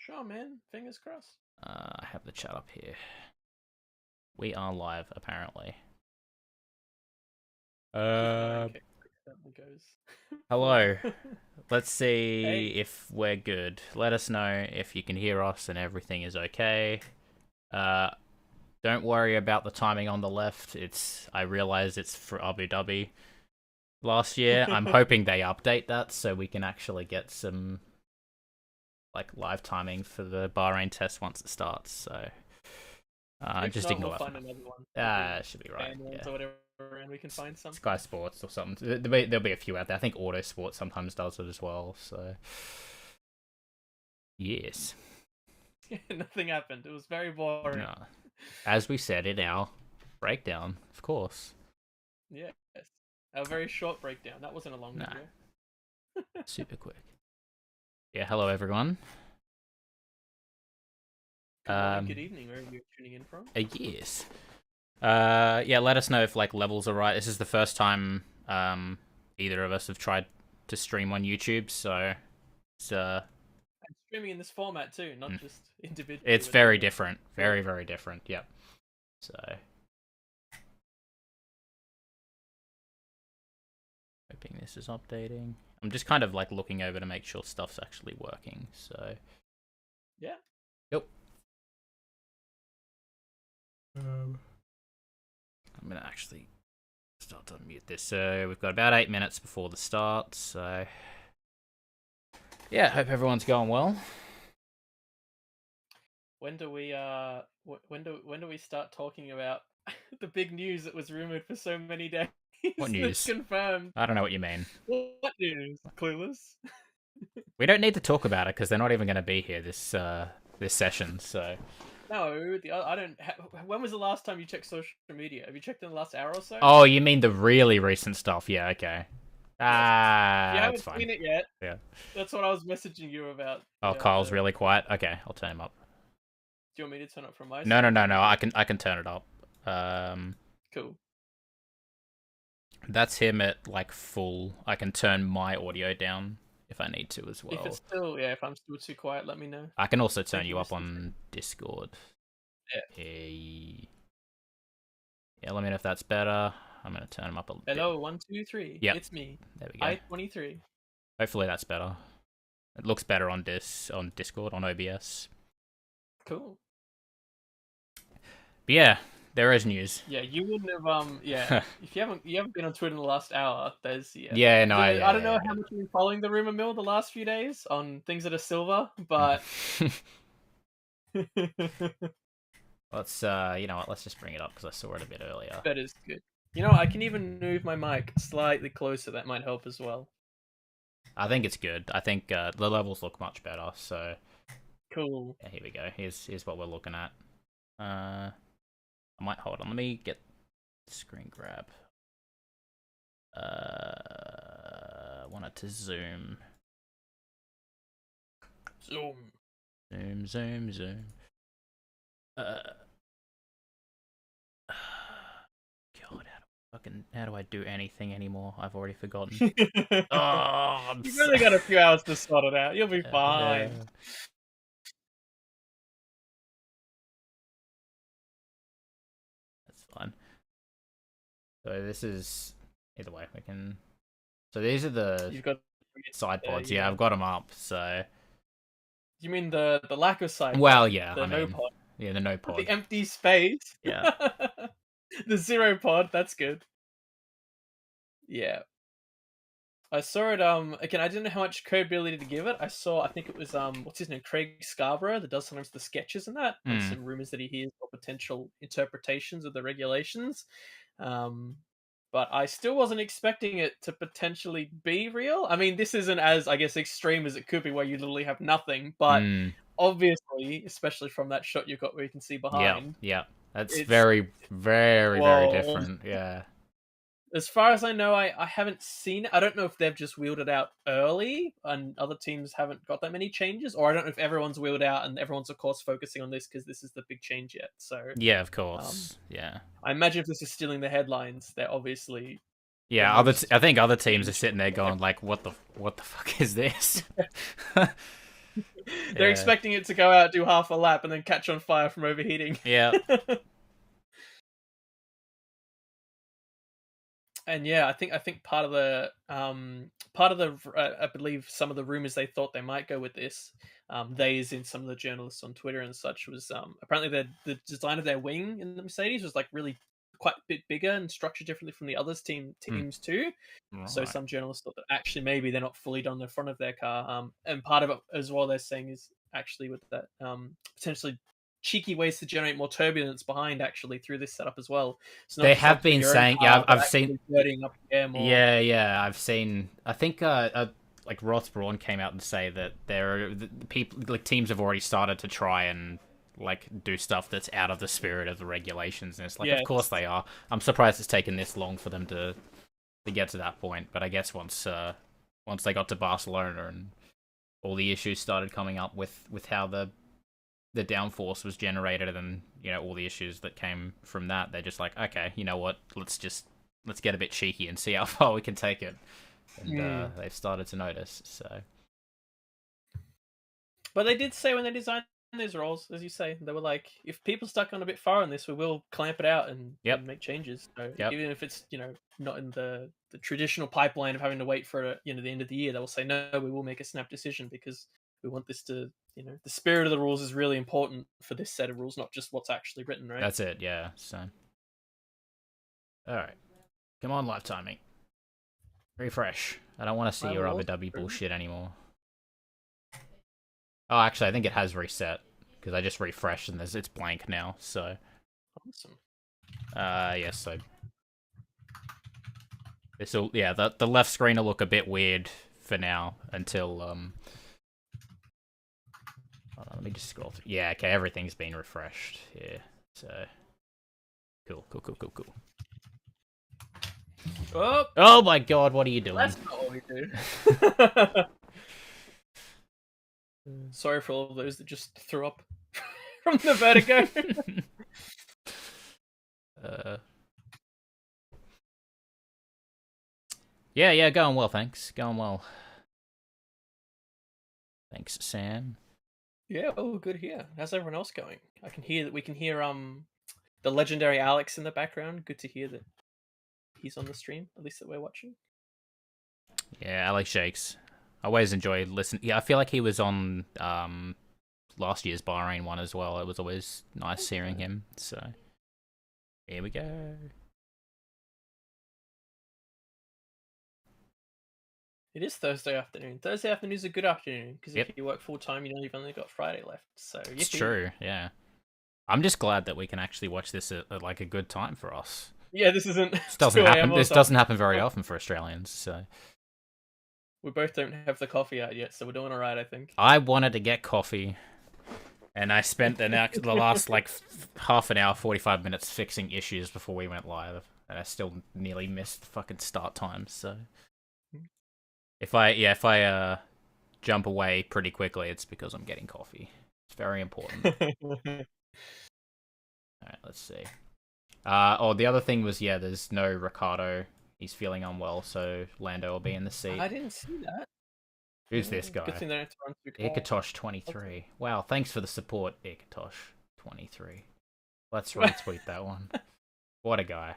Sure, man. Fingers crossed. I have the chat up here. We are live, apparently. Okay, that goes. Hello. Let's Hey. see if we're good. Let us know if you can hear us and everything is okay. Don't worry about the timing on the left. I realize it's for Abu Dhabi last year. I'm hoping they update that so we can actually get some live timing for the Bahrain test once it starts. So just We'll ignore that. find another one. It should be right. Yeah. Or whatever, and we can find some. Sky Sports or something. There'll be a few out there. I think Autosport sometimes does it as well. So yes. Nothing happened. It was very boring. No. As we said in our breakdown, of course. Yes. A very short breakdown. That wasn't a long video. Super quick. Yeah, hello everyone. Good evening, wherever you're tuning in from. Yes. Yeah, let us know if levels are right. This is the first time either of us have tried to stream on YouTube, so it's I'm streaming in this format too, not just individually. It's very different. Very, very different. Yep. So hoping this is updating. I'm just kind of looking over to make sure stuff's actually working. So yeah. Yep. I'm gonna actually start to mute this. So we've got about 8 minutes before the start. So yeah, hope everyone's going well. When do we start talking about the big news that was rumored for so many days? What news? Confirmed. I don't know what you mean. What news? Clueless. We don't need to talk about it because they're not even going to be here this session. So no, I don't. When was the last time you checked social media? Have you checked in the last hour or so? Oh, you mean the really recent stuff? Yeah, okay. You haven't fine. seen it yet. Yeah. That's what I was messaging you about. Oh, Kyle's really quiet. Okay, I'll turn him up. Do you want me to turn it from my No, side? no. I can turn it up. Cool. That's him at full. I can turn my audio down if I need to as well. If I'm still too quiet, let me know. I can also turn you up on Discord. Yeah. Yeah, let me know if that's better. I'm gonna turn him up a little bit. Hello, 1, 2, 3. Yep. It's me. There we go. I-23. Hopefully that's better. It looks better on Discord, on OBS. Cool. But yeah, there is news. Yeah, you wouldn't have yeah. If you haven't been on Twitter in the last hour, there's Yeah, no, I don't know how much you've been following the rumor mill the last few days on things that are silver, but let's you know what, let's just bring it up because I saw it a bit earlier. That is good. You know, I can even move my mic slightly closer. That might help as well. I think it's good. I think the levels look much better. So cool. Yeah, here we go. Here's what we're looking at. I might hold on. Let me get the screen grab. I wanted to zoom. Zoom. God, how do I do anything anymore? I've already forgotten. You've only got a few hours to sort it out. You'll be fine. That's fine. So this is either way we can. So these are the side pods. Yeah, I've got them up. So you mean the lack of side? Well, yeah, the no pod. Yeah, the no pod. The empty space. Yeah. The zero pod. That's good. Yeah. I saw it. Again, I didn't know how much credibility to give it. I think it was what's his name, Craig Scarborough, that does sometimes the sketches and that, and some rumors that he hears for potential interpretations of the regulations. But I still wasn't expecting it to potentially be real. I mean, this isn't as, I guess, extreme as it could be, where you literally have nothing. But obviously, especially from that shot you've got where you can see behind. Yeah, that's very, very, very different. Yeah. As far as I know, I haven't seen it. I don't know if they've just wheeled it out early and other teams haven't got that many changes, or I don't know if everyone's wheeled out and everyone's, of course, focusing on this because this is the big change yet. So yeah, of course. Yeah. I imagine if this is stealing the headlines, they're obviously... Yeah, I think other teams are sitting there going, what the fuck is this? They're Yeah. expecting it to go out, do half a lap, and then catch on fire from overheating. Yeah. And yeah, I think part of the I believe some of the rumors they thought they might go with this, they as in some of the journalists on Twitter and such, was apparently the design of their wing in the Mercedes was like really quite a bit bigger and structured differently from the others Hmm. teams too. So Right. some journalists thought that actually maybe they're not fully done the front of their car. And part of it as well they're saying is actually with that potentially cheeky ways to generate more turbulence behind actually through this setup as well. It's not They just have like for been your own saying, yeah, car, but I've seen, actually dirtying up the air more. yeah, yeah, I've seen. I think like Ross Brawn came out and say that there are the people, like teams have already started to try and like do stuff that's out of the spirit of the regulations, and it's like, of course Yes. they are. I'm surprised it's taken this long for them to get to that point, but I guess once they got to Barcelona and all the issues started coming up with how the downforce was generated and all the issues that came from that, they're just like, okay, you know what, let's get a bit cheeky and see how far we can take it, and Mm. they've started to notice. So But they did say when they designed those roles, as you say, they were like, if people start going a bit far on this, we will clamp it out yep, and make changes. So yep, even if it's not in the traditional pipeline of having to wait for the end of the year, they will say no, we will make a snap decision because we want this to the spirit of the rules is really important for this set of rules, not just what's actually written, right? that's it. Yeah. So all right, come on, live timing, refresh. I don't want to see I your will Abu also. Dhabi bullshit anymore. Oh, actually, I think it has reset because I just refreshed and it's blank now. So Awesome. yes, so this will, yeah, the left screen will look a bit weird for now until hold on, let me just scroll through. Yeah, okay, everything's been refreshed here. So cool, cool, cool, cool, cool. Oh, Oh my god, what are you doing? that's not what we do. Sorry for all of those that just threw up from the vertigo. uh, yeah, going well, thanks. Going well. Thanks, Sam. Yeah, oh, good here. How's everyone else going? I can hear that we can hear the legendary Alex in the background. Good to hear that he's on the stream, at least that we're watching. Yeah, Alex Shakes. I always enjoy listening. Yeah, I feel like he was on last year's Bahrain one as well. It was always nice hearing him. So here we go. It is Thursday afternoon. Thursday afternoon is a good afternoon because Yep, if you work full time, you've only got Friday left. So it's yippee. true. Yeah, I'm just glad that we can actually watch this at like a good time for us. Yeah, this isn't This doesn't 2 a.m. happen. or This doesn't something. happen very often for Australians. So We both don't have the coffee out yet, so we're doing all right, I think. I wanted to get coffee, and I spent the last like half an hour, 45 minutes fixing issues before we went live, and I still nearly missed the fucking start time. So if I jump away pretty quickly, it's because I'm getting coffee. It's very important. All right, let's see. Oh, the other thing was, yeah, there's no Ricardo. He's feeling unwell, so Lando will be in the seat. I didn't see that. Who's this guy? Good thing they don't have to run through cars. Ikatosh23. Wow, thanks for the support, Ikatosh23. Let's retweet that one. What a guy.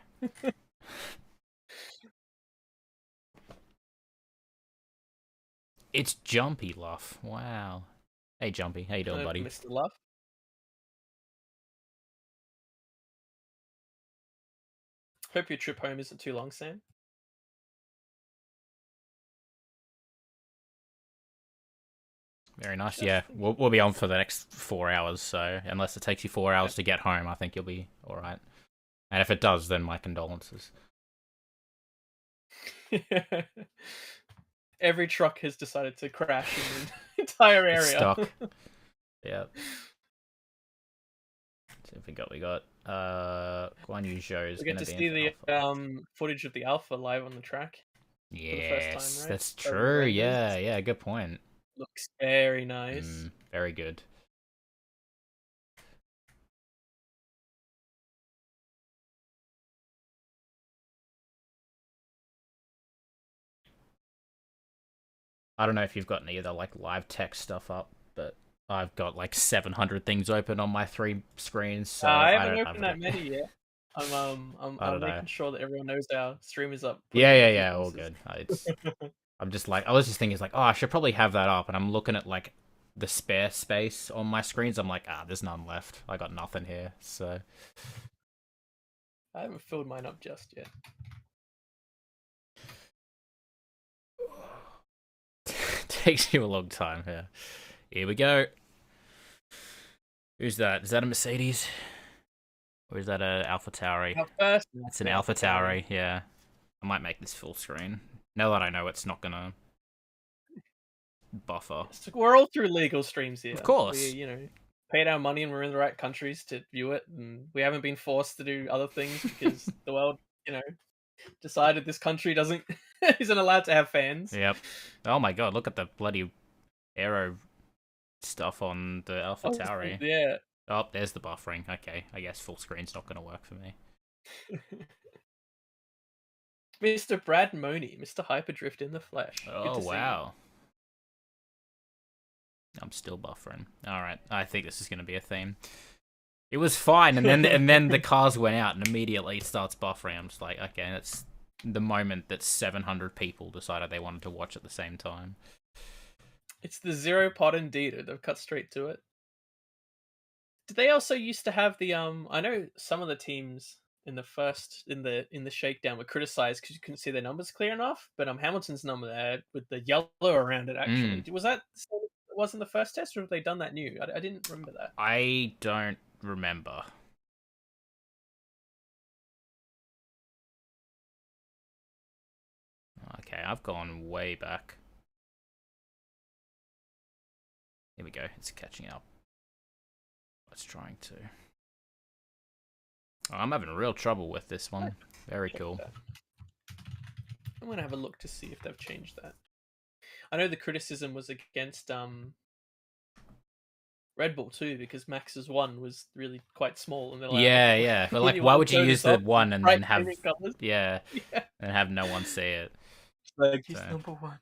It's Jumpy Luff. Wow. Hey, Jumpy. How you doing, buddy? Mr. Love. Hope your trip home isn't too long, Sam. Very nice. Just Yeah, thinking. we'll be on for the next 4 hours, so unless it takes you 4 hours to get home, I think you'll be alright. And if it does, then my condolences. Every truck has decided to crash in the entire area. It's stuck. Yeah. See if we got Guan Yu Zhou is We going get to to be see in the Alpha. footage of the Alpha live on the track for the first Yes, time, right? that's Over the true. rainbows. Yeah, good point. Looks very nice. Very good. I don't know if you've got any of the like live text stuff up, but I've got like 700 things open on my 3 screens, so I I haven't don't have opened that it. many yet. I I'm don't know. making sure that everyone knows our stream is up. Putting Yeah, in yeah, a few yeah, all places. good. I'm just like, I was just thinking, it's like, oh, I should probably have that up, and I'm looking at like the spare space on my screens. I'm like, there's none left. I got nothing here, so. I haven't filled mine up just yet. Takes you a long time here. Here we go. Who's that? Is that a Mercedes? Or is that a AlphaTauri? Our first, It's an AlphaTauri. AlphaTauri, yeah. I might make this full screen. Now that I know it's not gonna buffer. So we're all through legal streams here. Of We, course. paid our money and we're in the right countries to view it, and we haven't been forced to do other things because the world, decided this country doesn't isn't allowed to have fans. Yep. Oh my god, look at the bloody Aero stuff on the Oh, AlphaTauri. yeah. Oh, there's the buffering. Okay, I guess full screen's not gonna work for me. Mr. Brad Money, Mr. Hyperdrift in the flesh. Good Oh to see you. wow. I'm still buffering. Alright, I think this is gonna be a theme. It was fine, and then the cars went out, and immediately it starts buffering. I'm just like, okay, that's the moment that 700 people decided they wanted to watch at the same time. It's the zero pod indeed. They've cut straight to it. Did they also used to have the I know some of the teams in the shakedown were criticized because you couldn't see their numbers clear enough, but Hamilton's number there with the yellow around it actually. Was that it was in the first test, or have they done that new? I didn't remember that. I don't remember. Okay, I've gone way back. Here we go. It's catching up. It's trying to. Oh, I'm having real trouble with this one. Very cool. I'm gonna have a look to see if they've changed that. I know the criticism was against Red Bull too, because Max's one was really quite small, and they're like, Yeah. But like, why would you use the one and then have yeah, and have no one see it? Like he's number one.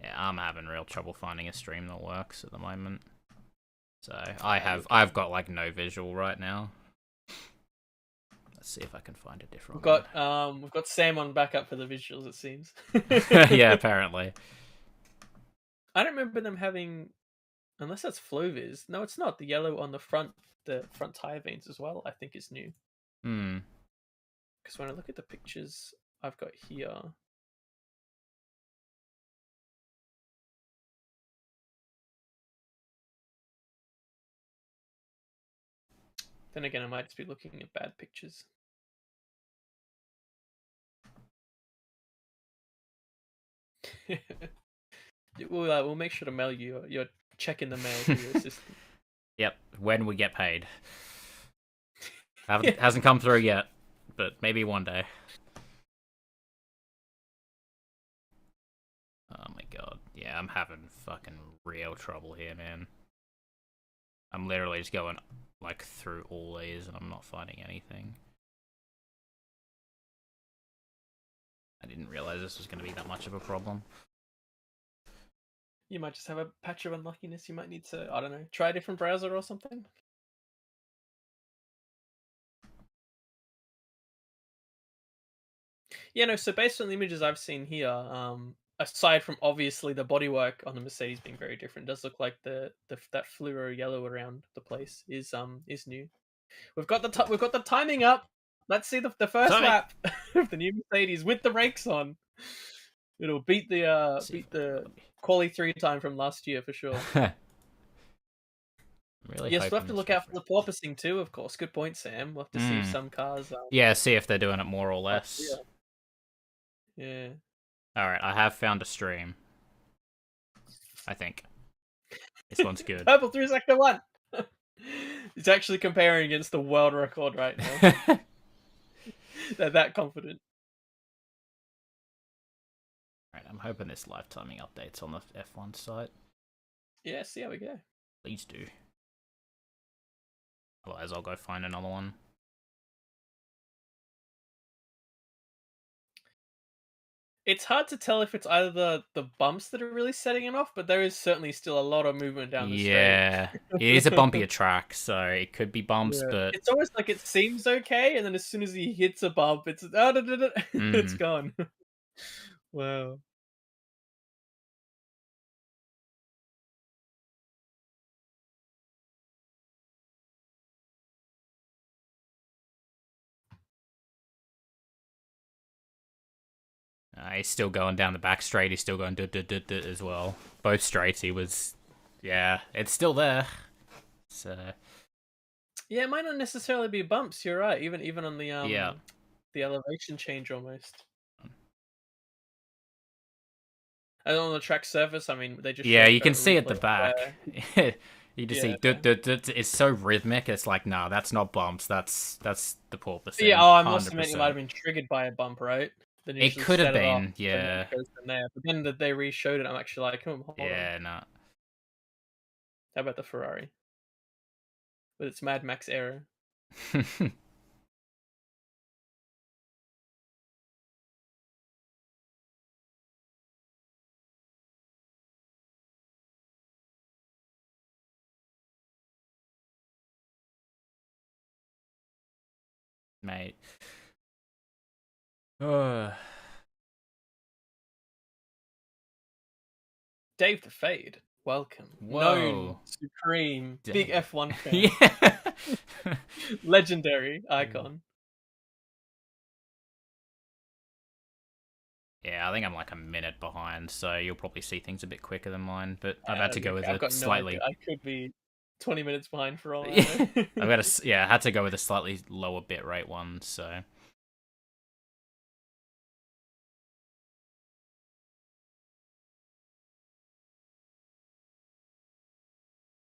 Yeah, I'm having real trouble finding a stream that works at the moment. So I've got like no visual right now. Let's see if I can find a different one. We've got Sam on backup for the visuals, it seems. Yeah, apparently. I don't remember them having, unless that's Floviz. No, it's not. The yellow on the front tire veins as well, I think is new. Because when I look at the pictures I've got here, then again, I might just be looking at bad pictures. We'll make sure to mail you your check in the mail to your assistant. Yep, when we get paid. Hasn't come through yet, but maybe one day. Oh my god. Yeah, I'm having fucking real trouble here, man. I'm literally just going like through all these and I'm not finding anything. I didn't realize this was going to be that much of a problem. You might just have a patch of unluckiness. You might need to, I don't know, try a different browser or something. Yeah, no, so based on the images I've seen here, aside from obviously the bodywork on the Mercedes being very different, it does look like that fluoro yellow around the place is new. We've got the timing up. Let's see the first lap of the new Mercedes with the brakes on. It'll beat the quali 3 time from last year for sure. Really yes, we'll have to look out for the porpoising too, of course. Good point, Sam. We'll have to see if some cars. Yeah, see if they're doing it more or less. Yeah. Alright, I have found a stream. I think. This one's good. Purple through sector 1! It's actually comparing against the world record right now. They're that confident. Alright, I'm hoping this live timing updates on the F1 site. Yeah, see how we go. Please do. Otherwise, I'll go find another one. It's hard to tell if it's either the bumps that are really setting it off, but there is certainly still a lot of movement down the straight. Yeah, it is a bumpier track, so it could be bumps, Yeah. but It's almost like it seems okay, and then as soon as he hits a bump, it's it's mm, gone. Wow. he's still going down the back straight. He's still going as well. Both straights, he was. Yeah, it's still there. So Yeah, it might not necessarily be bumps. You're right. Even on yeah, the elevation change almost. And on the track surface, I mean, they just yeah, showed you can a see at the replay back. where You just yeah. see it's so rhythmic. It's like, nah, that's not bumps. That's the porpoising. Yeah, oh, I must admit, it might 100%. have been triggered by a bump, right? Then It usually could have set it off, been, and then yeah, it goes from there. But then that they re-showed it, I'm actually like, hold on. yeah, nah. How about the Ferrari with its Mad Max Aero? Mate. Uh, Dave the Fade, welcome. Known, whoa. supreme, big Damn. F1 fan, Yeah. legendary icon. Yeah, I think I'm like a minute behind, so you'll probably see things a bit quicker than mine. But I've had to go Okay, with I've a got no idea. slightly. I could be 20 minutes behind for all I Yeah, know. I had to go with a slightly lower bitrate one. So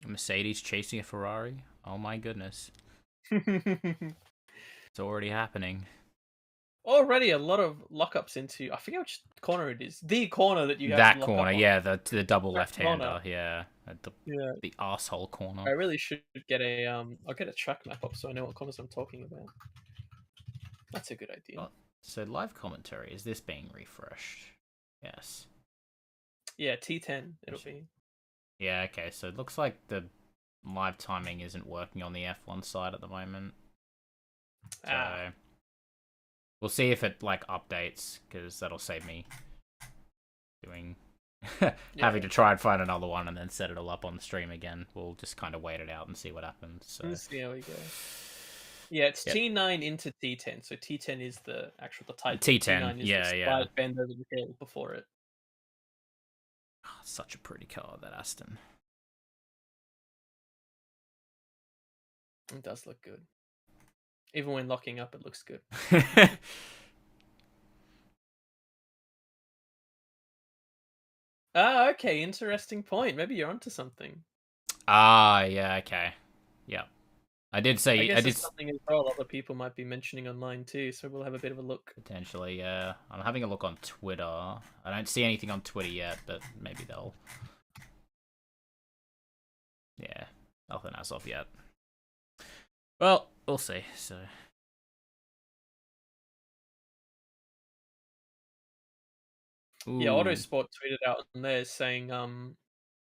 a Mercedes chasing a Ferrari. Oh my goodness, it's already happening. Already a lot of lockups into. I forget which corner it is. The corner that you have to That lock corner, up on. yeah, the double That corner. left-hander, yeah, Yeah. the asshole I corner. really should get a I'll get a track map up so I know what corners I'm talking about. That's a good idea. Oh, so live commentary, is this being refreshed? Yes. Yeah, T10 it'll be. Yeah, okay, so it looks like the live timing isn't working on the F1 side at the moment. So Ah. we'll see if it like updates, because that'll save me doing having to try and find another one and then set it all up on the stream again. We'll just kind of wait it out and see what happens. So Let's see how we go. Yeah, it's yep. T9 into T10. So T10 is the type. T10, T9 is yeah, the yeah. slight bend over the hill before it. Oh, such a pretty car, that Aston. It does look good. Even when locking up, it looks good. Ah, okay, interesting point. Maybe you're onto something. Ah, yeah, okay. Yeah. I did say I guess did it's something as well other people might be mentioning online too, so we'll have a bit of a look. potentially, yeah. I'm having a look on Twitter. I don't see anything on Twitter yet, but maybe they'll. Yeah, nothing as of yet. Well, we'll see. So. Ooh. Yeah, Autosport tweeted out on there saying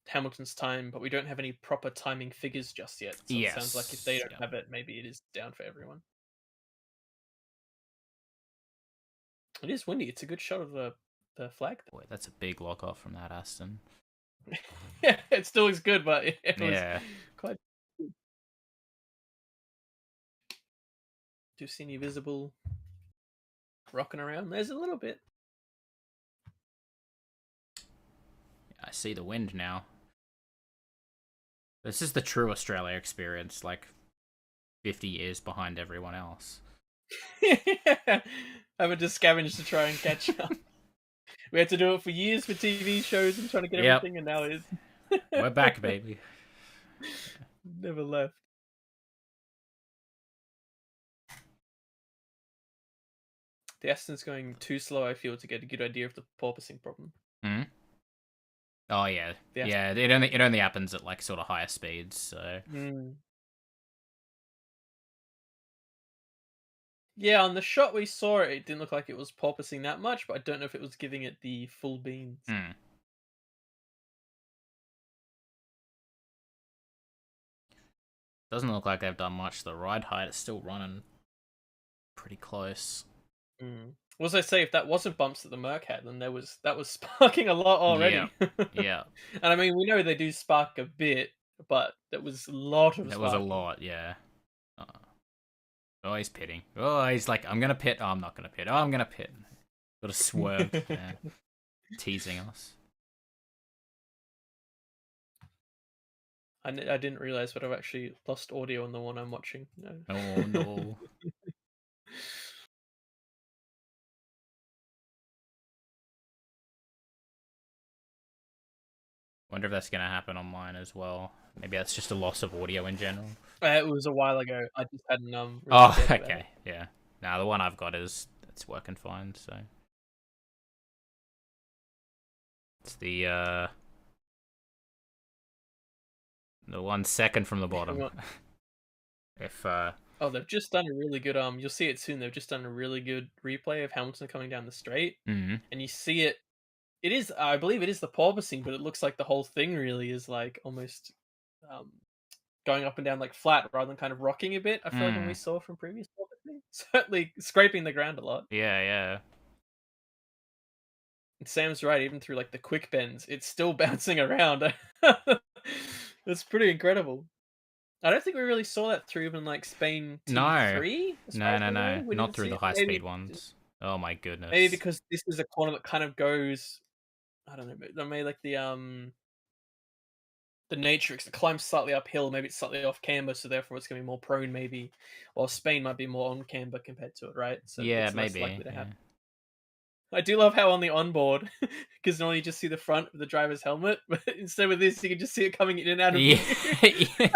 Hamilton's time, but we don't have any proper timing figures just yet. So it sounds like if they don't have it, maybe it is down for everyone. It is windy. It's a good shot of the flag. Boy, that's a big lock off from that Aston. Yeah, it still looks good, but it was quite. Do you see any visible rocking around? There's a little bit. I see the wind now. This is the true Australia experience, like 50 years behind everyone else. Having to scavenge to try and catch up. We had to do it for years for TV shows and trying to get everything, and now it's we're back, baby. Never left. The Aston's going too slow, I feel, to get a good idea of the porpoising problem. Hmm? Oh yeah, yeah. It only happens at like sort of higher speeds. So Yeah, on the shot we saw it, it didn't look like it was porpoising that much, but I don't know if it was giving it the full beans. Hmm. Doesn't look like they've done much to the ride height. It's still running pretty close. Mm. Was I say if that wasn't bumps that the Merc had, then that was sparking a lot Yeah. already. Yeah. And I mean, we know they do spark a bit, but that was a lot of That was a sparking. lot, yeah. Uh, oh, he's pitting. Oh, he's like, I'm gonna pit. Oh, I'm not gonna pit. Oh, I'm gonna pit. Got a swerve. Yeah. Teasing us. I didn't realize, but I've actually lost audio on the one I'm watching. No. Oh, no. Wonder if that's gonna happen on mine as well. Maybe that's just a loss of audio in general. It was a while ago. I just hadn't really Oh, cared about okay. it. Yeah. Now the one I've got it's working fine, so. It's the 1 second from the bottom. If Oh, they've just done a really good you'll see it soon. They've just done a really good replay of Hamilton coming down the straight, mhm. and you see it. It is, I believe, it is the porpoising, but it looks like the whole thing really is like almost um, going up and down like flat rather than kind of rocking a bit. I feel like when we saw from previous porpoising, certainly scraping the ground a lot. Yeah, yeah. And Sam's right, even through like the quick bends, it's still bouncing around. That's pretty incredible. I don't think we really saw that through even like Spain No. T3, as far No, as no, I no. know. We Not didn't through see the it. high speed ones. Oh my Maybe goodness. because this is a corner that kind of goes. I don't know. Maybe like the Natrix, it climbs slightly uphill. Maybe it's slightly off camber, so therefore it's going to be more prone. Maybe, or Spain might be more on camber compared to it, right? So Yeah, it's less maybe. likely to Yeah. happen. I do love how on the onboard, because normally you just see the front of the driver's helmet, but instead with this, you can just see it coming in and out of Yeah. view.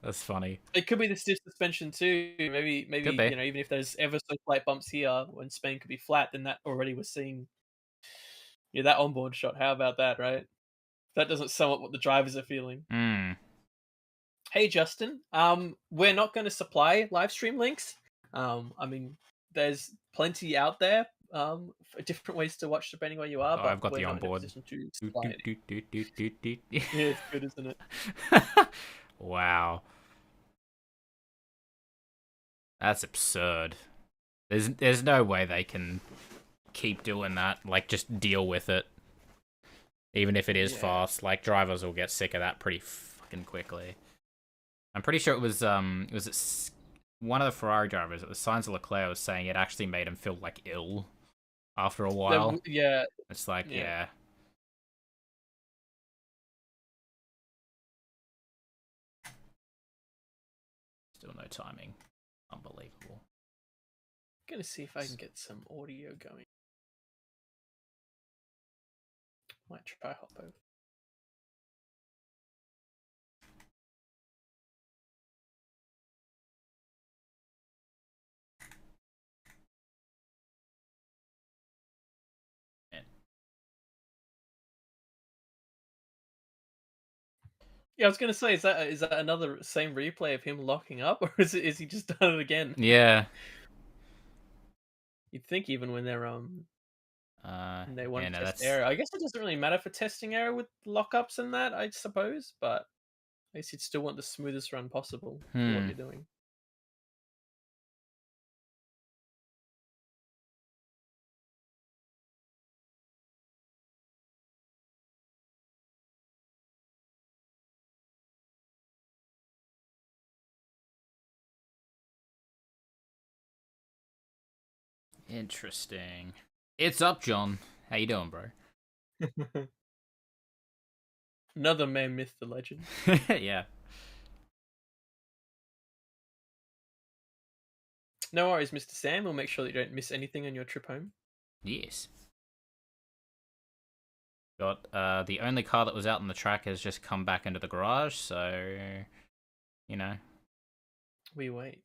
That's funny. It could be the stiff suspension too. Could Maybe be. you know, even if there's ever so slight bumps here, when Spain could be flat, then that already we're seeing. Yeah, that onboard shot. How about that, right? That doesn't sum up what the drivers are feeling. Hmm. Hey Justin, we're not going to supply live stream links. I mean, there's plenty out there. For different ways to watch depending where you are, Oh, but I've got we're the not in a onboard. position to supply any. Yeah, it's good, isn't it? Wow. That's absurd. There's no way they can keep doing that. Like, just deal with it. Even if it is Yeah. fast, like, drivers will get sick of that pretty fucking quickly. I'm pretty sure it was one of the Ferrari drivers, it was Sainz Leclerc, was saying it actually made him feel like ill after a while. Yeah, It's like, yeah. yeah. Still no timing. Unbelievable. Gonna see if I can get some audio going. Might try hop over. Man. Yeah, I was gonna say, is that another same replay of him locking up, or is he just done it again? Yeah. You'd think even when they're and they want Yeah, to no, test that's... Aero. I guess it doesn't really matter for testing Aero with lockups and that, I suppose, but I guess you'd still want the smoothest run possible for what you're doing. Interesting. It's up, John. How you doing, bro? Another man myth, the legend. Yeah. No worries, Mr. Sam. We'll make sure that you don't miss anything on your trip home. Yes. Got the only car that was out on the track has just come back into the garage, so you know, We wait.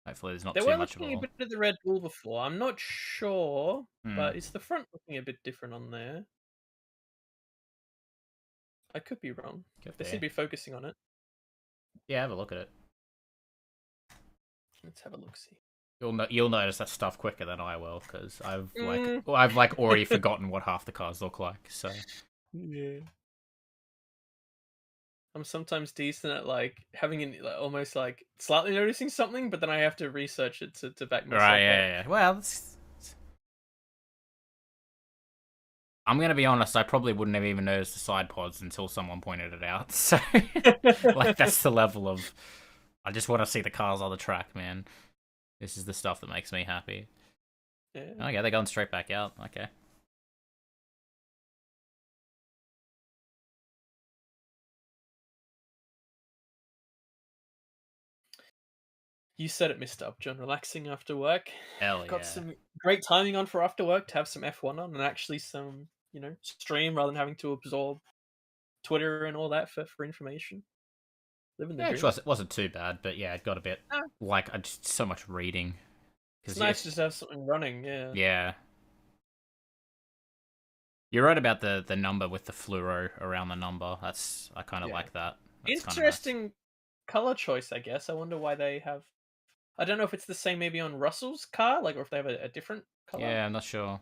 hopefully there's not They too were much of looking a a... bit at the Red Bull before. I'm not sure, Hmm. but is the front looking a bit different on there? I could be wrong. Could They seem to be. be focusing on it. Yeah, have a look at it. Let's have a look. See. You'll notice that stuff quicker than I will, because Mm. I've like already forgotten what half the cars look like. So Yeah. I'm sometimes decent at like having like, almost like slightly noticing something, but then I have to research it to back right, myself up. yeah. Well, I'm gonna be honest. I probably wouldn't have even noticed the side pods until someone pointed it out. So like that's the level of. I just want to see the cars on the track, man. This is the stuff that makes me happy. Yeah. Okay, they're going straight back out. Okay. You said it, Mr. Upjohn. Relaxing after work. Hell Got yeah. some great timing on for after work to have some F1 on and actually some, stream rather than having to absorb Twitter and all that for information. Living the Yeah, dream. it wasn't too bad, but yeah, it got a bit Ah, like just so much reading. it's Because nice just to have something running, yeah. yeah, you're right about the number with the fluoro around the number. I kind of Yeah. like that. That's kind of nice. Interesting color choice, I guess. I wonder why they have. I don't know if it's the same maybe on Russell's car, like, or if they have a different color. Yeah, I'm not sure.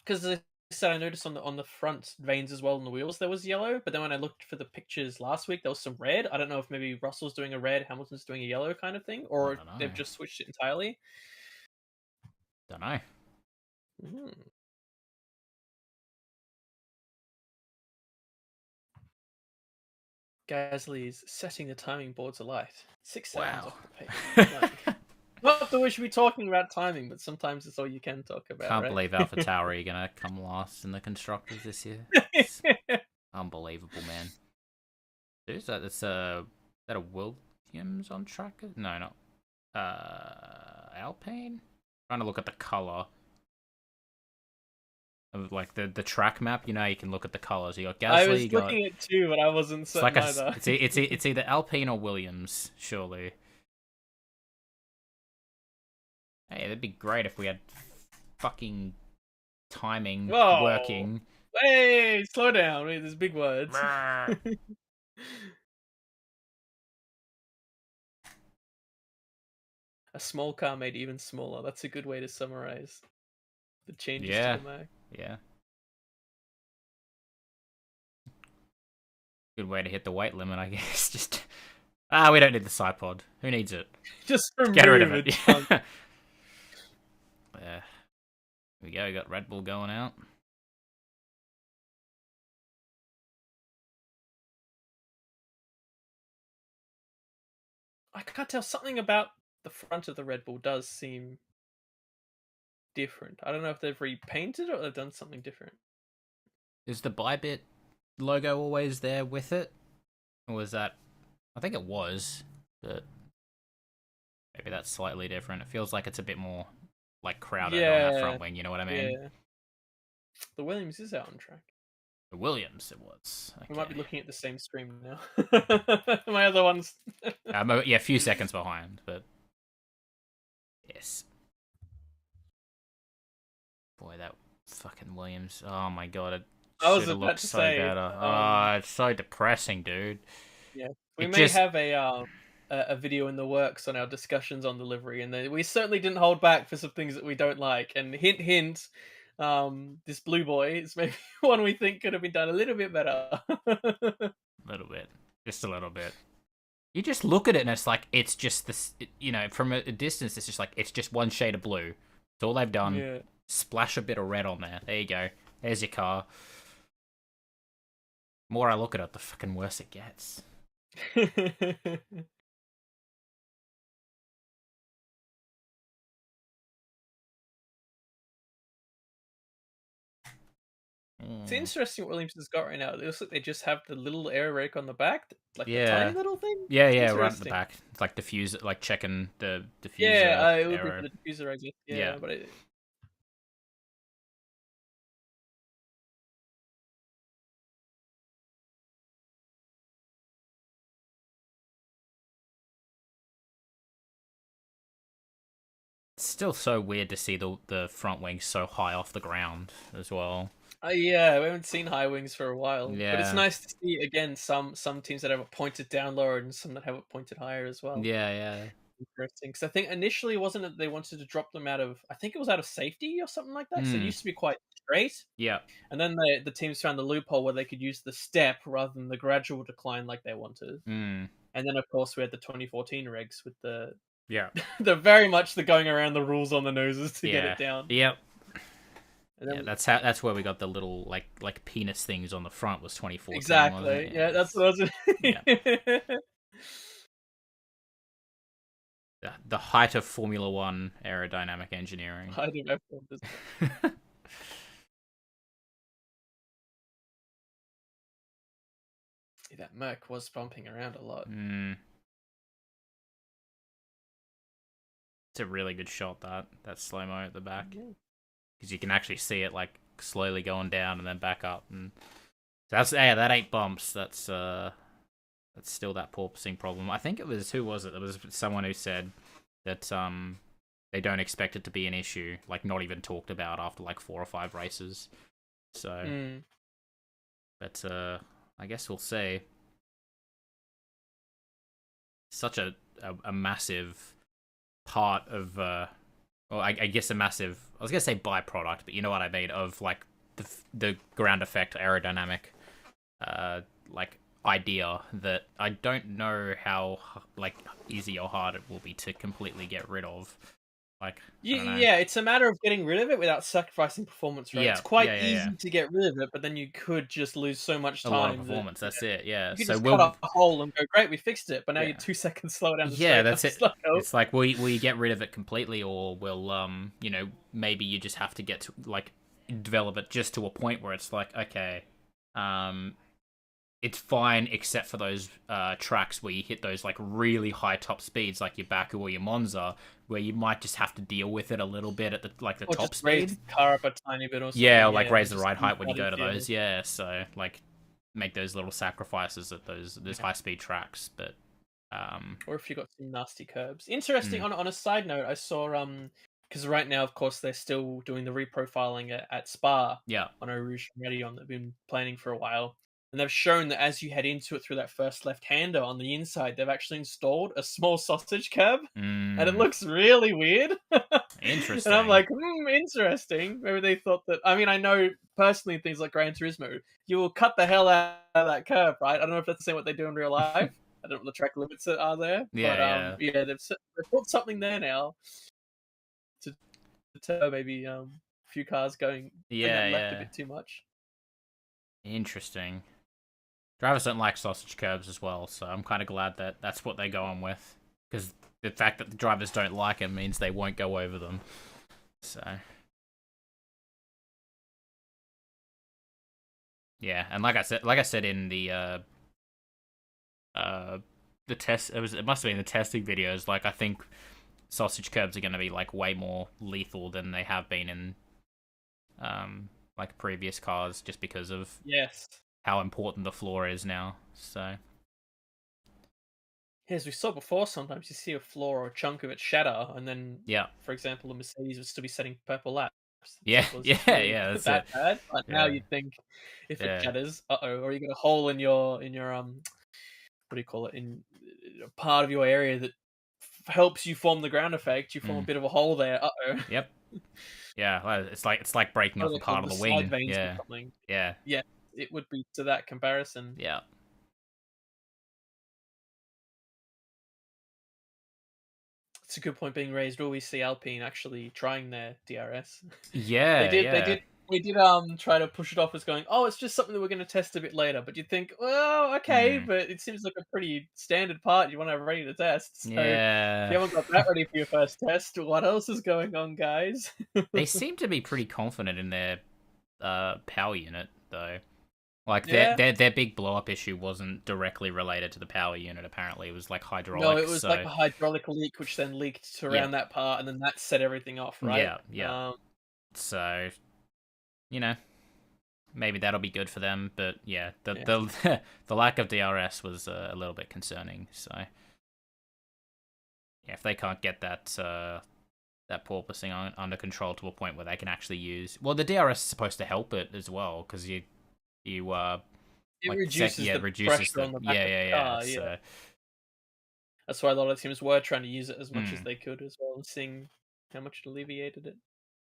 Because I said I noticed on the front veins as well on the wheels there was yellow, but then when I looked for the pictures last week there was some red. I don't know if maybe Russell's doing a red, Hamilton's doing a yellow kind of thing, I or don't know. they've just switched it entirely. Don't know. Mm. Gasly's setting the timing boards alight. 6 seconds Wow. off the pace. Like, not that we should be talking about timing, but sometimes it's all you can talk about, Can't right? believe AlphaTauri are gonna come last in the constructors this year. It's unbelievable, man. Is that that a Williams on track? No, not Alpine. Trying to look at the color of like the track map. You know, you can look at the colors. You got I Gasly. was You got looking at two, but I wasn't it's like certain either. it's either Alpine or Williams. Surely. Hey, that'd be great if we had fucking timing Whoa! working. Hey, slow down. Wait, there's big words. A small car made even smaller. That's a good way to summarize the changes to Yeah, the Mac. yeah. Good way to hit the weight limit, I guess. Just we don't need the sidepod. Who needs it? Just Get rid of remove it. a chunk. Yeah. Here we go. We got Red Bull going out. I can't tell. Something about the front of the Red Bull does seem different. I don't know if they've repainted it or they've done something different. Is the Bybit logo always there with it? Or was that... I think it was, but maybe that's slightly different. It feels like it's a bit more like crowded on that front wing, you know what I mean? Yeah. The Williams is out on track. The Williams, it was. Okay. We might be looking at the same stream now. My other ones. Yeah, a few seconds behind, but yes. Boy, that fucking Williams. Oh my god, it I was should have about looked to so say, better. Oh, it's so depressing, dude. yeah, we It may just have a video in the works on our discussions on delivery, and we certainly didn't hold back for some things that we don't like. And hint, hint, this blue boy is maybe one we think could have been done a little bit better. a little bit, just a little bit. You just look at it and it's like it's just this. You know, from a distance, it's just like it's just one shade of blue. It's all they've done. Yeah. Splash a bit of red on there. There you go. There's your car. The more I look at it, the fucking worse it gets. It's interesting what Williams has got right now. It looks like they just have the little air rake on the back, like the Yeah. tiny little thing. Yeah, right at the back. It's like diffuser, like checking the diffuser. Yeah, it would be Aero. for the diffuser, I guess. Yeah, Yeah. but It's still so weird to see the front wing so high off the ground as well. yeah, we haven't seen high wings for a while. But it's Yeah. nice to see again some teams that have it pointed down lower and some that have it pointed higher as well. Yeah. interesting because I think initially wasn't it they wanted to drop them out of I think it was out of safety or something like that. So it Mm. used to be quite straight, Yeah. and then the teams found the loophole where they could use the step rather than the gradual decline like they wanted. Mm. And then of course we had the 2014 regs with Yeah. the very much the going around the rules on the noses to get Yeah. it down. Yep. And Yeah, then that's where we got the little like penis things on the front was 2014, wasn't exactly, it? yeah, that's what I was. Yeah. The height of Formula One aerodynamic engineering. I don't know. That Merc was bumping around a lot. Mm. It's a really good shot, that slow mo at the back, because you can actually see it like slowly going down and then back up, and that's that 8 bumps. That's still that porpoising problem. I think it was who was it? It was someone who said that they don't expect it to be an issue, like not even talked about after like 4 or 5 races. So, but I guess we'll see. Such a massive part of, well, I guess a massive, I was gonna say byproduct, but you know what I mean, of like the ground effect aerodynamic, like idea that I don't know how like easy or hard it will be to completely get rid of. Like, yeah, it's a matter of getting rid of it without sacrificing performance, right? Yeah, It's quite yeah. easy to get rid of it, but then you could just lose so much a time lot of that performance. That's it. Yeah. you could So just cut a hole and go, great, we fixed it, but now Yeah. you're 2 seconds slower down the Yeah, straight. that's it. It's like, oh. It's like we get rid of it completely, or we'll you know, maybe you just have to get to like develop it just to a point where it's like, okay, it's fine except for those tracks where you hit those like really high top speeds, like your Baku or your Monza, where you might just have to deal with it a little bit at the or top just raise speed. the car up a tiny bit or something. Yeah, or like raise the just ride height when you muddy go to field. those. Yeah, so like make those little sacrifices at those high speed tracks, but or if you got some nasty curbs. Interesting. On a side note, I saw because right now, of course, they're still doing the reprofiling at Spa. Yeah. On Eau Rouge and Radion, they've been planning for a while, and they've shown that as you head into it through that first left-hander on the inside, they've actually installed a small sausage curb, and it looks really weird. Interesting. And I'm like, interesting. Maybe they thought that. I mean, I know personally things like Gran Turismo, you will cut the hell out of that curb, right? I don't know if that's the same what they do in real life. I don't know what the track limits are there, Yeah, but yeah, they've put something there now to deter maybe a few cars going that left a bit too much. Interesting. Drivers don't like sausage curbs as well, so I'm kind of glad that that's what they're going with, because the fact that the drivers don't like them means they won't go over them. So yeah, and like I said in the test, it must have been the testing videos. Like, I think sausage curbs are going to be like way more lethal than they have been in like previous cars, just because of how important the floor is now. So as we saw before, sometimes you see a floor or a chunk of it shatter, and then for example, the Mercedes would still be setting purple laps. That's that it. bad. But now you'd think if it shatters, or you got a hole in your what do you call it, in part of your area that helps you form the ground effect, you form a bit of a hole there. Yep. Yeah, it's like breaking off a part of the wing. Yeah. Yeah, it would be to that comparison. Yeah. It's a good point being raised. Will we see Alpine actually trying their DRS? Yeah, We did try to push it off as going, oh, it's just something that we're going to test a bit later. But you'd think, well, okay, but it seems like a pretty standard part you want to have ready to test. So if you haven't got that ready for your first test, what else is going on, guys? They seem to be pretty confident in their power unit, though. Like, their big blow-up issue wasn't directly related to the power unit, apparently. It was, like, hydraulic. No, it was like a hydraulic leak, which then leaked to around that part, and then that set everything off, right? Yeah. So, you know, maybe that'll be good for them, but yeah, the lack of DRS was a little bit concerning. So, yeah, if they can't get that porpoising under control to a point where they can actually use... Well, the DRS is supposed to help it as well, because it reduces the pressure on the back of the car. So. That's why a lot of teams were trying to use it as much as they could as well, and seeing how much it alleviated it.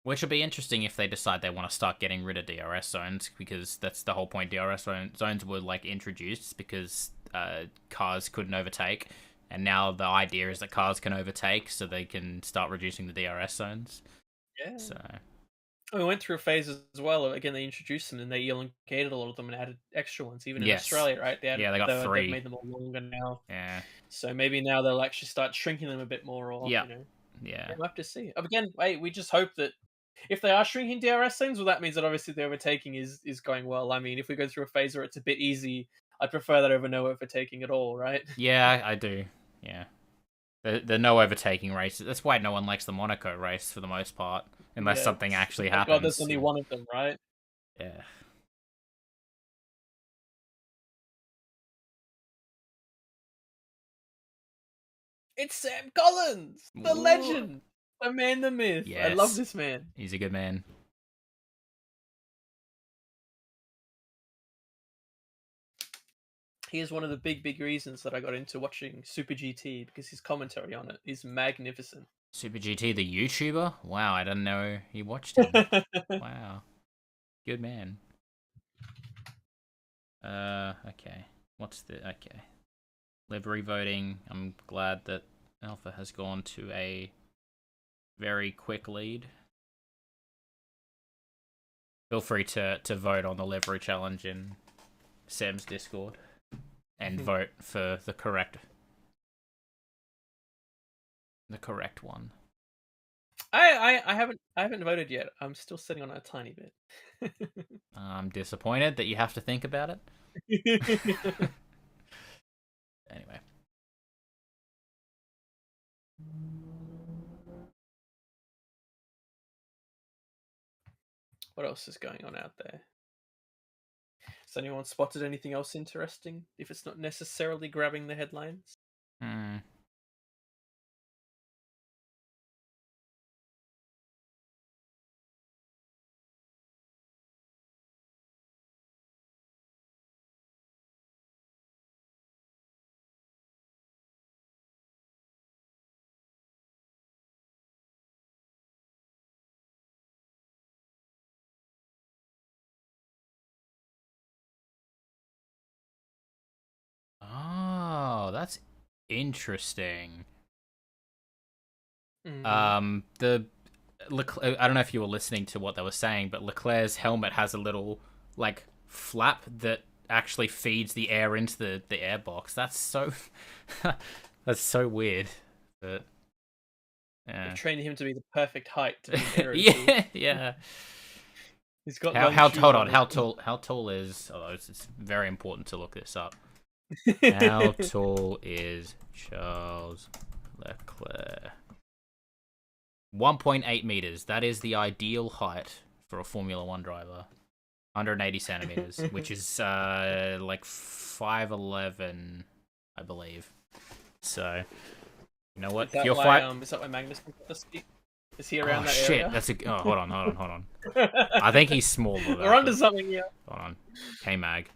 Which will be interesting if they decide they want to start getting rid of DRS zones, because that's the whole point. DRS zones were like introduced because cars couldn't overtake, and now the idea is that cars can overtake, so they can start reducing the DRS zones. Yeah. So we went through a phase as well. Again, they introduced them and they elongated a lot of them and added extra ones. Even in Australia, right? They got 3. They've made them all longer now. Yeah. So maybe now they'll actually start shrinking them a bit more, or yeah, we'll have to see. Again, we just hope that if they are shrinking DRS things, well, that means that obviously the overtaking is going well. I mean, if we go through a phase where it's a bit easy, I'd prefer that over no overtaking at all, right? Yeah, I do. Yeah. The no overtaking races. That's why no one likes the Monaco race for the most part, unless something actually happens. God, there's only one of them, right? Yeah. It's Sam Collins, the legend, the man, the myth. Yes. I love this man. He's a good man. He is one of the big reasons that I got into watching Super GT, because his commentary on it is magnificent. Super GT, the YouTuber? Wow, I didn't know he watched him. Wow. Good man. Okay. Okay. Livery voting. I'm glad that Alpha has gone to a very quick lead. Feel free to vote on the livery challenge in Sam's Discord and vote for the correct one. I haven't voted yet. I'm still sitting on a tiny bit. I'm disappointed that you have to think about it. Anyway. What else is going on out there? Has anyone spotted anything else interesting, if it's not necessarily grabbing the headlines? Oh, that's interesting. Mm-hmm. I don't know if you were listening to what they were saying, but Leclerc's helmet has a little like flap that actually feeds the air into the airbox. That's so that's so weird. But They've trained him to be the perfect height to be an Aero. yeah. He's got hold on. How tall is? Oh, it's very important to look this up. How tall is Charles Leclerc? 1.8 meters. That is the ideal height for a Formula 1 driver. 180 centimeters, which is like 5'11", I believe. So, you know what? Is that why Magnus can put the speed? Is he around that area? That's a. Oh, hold on. I think he's smaller. We're onto something here. Hold on. K-Mag.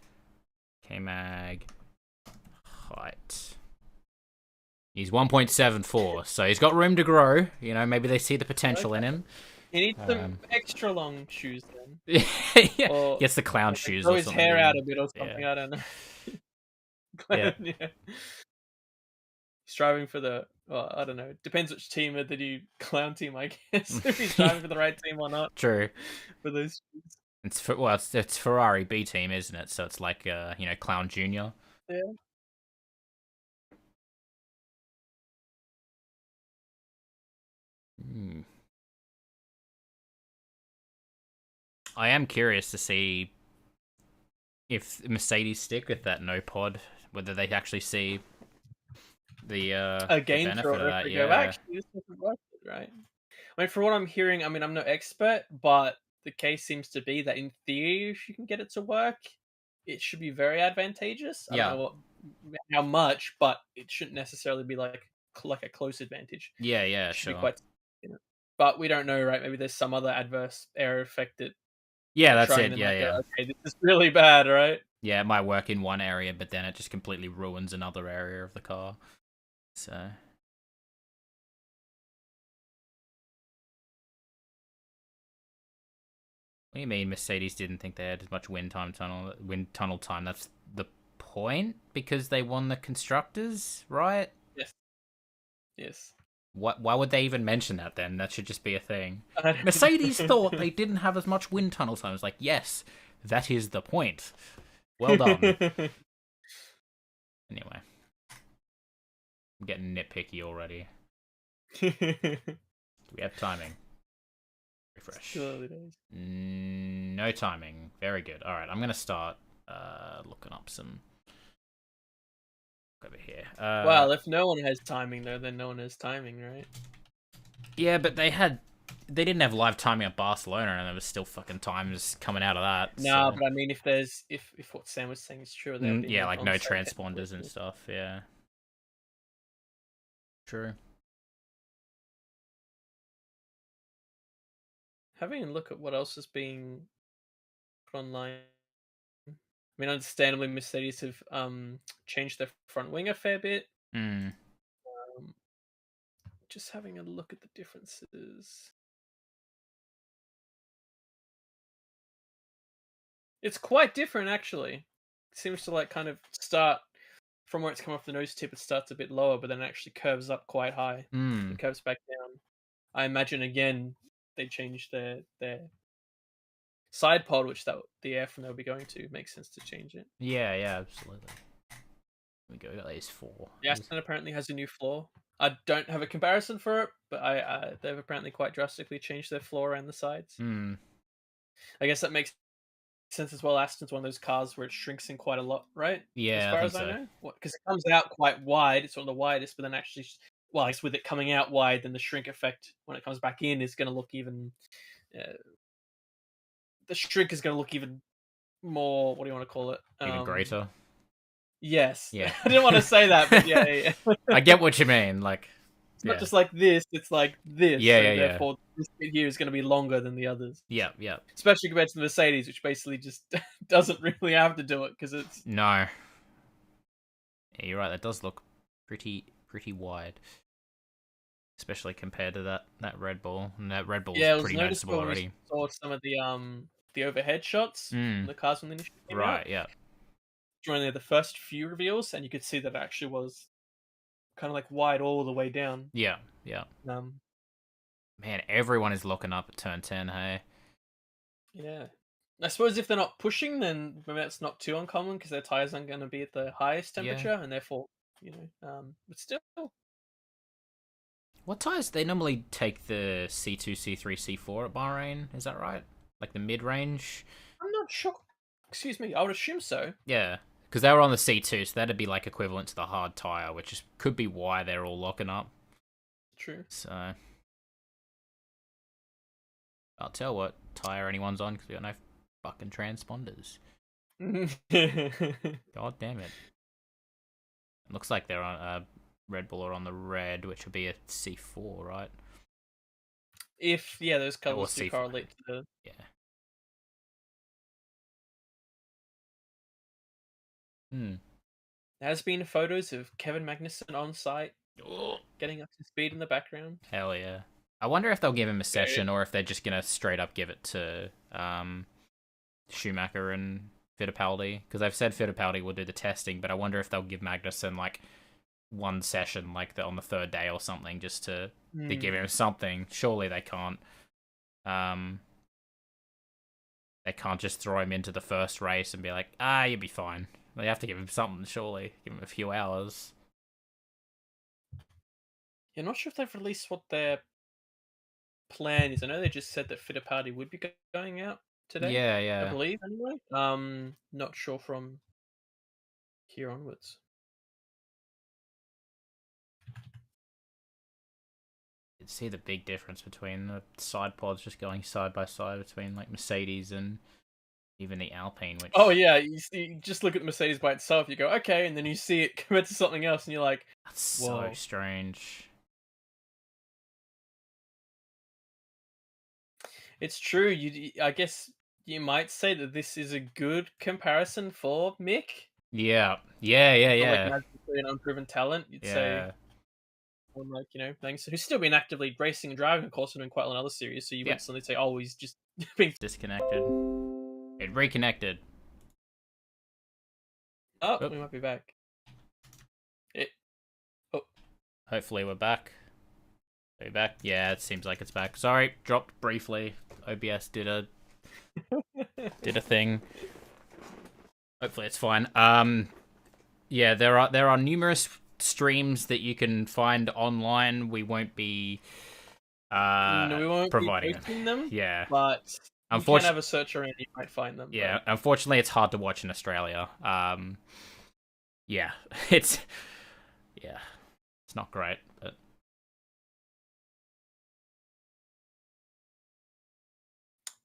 Height. He's 1.74, so he's got room to grow. You know, maybe they see the potential in him. He needs some extra long shoes then. Yeah, or gets the clown shoes. Throw his hair out a bit or something. Yeah. I don't know. Yeah. He's driving for the. Well, I don't know. Depends which team the new clown team, I guess. If he's driving for the right team or not. True. For those shoes. It's Ferrari B team, isn't it? So it's like Clown Junior. Yeah. I am curious to see if Mercedes stick with that no pod, whether they actually see the benefit of that. Yeah, actually, this doesn't work, right? I mean, for what I'm hearing, I mean, I'm no expert, but the case seems to be that in theory, if you can get it to work, it should be very advantageous. I don't know how much, but it shouldn't necessarily be like a close advantage. Yeah, sure. Be quite, but we don't know, right? Maybe there's some other adverse air effect that. Yeah, that's it. Yeah. Okay, this is really bad, right? Yeah, it might work in one area, but then it just completely ruins another area of the car. So. What do you mean Mercedes didn't think they had as much wind tunnel time? That's the point, because they won the constructors, right? Yes. Yes. Why would they even mention that then? That should just be a thing. I don't Mercedes know. thought they didn't have as much wind tunnel time. It's like, yes, that is the point. Well done. Anyway, I'm getting nitpicky already. Do we have timing? Refresh. Still early days. No timing. Very good. All right, I'm gonna start looking up some over here. Well, if no one has timing though, then no one has timing, right? Yeah, but they didn't have live timing at Barcelona, and there was still fucking times coming out of that. No, So. but I mean, if what Sam was saying is true, there being Yeah, like no on-site transponders and stuff. Yeah. True. Having a look at what else is being put online. I mean, understandably, Mercedes have changed their front wing a fair bit. Hmm. Um, just having a look at the differences. It's quite different, actually. It seems to like kind of start from where it's come off the nose tip. It starts a bit lower, but then it actually curves up quite high. Hmm. It curves back down. I imagine again they changed their side pod, which the airframe they'll be going to makes sense to change it. Yeah, absolutely. We go at least 4. The Aston apparently has a new floor. I don't have a comparison for it, but they've apparently quite drastically changed their floor around the sides. Hmm. I guess that makes sense as well. Aston's one of those cars where it shrinks in quite a lot, right? Yeah, as far I as think I so. know, because it comes out quite wide. It's one of the widest, but then actually, well, I guess with it coming out wide, then the shrink effect when it comes back in is going to look even. The shrink is going to look even more. What do you want to call it? Even greater. Yes. Yeah. I didn't want to say that, but yeah. I get what you mean. Like, it's not just like this; it's like this. Yeah, so yeah, yeah. Therefore, this bit here is going to be longer than the others. Yeah. Especially compared to the Mercedes, which basically just doesn't really have to do it because it's No. Yeah, you're right. That does look pretty wide, especially compared to that Red Bull. And that Red Bull is pretty noticeable already. Saw some of the overhead shots from the cars when they initially came out. Right. Yeah. During the first few reveals, and you could see that it actually was kind of like wide all the way down. Yeah. Man, everyone is locking up at turn 10. Hey. Yeah. I suppose if they're not pushing, then maybe that's not too uncommon because their tires aren't going to be at the highest temperature, and therefore, but still. What tires? They normally take the C2, C3, C4 at Bahrain. Is that right? Like the mid-range? I'm not sure. Excuse me. I would assume so. Yeah, because they were on the C2, so that'd be like equivalent to the hard tire, could be why they're all locking up. True. So I'll tell what tire anyone's on because we got no fucking transponders. God damn it! Looks like they're on Red Bull are on the red, which would be a C4, right? If those colors do correlate to the There has been photos of Kevin Magnussen on site, getting up to speed in the background. Hell yeah! I wonder if they'll give him a session or if they're just gonna straight up give it to Schumacher and Fittipaldi, because I've said Fittipaldi will do the testing, but I wonder if they'll give Magnussen like one session, like on the third day or something, just to give him something. Surely they can't. They can't just throw him into the first race and be like, you'll be fine. They have to give him something, surely. Give him a few hours. You're not sure if they've released what their plan is. I know they just said that Fittipaldi would be going out today. Yeah. I believe, anyway. Not sure from here onwards. You can see the big difference between the side pods just going side by side between like Mercedes and even the Alpine. Which you just look at Mercedes by itself. You go okay, and then you see it compared to something else, and you're like, that's whoa. So strange. It's true. I guess you might say that this is a good comparison for Mick. Yeah. Like, an unproven talent, you'd say. someone like, things who's still been actively racing and driving, of course, and doing quite well in other series. So you Yeah. wouldn't suddenly say, "Oh, he's just being." Disconnected. It reconnected. Oh, Oop. we might be back. It. Oh, Hopefully we're back. Are we back? Yeah, it seems like it's back. Sorry, dropped briefly. OBS did a thing. Hopefully it's fine. Yeah, there are numerous streams that you can find online. We won't be no, we won't be providing posting them. Yeah. But you can have a search around, you might find them. Yeah, unfortunately, it's hard to watch in Australia. Yeah, it's not great, but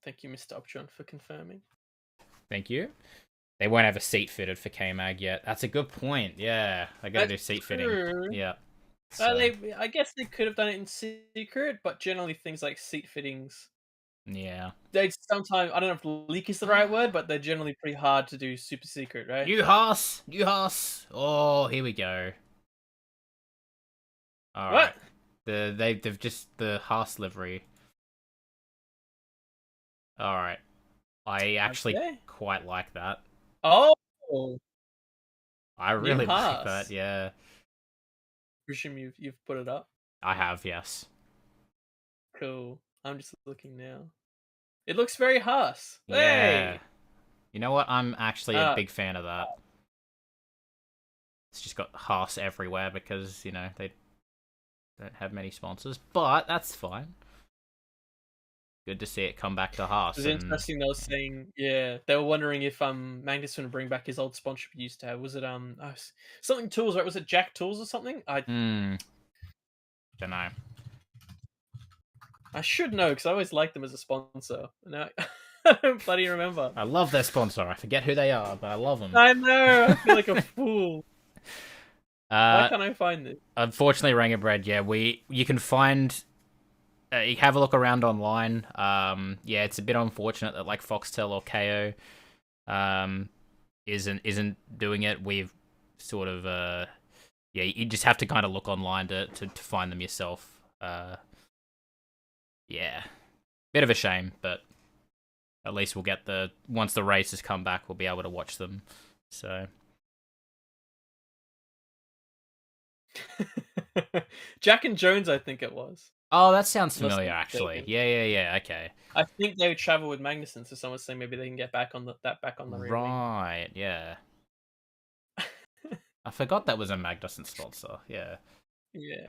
Thank you, Mr. Upjohn, for confirming. thank you. They won't have a seat fitted for K-Mag yet. That's a good point. Yeah, I gotta do seat fitting. Yeah. So, I guess they could have done it in secret, but generally things like seat fittings, yeah. they sometimes, I don't know if leak is the right word, but they're generally pretty hard to do super secret, right? New Haas. Oh, here we go. All right. They've just the Haas livery. All right. I actually quite like that. Oh, I really like Haas. that. Yeah. Presume you've put it up. I have, yes. Cool. I'm just looking now. It looks very Haas. Yeah. Hey! You know what? I'm actually a big fan of that. It's just got Haas everywhere because, they don't have many sponsors, but that's fine. Good to see it come back to Haas. It was interesting. They were saying, they were wondering if Magnus would bring back his old sponsorship he used to have. Was it something tools, right? Was it Jack Tools or something? Don't know. I should know because I always liked them as a sponsor. No, I don't bloody remember. I love their sponsor. I forget who they are, but I love them. I know. I feel like a fool. Why can't I find this? Unfortunately, Rangerbread, you can find. You have a look around online. Yeah, it's a bit unfortunate that like Foxtel or KO, isn't doing it. We've sort of you just have to kind of look online to find them yourself. Yeah, bit of a shame, but at least we'll get once the races come back, we'll be able to watch them. So. Jack and Jones, I think it was. Oh, that sounds familiar, actually. Yeah. Okay. I think they would travel with Magnussen, so someone's saying maybe they can get back on the rear wing. Right, yeah. I forgot that was a Magnussen sponsor. Yeah. Yeah.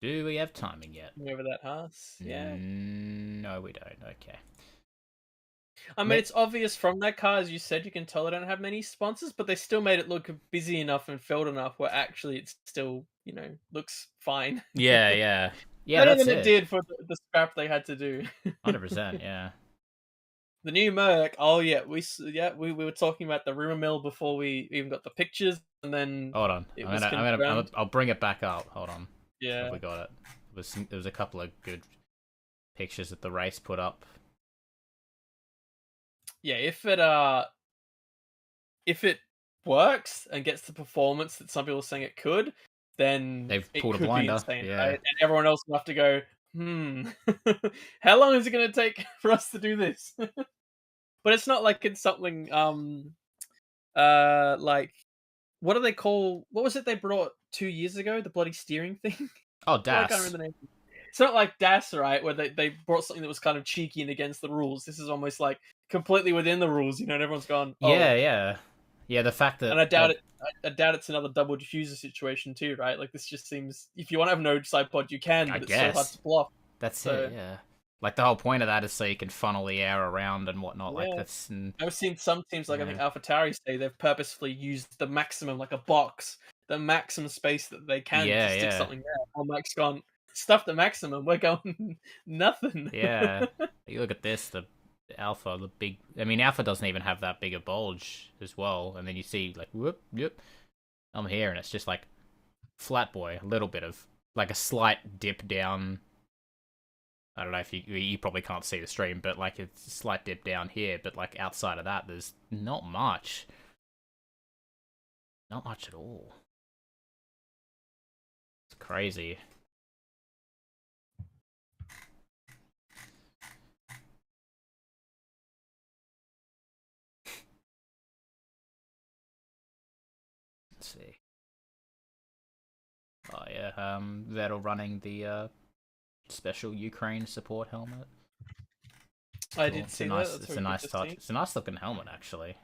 Do we have timing yet? Over that Haas? Yeah. No, we don't. Okay. I mean, it's obvious from that car, as you said, you can tell they don't have many sponsors, but they still made it look busy enough and filled enough where actually it still, looks fine. Yeah. Better than it did for the scrap they had to do. 100%, yeah. The new Merc. Oh yeah, we were talking about the rumor mill before we even got the pictures, and then hold on, I'll bring it back up. Hold on. Yeah, we got it. There was a couple of good pictures that the race put up. Yeah, if it works and gets the performance that some people are saying it could, then they've pulled a blinder. Insane, right? And everyone else will have to go, how long is it going to take for us to do this? But it's not like it's something like, what do they call? What was it they brought 2 years ago? The bloody steering thing. Oh, DAS. I can't remember the name. It's not like DAS, right? Where they brought something that was kind of cheeky and against the rules. This is almost like completely within the rules, and everyone's gone. Oh. Yeah. The fact that, and I doubt it. I doubt it's another double diffuser situation too, right? Like this just seems, if you want to have no side pod, you can, but it's so hard to pull off. That's it. Yeah. Like the whole point of that is so you can funnel the air around and whatnot. Yeah. Like that's. I've seen some teams, like I think AlphaTauri, say they've purposefully used the maximum, like a box, the maximum space that they can to stick something there. And Mike's gone, stuff the maximum. We're going nothing. Yeah. You look at this, the Alpha, the big. I mean, Alpha doesn't even have that big a bulge as well. And then you see like, whoop, yep. I'm here, and it's just like flat boy, a little bit of like a slight dip down. I don't know if you probably can't see the stream, but like it's a slight dip down here. But like outside of that, there's not much. Not much at all. It's crazy. Let's see. Oh yeah, Vettel running the special Ukraine support helmet. I did see that. That's It's a very good nice to touch. see. It's a nice looking helmet, actually.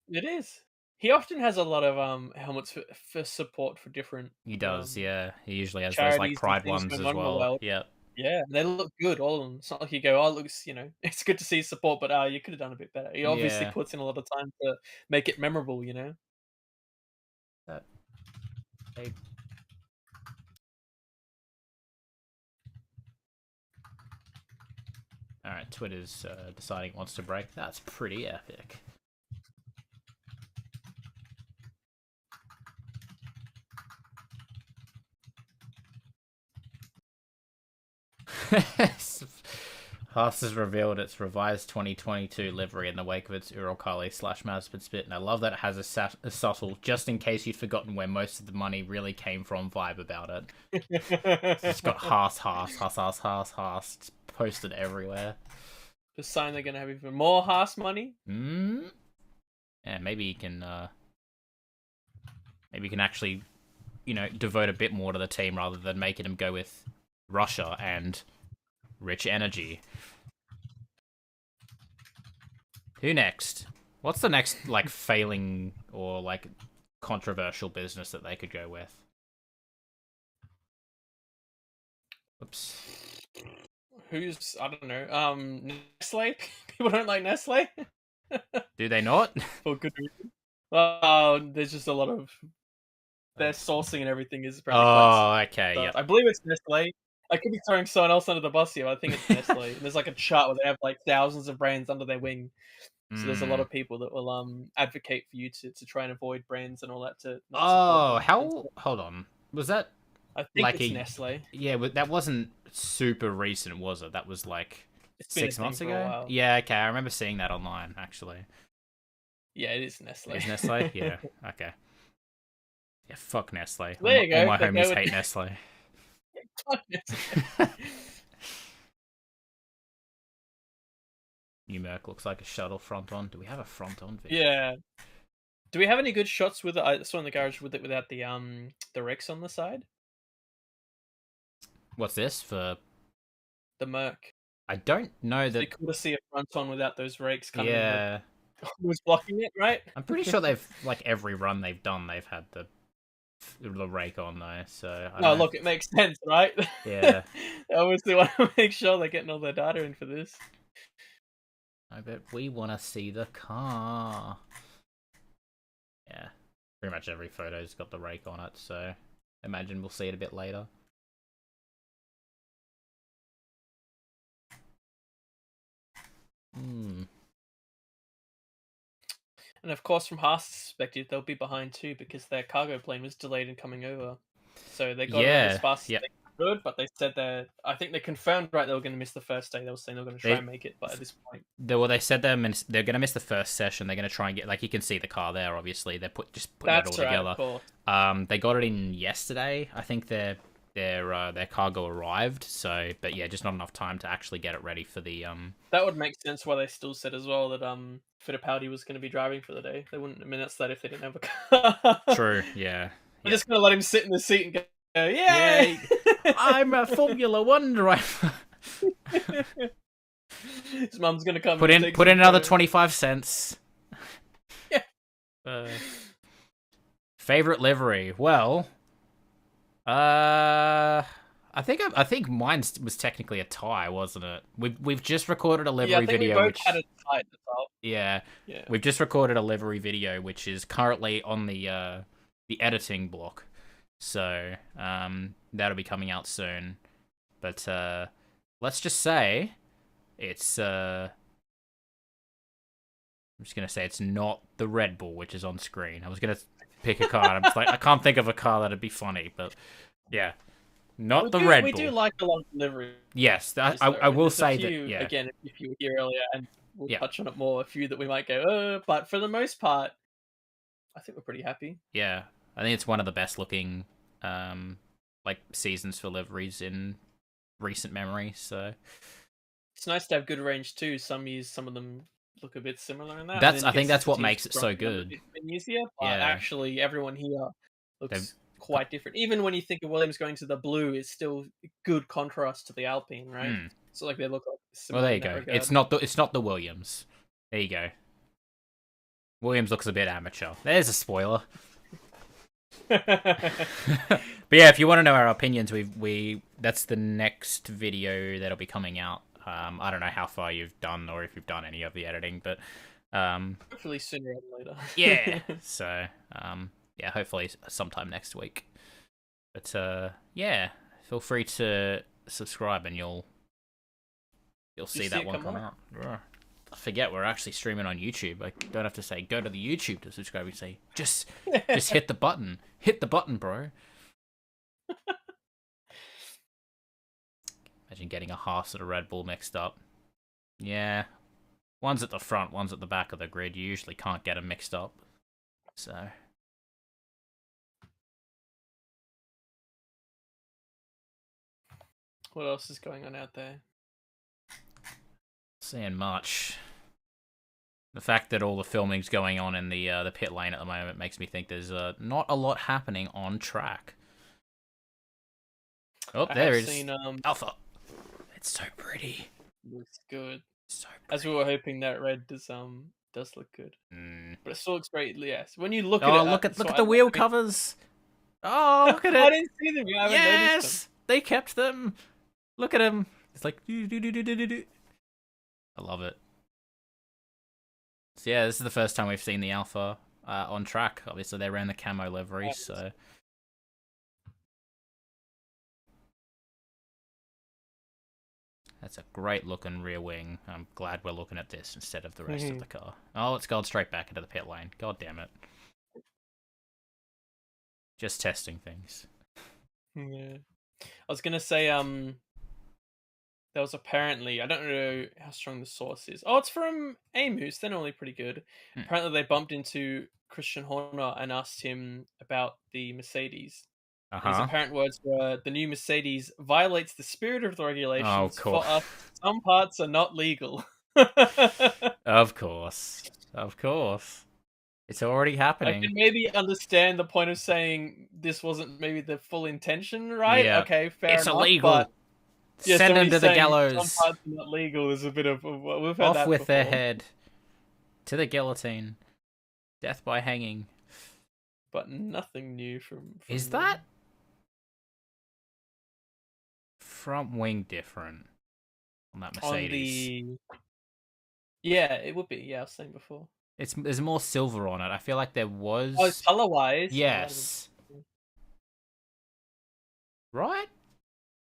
It is. He often has a lot of helmets for support for different He does, yeah. He usually has those like charities and Pride things ones going as on in the well. world. Yep. Yeah, they look good, all of them. It's not like you go, "Oh, it looks, it's good to see support, but you could have done a bit better." He obviously Yeah. puts in a lot of time to make it memorable, you know? That. They... Alright, Twitter's deciding it wants to break. That's pretty epic. Haas has revealed its revised 2022 livery in the wake of its Uralkali/Mazepin spit, and I love that it has a subtle, just in case you'd forgotten where most of the money really came from vibe about it. It's got Haas. It's posted everywhere. The sign they're gonna have even more Haas money. Yeah, maybe you can actually, devote a bit more to the team rather than making him go with Russia and Rich Energy. Who next? What's the next, like, failing or, like, controversial business that they could go with? Oops. Who's, I don't know, Nestle? People don't like Nestle? Do they not? For good reason. Well, there's just a lot of their sourcing and everything is apparently quite. Okay, yeah. I believe it's Nestle. I could be throwing someone else under the bus here. But I think it's Nestle. There's like a chart where they have like thousands of brands under their wing. So there's a lot of people that will advocate for you to try and avoid brands and all that to not support them. Hold on. Was that I think like it's Nestle. Yeah, but that wasn't super recent, was it? That was like It's been 6 months for a ago? while. Yeah, okay. I remember seeing that online, actually. Yeah, it is Nestle. Is Nestle? Yeah, okay. Yeah, fuck Nestle. There you go. All my homies hate Nestle. Fuck Nestle. New Merc looks like a shuttle front on. Do we have a front on video? Yeah. Do we have any good shots with it? I saw in the garage with it without the Rex on the side. What's this for? The Merc. I don't know that. It's cool to see a front on without those rakes coming. Yeah. Was blocking it, right? I'm pretty sure they've like every run they've done, they've had the rake on though. So. Look, it makes sense, right? Yeah. They obviously want to make sure they're getting all their data in for this. I bet we want to see the car. Yeah, pretty much every photo's got the rake on it, so imagine we'll see it a bit later. And of course, from Haas' perspective, they'll be behind too because their cargo plane was delayed in coming over. So they got it as fast as they could, but they said I think they confirmed they were going to miss the first day. They were saying they were going to try and make it, but at this point, they said they're going to miss the first session. They're going to try and get, like, you can see the car there. Obviously, they're putting it all together. They got it in yesterday. I think their cargo arrived. So, but yeah, just not enough time to actually get it ready for the That would make sense why they still said as well that Fittipaldi was going to be driving for the day. They wouldn't have minutes that if they didn't have a car. True. Yeah. They're just going to let him sit in the seat and go, "Yay! I'm a Formula One driver." His mum's going to come. Put in another 25 cents. Yeah. Favorite livery? Well, I think mine was technically a tie, wasn't it? We've just recorded a livery video. We both had a tie at the top. Yeah. We've just recorded a livery video, which is currently on the editing block. So that'll be coming out soon. But let's just say it's I'm just gonna say it's not the Red Bull, which is on screen. I was gonna pick a car, and I'm just like, I can't think of a car that'd be funny, but yeah. not the Red We Bull. do like a lot of liveries. Yes, I Though. will There's a say few, that. Yeah, again, if you were here earlier, and we'll yeah, touch on it more. A few that we might go, but for the most part, I think we're pretty happy. yeah. I think it's one of the best looking, like seasons for liveries in recent memory. So It's nice to have good range too. Some years, some of them look a bit similar in that, and that's then I you think get that's the what teams makes it so growing them good. a bit easier. But Yeah, actually, everyone here they've looks quite different. Even when you think of Williams going to the blue, it's still good contrast to the Alpine, right? hmm. So like they look like Well, similar there in you that go. regard. It's not the Williams. There you go. Williams looks a bit amateur. There's a spoiler. But yeah, if you want to know our opinions, we that's the next video that'll be coming out. I don't know how far you've done or if you've done any of the editing, but Hopefully sooner rather than yeah. later. So yeah, hopefully sometime next week. But yeah, feel free to subscribe and you'll see that one come out. Yeah. I forget we're actually streaming on YouTube. I don't have to say go to the YouTube to subscribe. We say just hit the button. Hit the button, bro. Imagine getting a Haas and a Red Bull mixed up. Yeah. One's at the front, one's at the back of the grid. You usually can't get them mixed up. So. What else is going on out there? Seeing much. The fact that all the filming's going on in the pit lane at the moment makes me think there's not a lot happening on track. Oh, there it is. Seen, Alpha. It's so pretty. Looks good. So pretty. As we were hoping that red does look good. But it still looks great. Yes, when you look at it. Oh, look at the wheel covers. Oh, look at it. I didn't see them. I haven't noticed them. They kept them. Look at them. It's like I love it. So yeah, this is the first time we've seen the Alpha on track. Obviously, they ran the camo livery, so. That's a great looking rear wing. I'm glad we're looking at this instead of the rest of the car. Oh, it's gone straight back into the pit lane. God damn it. Just testing things. Yeah. I was gonna say, there was apparently, I don't know how strong the source is. Oh, it's from Amos. They're normally pretty good. Apparently, they bumped into Christian Horner and asked him about the Mercedes. His apparent words were, "The new Mercedes violates the spirit of the regulations. Oh, of course. For us, some parts are not legal." Of course. Of course. It's already happening. I can maybe understand the point of saying this wasn't maybe the full intention, right? Yeah. Okay, fair enough. It's illegal. But yeah, send them to the gallows. Some parts are not legal is a bit of we've had off that with before. their head to the guillotine, death by hanging. But nothing new from is them. that front wing different on that Mercedes? Yeah, it would be. Yeah, I was saying before. There's more silver on it. I feel like there was. Oh, color wise. Yes. Right?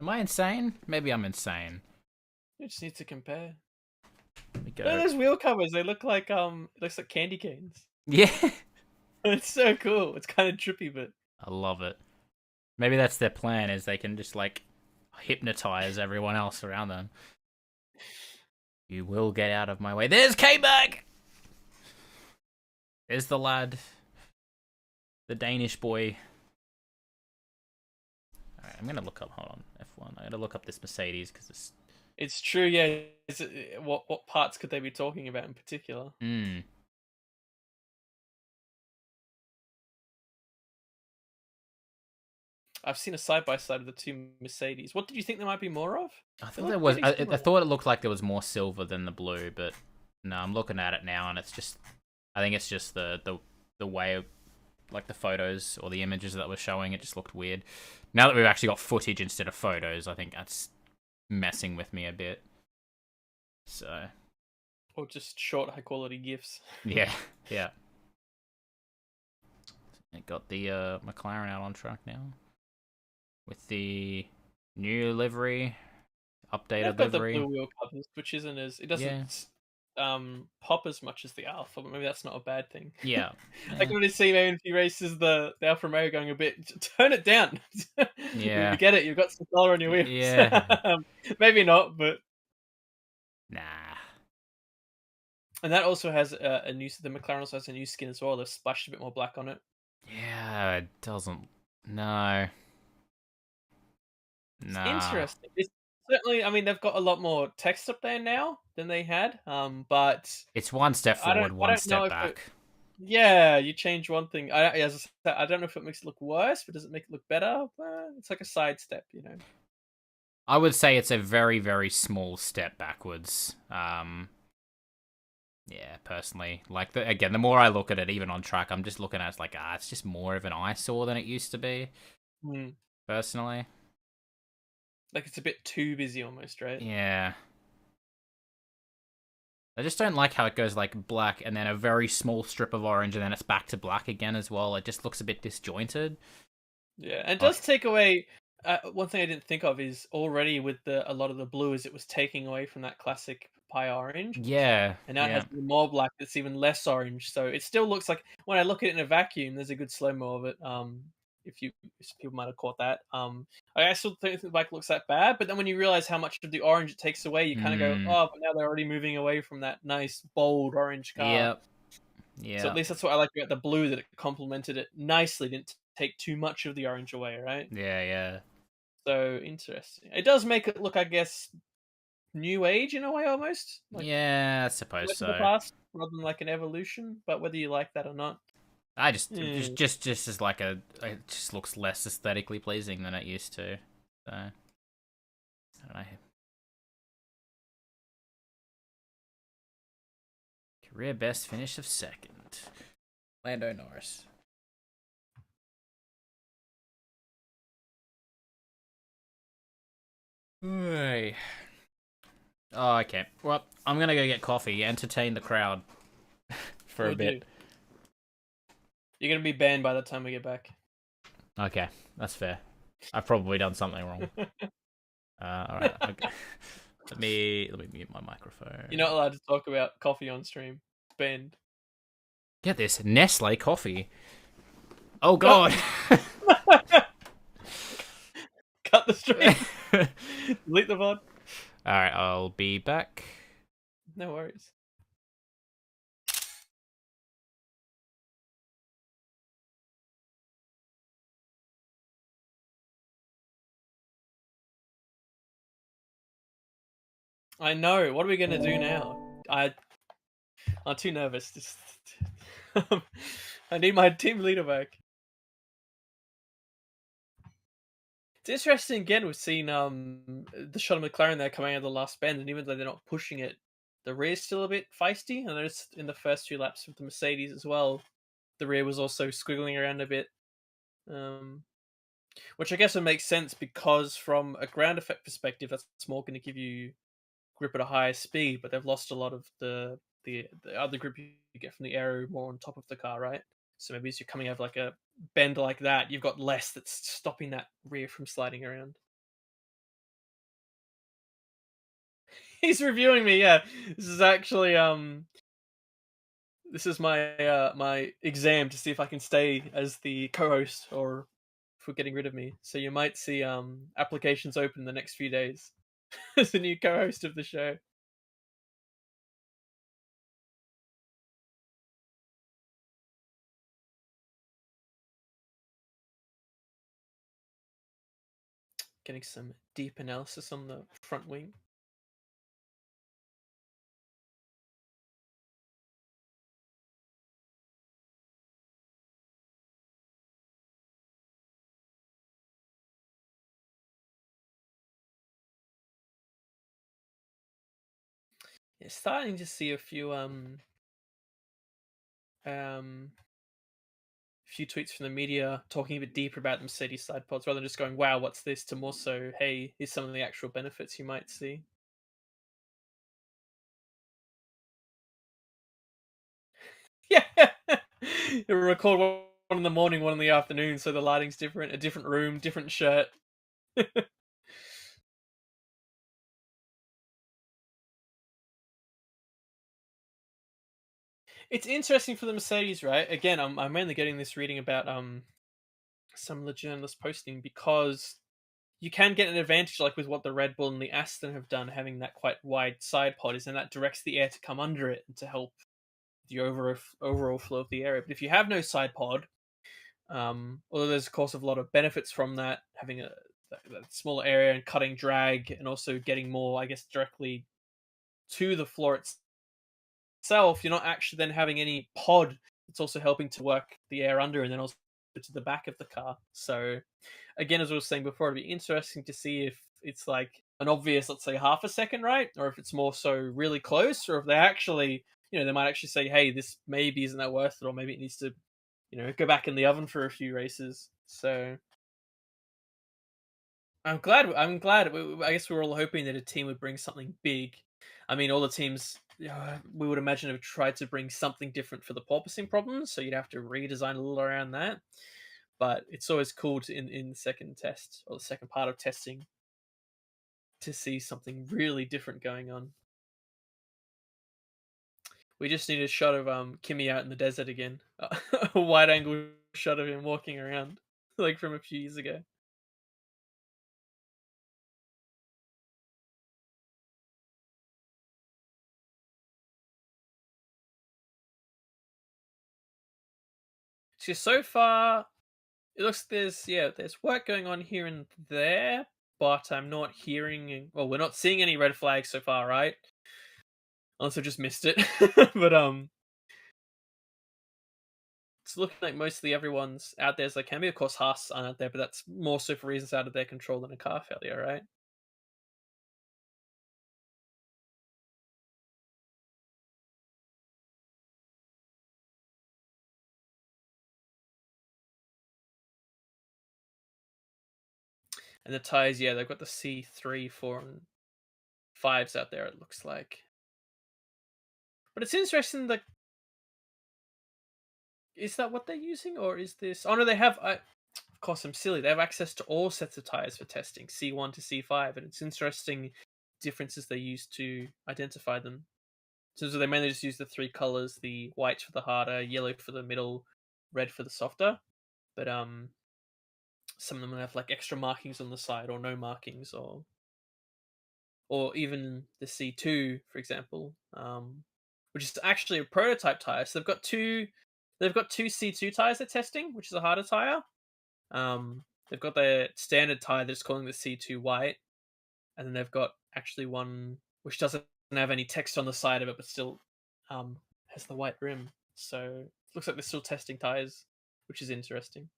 Am I insane? Maybe I'm insane. You just need to compare. There we go. Look at those wheel covers. They look like it looks like candy canes. Yeah. It's so cool. It's kind of trippy, but I love it. Maybe that's their plan, is they can just like hypnotize everyone else around them. You will get out of my way. There's K-Bag! There's the lad. The Danish boy. Alright, I'm gonna look up, hold on, F1. I gotta look up this Mercedes, because it's true, yeah. What parts could they be talking about in particular? I've seen a side-by-side of the two Mercedes. What did you think there might be more of? I thought there was. I thought it looked like there was more silver than the blue, but no, I'm looking at it now, and it's just. I think it's just the way, like the photos or the images that were showing, it just looked weird. Now that we've actually got footage instead of photos, I think that's messing with me a bit. So. Or just short, high-quality GIFs. Yeah, yeah. It got the McLaren out on track now. With the new livery, updated livery. The blue wheel covers, which isn't as it doesn't pop as much as the Alpha, but maybe that's not a bad thing. Yeah. I can really see maybe in a few races the Alfa Romeo going a bit, turn it down. We Yeah. get it, you've got some color on your wheels. Yeah. Maybe not, but Nah. and that also has a new. The McLaren also has a new skin as well. They've splashed a bit more black on it. Yeah, it doesn't. No. It's Nah. interesting. It's certainly, I mean, they've got a lot more text up there now than they had. But It's one step forward, I one don't know step if it. back. Yeah, you change one thing. As I said, I don't know if it makes it look worse, but does it make it look better? It's like a sidestep, you know. I would say it's a very, very small step backwards. Yeah, personally. Like, again, the more I look at it, even on track, I'm just looking at it like, it's just more of an eyesore than it used to be, Hmm. personally. Like it's a bit too busy almost, right? Yeah. I just don't like how it goes, like, black, and then a very small strip of orange, and then it's back to black again as well. It just looks a bit disjointed. Yeah, and it does Like, take away. One thing I didn't think of is already with a lot of the blue is it was taking away from that classic pie orange, yeah, and now it has yeah. even more black. It's even less orange, so it still looks like when I look at it in a vacuum. There's a good slow mo of it. If people might have caught that. I still don't think the bike looks that bad, but then when you realize how much of the orange it takes away, you kind of go, Mm, oh, but now they're already moving away from that nice bold orange car. yep, So at yep, least that's what I like about the blue, that it complemented it nicely, didn't take too much of the orange away, right? yeah, yeah. So interesting. It does make it look, I guess, new age in a way, almost like Yeah, I suppose went to the so. past rather than like an evolution. But whether you like that or not, I just, eh. just as like it just looks less aesthetically pleasing than it used to. So, I don't know. Career best finish of second. Lando Norris. Hey. Oh, okay. Well, I'm gonna go get coffee, entertain the crowd for a Would you? bit. You're gonna be banned by the time we get back. Okay, that's fair. I've probably done something wrong. All right. Okay. Let me mute my microphone. You're not allowed to talk about coffee on stream. Banned. Get this Nestle coffee. Oh Oh! God. Cut the stream. Delete the VOD. All right, I'll be back. No worries. I know. What are we gonna do now? I'm too nervous. Just I need my team leader back. It's interesting again. We've seen the shot of McLaren there coming out of the last bend, and even though they're not pushing it, the rear's still a bit feisty. I noticed in the first few laps with the Mercedes as well, the rear was also squiggling around a bit, um, which I guess would make sense because from a ground effect perspective, that's more going to give you grip at a higher speed. But they've lost a lot of the other grip you get from the Aero more on top of the car, right? So maybe as you're coming over like a bend like that, you've got less that's stopping that rear from sliding around. He's reviewing me. Yeah, this is actually this is my exam to see if I can stay as the co-host or if we're getting rid of me. So you might see applications open in the next few days as the new co-host of the show. Getting some deep analysis on the front wing. Yeah, starting to see a few tweets from the media talking a bit deeper about the Mercedes side pods rather than just going, wow, what's this, to more so, hey, here's some of the actual benefits you might see. Yeah. You record one in the morning, one in the afternoon, so the lighting's different, a different room, different shirt. It's interesting for the Mercedes, right? Again, I'm mainly getting this reading about some of the journalists posting because you can get an advantage like with what the Red Bull and the Aston have done, having that quite wide side pod is, and that directs the air to come under it and to help the overall flow of the air. But if you have no side pod, although there's of course a lot of benefits from that, having that smaller area and cutting drag, and also getting more, I guess, directly to the floor itself, you're not actually then having any pod. It's also helping to work the air under, and then also to the back of the car. So again, as I was saying before, it'd be interesting to see if it's like an obvious, let's say, half a second, right? Or if it's more so really close, or if they actually, they might actually say, hey, this maybe isn't that worth it, or maybe it needs to, go back in the oven for a few races. So I'm glad. I'm glad. I guess we were all hoping that a team would bring something big. I mean, all the teams, we would imagine, have tried to bring something different for the porpoising problems, so you'd have to redesign a little around that. But it's always cool to, in the second test or the second part of testing, to see something really different going on. We just need a shot of Kimmy out in the desert again, a wide angle shot of him walking around, like from a few years ago. So far, it looks there's work going on here and there, but I'm not hearing. Well, we're not seeing any red flags so far, right? Unless I just missed it. But it's looking like mostly everyone's out there as they can be. Of course, Haas aren't out there, but that's more so for reasons out of their control than a car failure, right? And the tires, yeah, they've got the C3, 4, and 5s out there, it looks like. But it's interesting that, is that what they're using, or is this? Oh no, they have. Of course, I'm silly. They have access to all sets of tires for testing, C1 to C5, and it's interesting differences they use to identify them. So they mainly just use the three colors: the white for the harder, yellow for the middle, red for the softer. But some of them have like extra markings on the side, or no markings, or even the C2, for example, which is actually a prototype tire. So they've got two C2 tires they're testing, which is a harder tire. They've got their standard tire that's calling the C2 white, and then they've got actually one which doesn't have any text on the side of it, but still has the white rim. So it looks like they're still testing tires, which is interesting.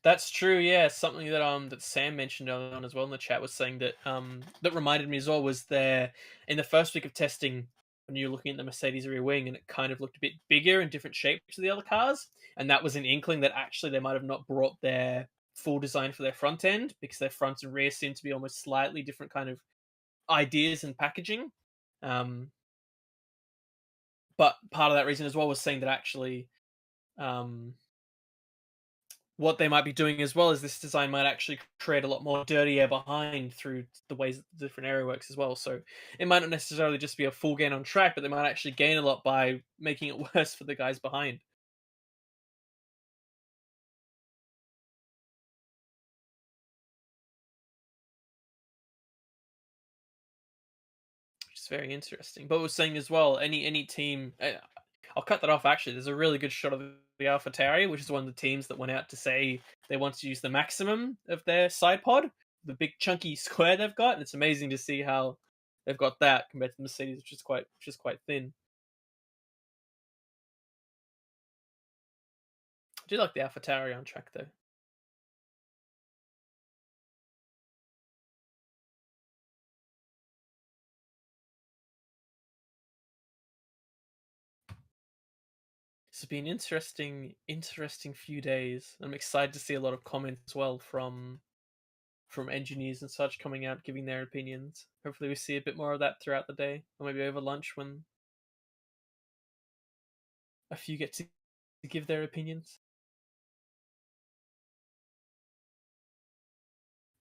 That's true. Yeah, something that Sam mentioned earlier on as well in the chat was saying that that reminded me as well was there in the first week of testing when you were looking at the Mercedes rear wing and it kind of looked a bit bigger and different shape to the other cars, and that was an inkling that actually they might have not brought their full design for their front end because their front and rear seem to be almost slightly different kind of ideas and packaging. Um, but part of that reason as well was saying that actually um, what they might be doing as well is this design might actually create a lot more dirty air behind through the ways that the different area works as well. So it might not necessarily just be a full gain on track, but they might actually gain a lot by making it worse for the guys behind, which is very interesting. But we're saying as well, any team, I'll cut that off. Actually, there's a really good shot of the AlphaTauri, which is one of the teams that went out to say they want to use the maximum of their side pod, the big chunky square they've got. And it's amazing to see how they've got that compared to the Mercedes, which is quite thin. I do like the AlphaTauri on track though. It's been interesting few days. I'm excited to see a lot of comments as well from engineers and such coming out giving their opinions. Hopefully, we see a bit more of that throughout the day, or maybe over lunch when a few get to give their opinions.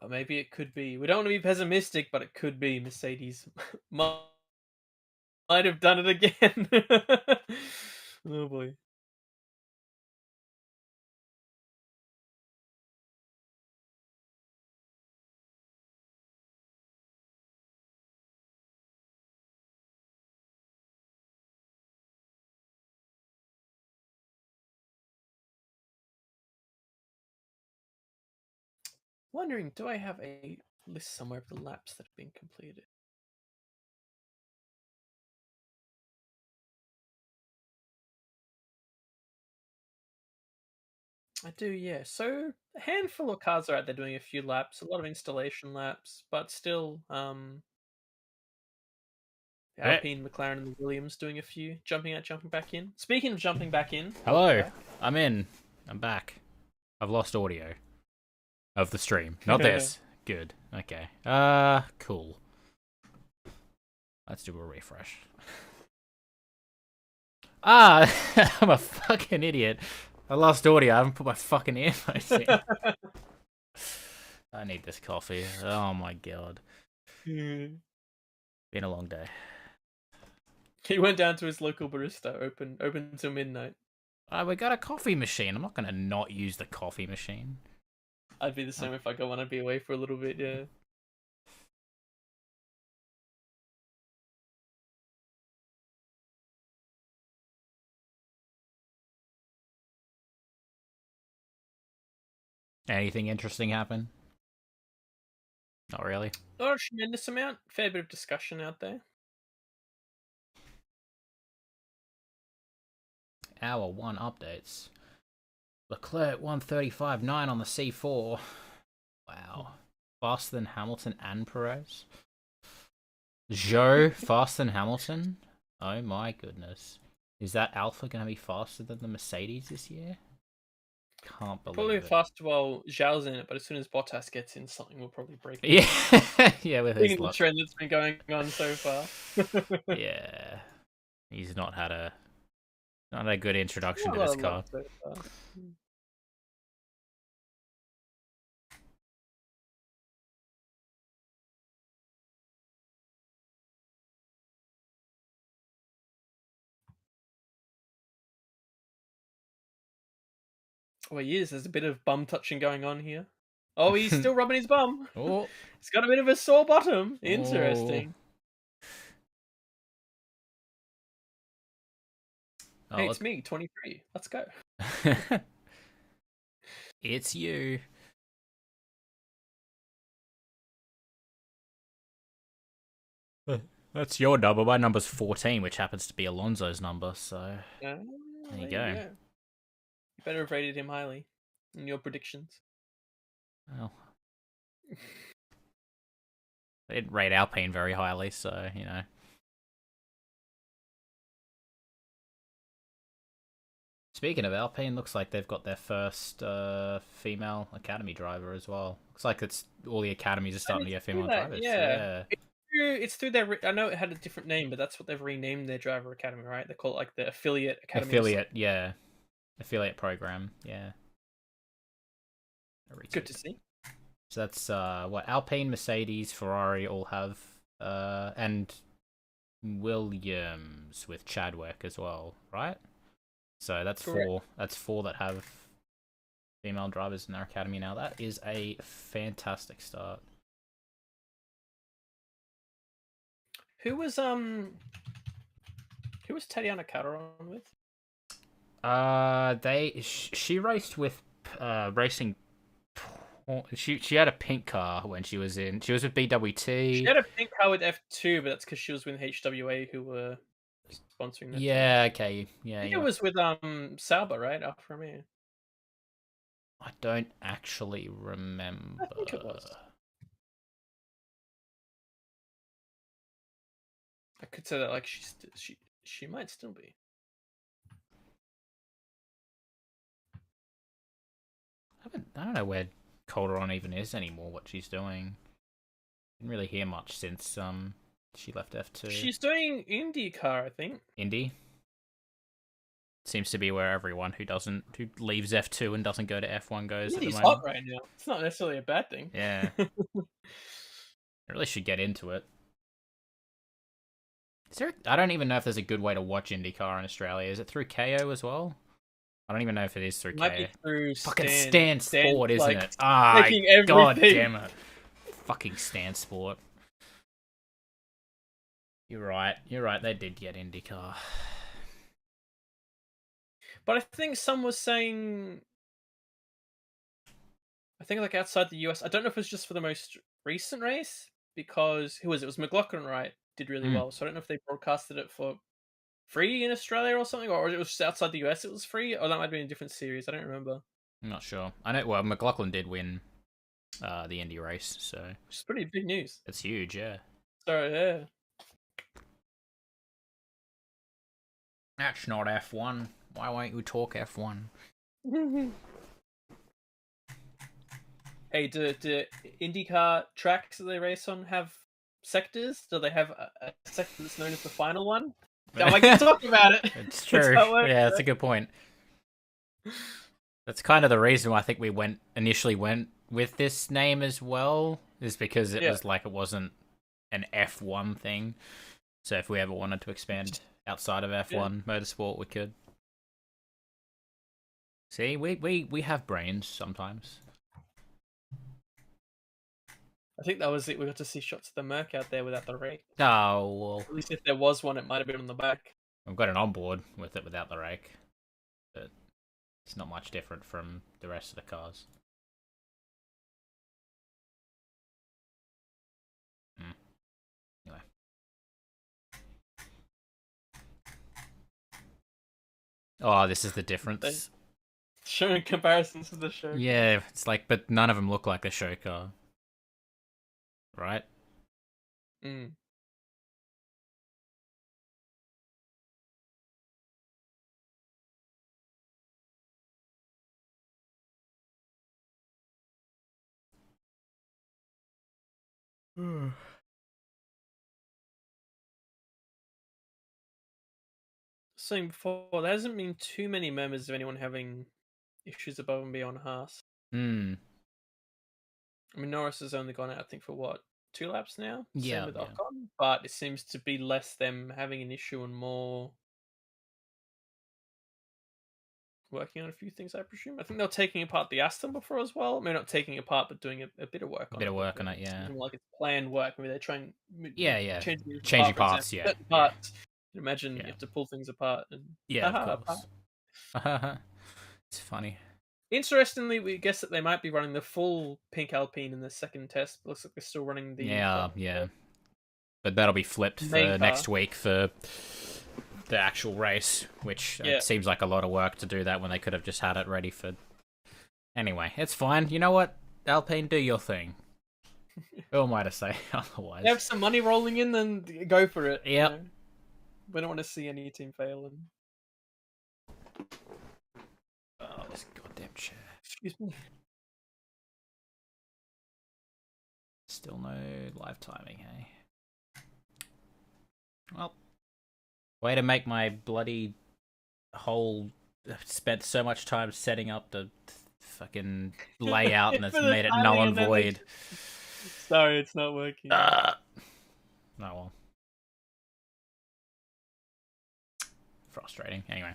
Or maybe it could be. We don't want to be pessimistic, but it could be Mercedes might have done it again. Oh boy. Wondering, do I have a list somewhere of the laps that have been completed? I do, yeah. So a handful of cars are out there doing a few laps, a lot of installation laps, but still, Eh, Alpine, McLaren, and the Williams doing a few, jumping out, jumping back in. Speaking of jumping back in, welcome Hello, back. I'm in. I'm back. I've lost audio of the stream. Not this. Good. Okay. Cool. Let's do a refresh. Ah, I'm a fucking idiot. I lost audio. I haven't put my fucking earphones in. I need this coffee. Oh my god. Been a long day. He went down to his local barista, open till midnight. We got a coffee machine. I'm not gonna not use the coffee machine. I'd be the same if I got one. I'd be away for a little bit, yeah. Anything interesting happen? Not really. Not a tremendous amount. Fair bit of discussion out there. Hour 1 updates. Leclerc 135.9 on the C4. Wow. Faster than Hamilton and Perez. Joe faster than Hamilton? Oh my goodness. Is that Alpha going to be faster than the Mercedes this year? Can't believe Probably it. faster while Zhao's in it, but as soon as Bottas gets in, something will probably break. Yeah, yeah, with his The luck. trend that's been going on so far. Yeah, he's not had a good introduction Not to a lot this of car. luck so far. Oh, he is. There's a bit of bum touching going on here. Oh, he's still rubbing his bum. Oh, He's got a bit of a sore bottom. oh. Interesting. Oh, Hey, it's me, 23. Let's go. It's you. That's your number. My number's 14, which happens to be Alonso's number, so There you go. You better have rated him highly in your predictions. Well, I didn't rate Alpine very highly, so, you know. Speaking of Alpine, looks like they've got their first female academy driver as well. Looks like it's all the academies are starting to get female drivers. Yeah. It's through their. I know it had a different name, but that's what they've renamed their driver academy, right? They call it like the affiliate academy. Affiliate, yeah. Affiliate program, yeah. Good to see. So that's what Alpine, Mercedes, Ferrari all have, and Williams with Chadwick as well, right? So that's Correct. 4. That's 4 that have female drivers in their academy now. That is a fantastic start. Who was Tatiana Calderon with? She raced with racing. She had a pink car when she was with BWT. She had a pink car with F2, but that's because she was with HWA, who were sponsoring that. Yeah, okay, yeah. I think it was with Sauber, right? Alfa Romeo. I don't actually remember. I think it was. I could say that like she might still be. I don't know where Calderon even is anymore. What she's doing. Didn't really hear much since she left F2. She's doing IndyCar, I think. Indy. seems to be where everyone who leaves F2 and doesn't go to F1 goes at the Indy's moment. hot right now. It's not necessarily a bad thing. Yeah. I really should get into it. I don't even know if there's a good way to watch IndyCar in Australia. Is it through KO as well? I don't even know if it is through It might KO. be through Fucking Stan. Stan Sport, isn't like, it? Ah, making everything. god damn it. Fucking Stan Sport. You're right. They did get IndyCar. But I think some was saying, I think like outside the US, I don't know if it's just for the most recent race, because who was it? It was McLaren, right? Did really well. So I don't know if they broadcasted it for free in Australia or something, or it was just outside the US it was free, or that might have been a different series. I don't remember. I'm not sure. I know. Well, McLaughlin did win the Indy race, so Which is pretty big news. it's huge. Yeah. So yeah. That's not F1. Why won't you talk F1? Hey, do IndyCar tracks that they race on have sectors? Do they have a sector that's known as the final one? Now I can talk about it. It's true. Yeah, that's a good point. That's kind of the reason why I think we initially went with this name as well, is because it was like it wasn't an F1 thing. So if we ever wanted to expand outside of F1 motorsport, we could. See, we have brains sometimes. I think that was it. We got to see shots of the Merc out there without the rake. Oh, well. At least if there was one, it might have been on the back. I've got an onboard with it without the rake, but it's not much different from the rest of the cars. Anyway. Oh, this is the difference. Showing comparisons to the show. Yeah, it's like, but none of them look like a show car. Right? Mm. Saying before, there hasn't been too many members of anyone having issues above and beyond Haas. Hmm. I mean, Norris has only gone out, I think, for what, 2 laps now? Yeah. Same with Ocon, but it seems to be less them having an issue and more working on a few things, I presume. I think they're taking apart the Aston before as well. I mean, not taking apart, but doing a bit of work on it. A bit of work on it, yeah. Like it's planned work. Maybe they're trying. Yeah. Changing parts, yeah. Parts. Imagine you have to pull things apart. And, of course. It's funny. Interestingly, we guess that they might be running the full pink Alpine in the second test. It looks like they're still running the... Yeah. But that'll be flipped for next week for the actual race, which seems like a lot of work to do that when they could have just had it ready for... Anyway, it's fine. You know what? Alpine, do your thing. Who am I to say otherwise? They have some money rolling in, then go for it. Yep. You know? We don't want to see any team fail. Oh, this goddamn chair. Excuse me. Still no live timing, hey? Well, way to make my bloody whole... Spent so much time setting up the fucking layout and it's made it null and void. Sorry, it's not working. Oh, well. Frustrating. Anyway.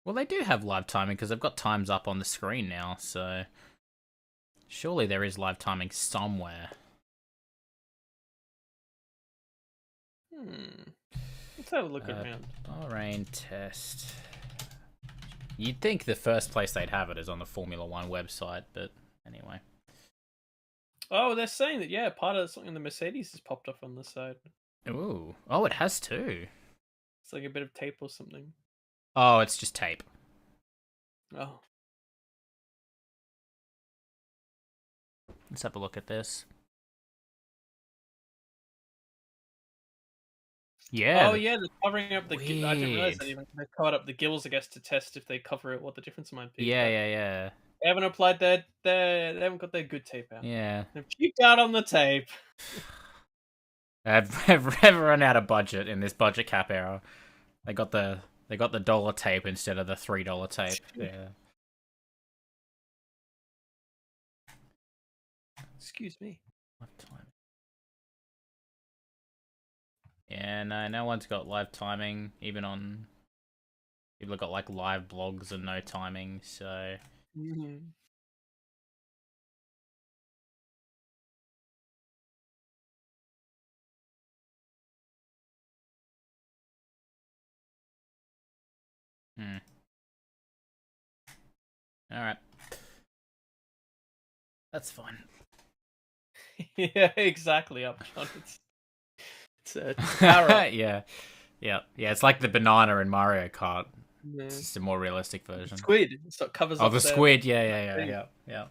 Well, they do have live timing because they've got times up on the screen now, so... Surely there is live timing somewhere. Let's have a look around. Bahrain test. You'd think the first place they'd have it is on the Formula 1 website, but anyway. Oh, they're saying that, part of something in the Mercedes has popped up on the side. Ooh. Oh, it has too. It's like a bit of tape or something. Oh, it's just tape. Oh. Let's have a look at this. Yeah. Oh, yeah, they're covering up the... I didn't realize that even. They covered up the gills, I guess, to test if they cover it, what the difference might be. Yeah. They haven't applied they haven't got their good tape out. Yeah. They've cheaped out on the tape. I've run out of budget in this budget cap era. They got the They got the dollar tape instead of the $3 tape. Yeah. Excuse me. Lifetime. Yeah, no one's got live timing, even on... People have got, like, live blogs and no timing, so... Mm-hmm. Alright. That's fine. Yeah, exactly. Upshot. It's Aero. Yeah. It's like the banana in Mario Kart. Yeah. It's just a more realistic version. Squid. So it covers Oh, up the their squid. thing. Yeah.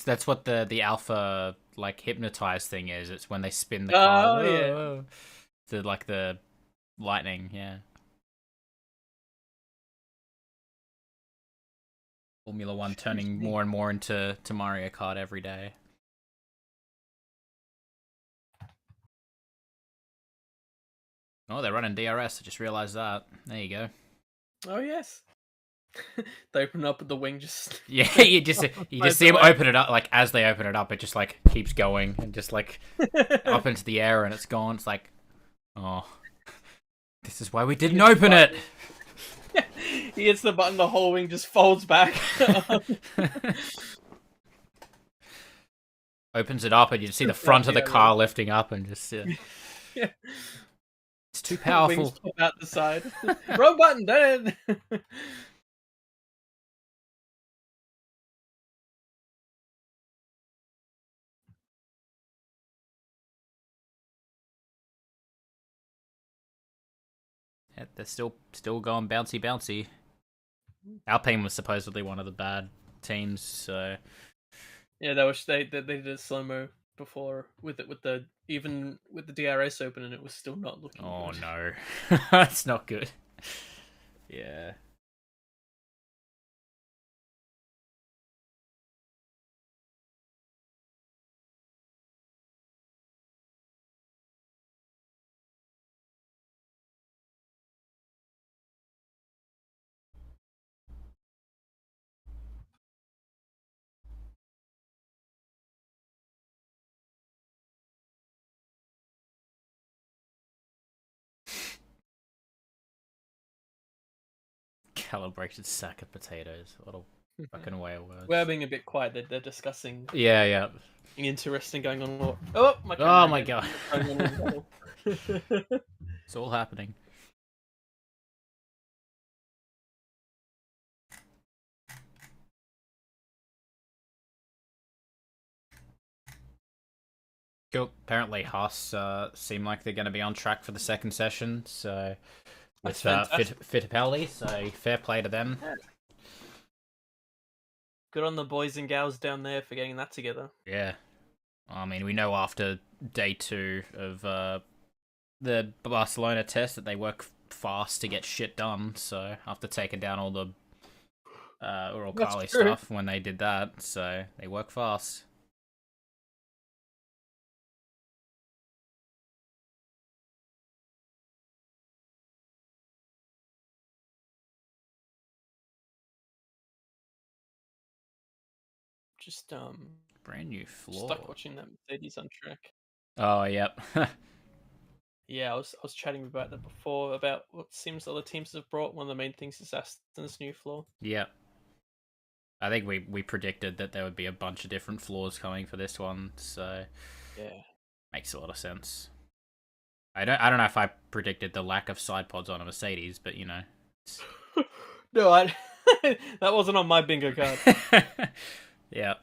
That's what the alpha like hypnotized thing is. It's when they spin the car. Oh yeah. Whoa. The lightning. Yeah. Formula One turning more and more into Mario Kart every day. Oh, they're running DRS. I just realized that. There you go. Oh yes. They open up with the wing just. Yeah, you just see them open it up. Like as they open it up, it just like keeps going and just like up into the air, and it's gone. It's like, oh, this is why we didn't open it. He hits the button, the whole wing just folds back. Opens it up, and you see the front of the car lifting up, and just yeah. It's too powerful. Wings pop out the side. Wrong button, then. Yeah, they're still going bouncy. Alpine was supposedly one of the bad teams, so yeah, they did a slow mo before with the DRS open, and it was still not looking. Oh good. no, that's not good. Yeah. Calibrated sack of potatoes. What a fucking way of words. We're being a bit quiet. They're discussing. Yeah. Interesting going on. Oh my god. It's all happening. Cool. Apparently, Haas seem like they're going to be on track for the second session. So with Fittipaldi, so fair play to them. Yeah. Good on the boys and gals down there for getting that together. Yeah. I mean, we know after day 2 of the Barcelona test that they work fast to get shit done. So after taking down all the Uralkali stuff when they did that, so they work fast. Just brand new floor. Stuck watching that Mercedes on track. Oh, yep. Yeah, I was chatting about that before, about what seems other teams have brought. One of the main things is Aston's new floor. Yeah. I think we predicted that there would be a bunch of different floors coming for this one, so yeah, makes a lot of sense. I don't know if I predicted the lack of side pods on a Mercedes, but you know. No, that wasn't on my bingo card. Yeah.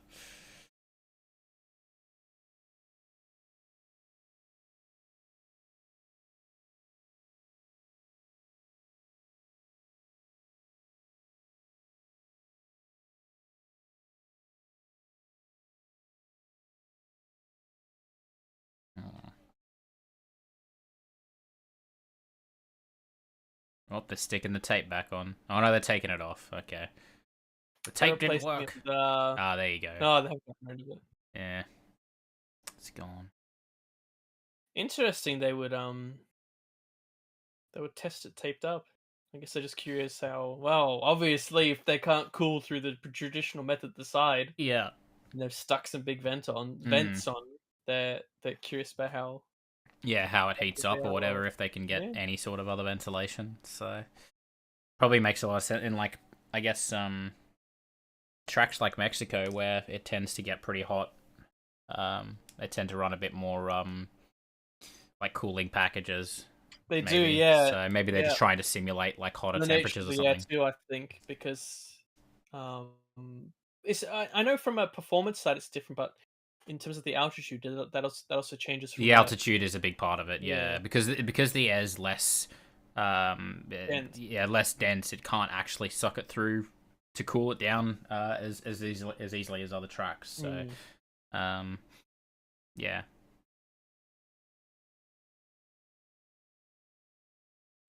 Oh, they're sticking the tape back on. Oh no, they're taking it off. Okay. The tape didn't work. Ah, there you go. No, they haven't gotten rid of it. Yeah. It's gone. Interesting. They would they would test it taped up. I guess they're just curious how. Well, obviously, if they can't cool through the traditional method, the side, Yeah. and they've stuck some big Mm. vents on. They're curious about how Yeah, how it heats they up or are. whatever if they can get Yeah, any sort of other ventilation. So probably makes a lot of sense in like I guess tracks like Mexico where it tends to get pretty hot. They tend to run a bit more like cooling packages they do. maybe. Yeah, So maybe they're yeah. just trying to simulate like hotter The nature temperatures of or the air something. too, I think, because um, I know from a performance side it's different, but in terms of the altitude, that also changes from The a altitude is a big part of it, yeah yeah, because the air's less dense. yeah, less dense. It can't actually suck it through to cool it down as easily as other tracks. So Mm. um yeah,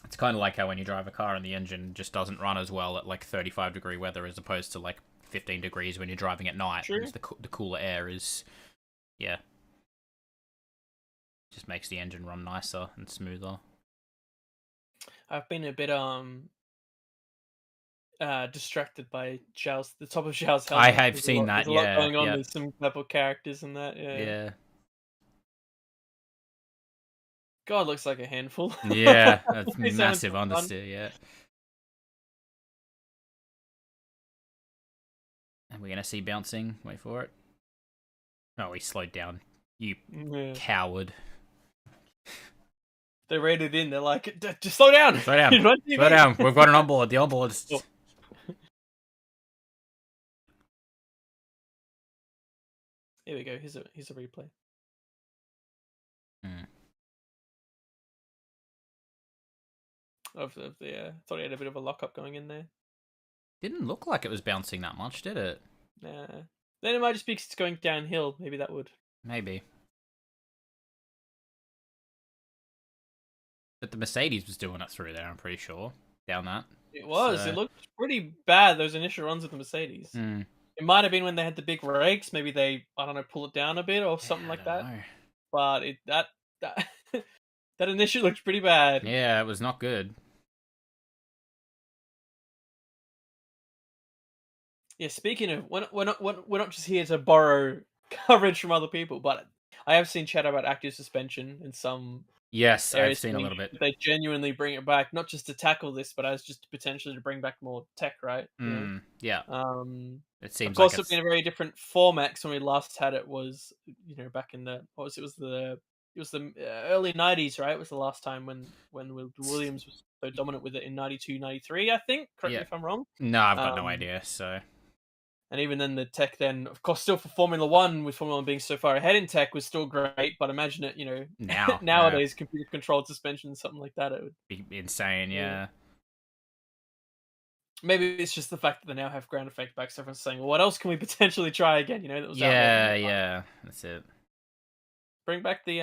it's kind of like how when you drive a car and the engine just doesn't run as well at like 35-degree weather as opposed to like 15 degrees when you're driving at night. True. Because the cooler air is, yeah, just makes the engine run nicer and smoother. I've been a bit distracted by the top of Zhao's I helmet. have There's a seen lot. There's that. a lot Yeah, going on. yeah, There's some clever characters in that. Yeah. yeah, God, looks like a handful. yeah. That's He's having massive some fun. understeer. Yeah, and we're gonna see bouncing. Wait for it. Oh, he slowed down. You Yeah. coward. They read it in. They're like, just slow down. Slow down. Run TV." Slow down. We've got an onboard. The onboard's. Oh, here we go. Here's a replay. Hmm. Of the. Thought he had a bit of a lockup going in there. Didn't look like it was bouncing that much, did it? Then it might just be 'cause it's going downhill. Maybe that would. Maybe. But the Mercedes was doing it through there, I'm pretty sure. Down that. It was. It So, looked pretty bad. Those initial runs with the Mercedes. hmm. It might have been when they had the big rakes. Maybe they, I don't know, pull it down a bit or something Yeah, I like don't that. know. But that that initial looked pretty bad. Yeah, it was not good. Yeah. Speaking of, we're not just here to borrow coverage from other people, but I have seen chat about active suspension in some Yes, I've areas. seen a little bit. They genuinely bring it back, not just to tackle this, but as just potentially to bring back more tech, right? Yeah, it Of seems like course, it'll be it's. in a very different format. 'Cause when we last had it was, back in the what was it? It was the early '90s, right? It was the last time when Williams was so dominant with it in 92, 93, I think. Correct me Yeah. if I'm wrong. No, I've got no Um, idea, so. and even then, the tech then, of course, still for Formula One, with Formula One being so far ahead in tech, was still great. But imagine it, Now, yeah. nowadays, computer controlled suspension, something like that. It would. Be insane, Yeah. yeah. Maybe it's just the fact that they now have ground effect back. So everyone's saying, well, what else can we potentially try again? That was out there. Yeah, yeah. That's it. Bring back the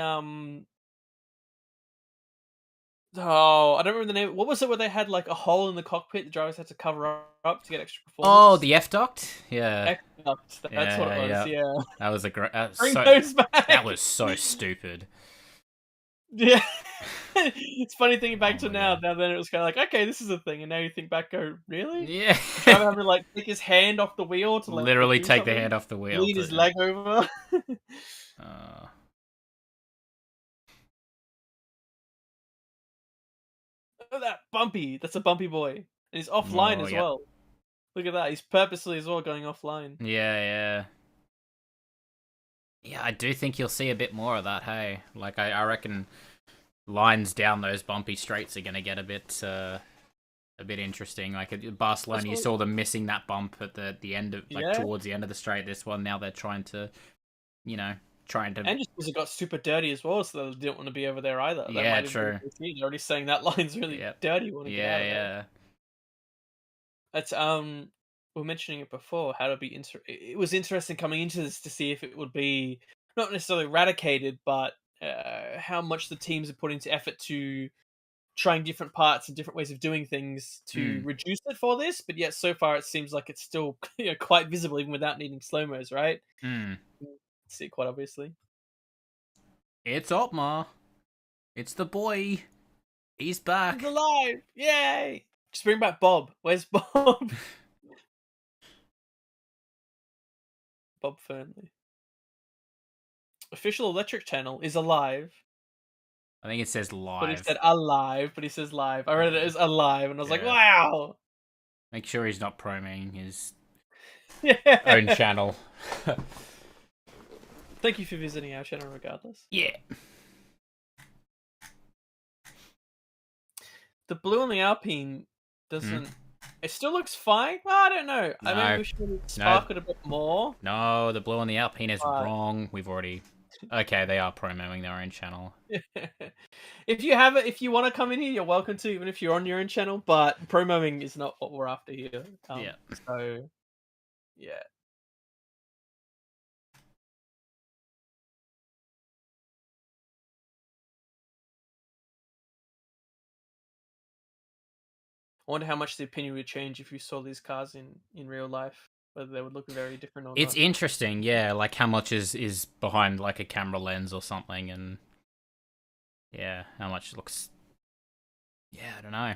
Oh, I don't remember the name. What was it where they had like a hole in the cockpit the drivers had to cover up to get extra Oh, performance? the F duct? Yeah. X-Duct, that's what Yeah, it was. yeah. Yeah, That was a great. bring those back. That was so stupid. Yeah, it's funny thinking back Oh to my now. God. Now then it was kind of like, okay, this is a thing, and now you think back, go, really? Yeah. The driver having to like take his hand off the wheel to like Literally do take the something, hand off the wheel. lean his leg over. Uh, Look at that bumpy. That's a bumpy boy, and he's offline oh, as yep. well. Look at that. He's purposely as well going offline. Yeah, yeah. Yeah, I do think you'll see a bit more of that, hey? Like, I reckon lines down those bumpy straights are going to get a bit interesting. Like, at Barcelona, you saw them missing that bump at the end of, like, Yeah. towards the end of the straight. This one, now they're trying to. And just because it got super dirty as well, so they didn't want to be over there either. That Yeah, might have true. been they're already saying that line's really Yep. dirty. Want to get out Yeah, of there. yeah. That's we were mentioning it before. How to be it was interesting coming into this to see if it would be not necessarily eradicated, but how much the teams are putting into effort to trying different parts and different ways of doing things to reduce it for this. But yet, so far, it seems like it's still quite visible even without needing slow mos, right? See it quite obviously. It's Otmar. It's the boy. He's back. He's alive! Yay! Just bring back Bob. Where's Bob? Bob Fernley. Official Electric channel is alive. I think it says But he live. said alive, but he says live. I read it as alive, and I was like, Yeah. wow! Make sure he's not proming his Yeah. own channel. Thank you for visiting our channel regardless. Yeah. The blue on the Alpine doesn't... It still looks fine? Well, I don't know. I No. maybe we should sparkle it a bit more. No, the blue on the Alpine is But- wrong. We've already... Okay, they are promoting their own channel. If you have it, if you want to come in here, you're welcome to, even if you're on your own channel. But promoing is not what we're after here. Yeah. So, yeah. I wonder how much the opinion would change if you saw these cars in real life. Whether they would look very different or It's not. interesting, yeah, like how much is behind like a camera lens or something, and yeah, how much looks... Yeah, I don't know.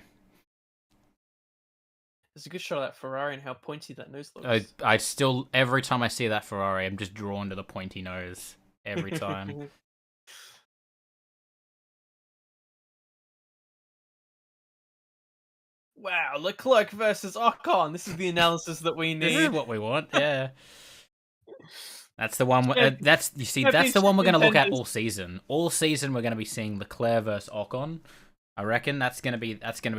There's a good shot of that Ferrari and how pointy that nose looks. I still, every time I see that Ferrari, I'm just drawn to the pointy nose every time. Wow, Leclerc versus Ocon. This is the analysis that we need. This is what we want, yeah. That's the one. Champion- That's the one we're championship going to look at contenders. all season. All season, we're going to be seeing Leclerc versus Ocon. I reckon that's going to be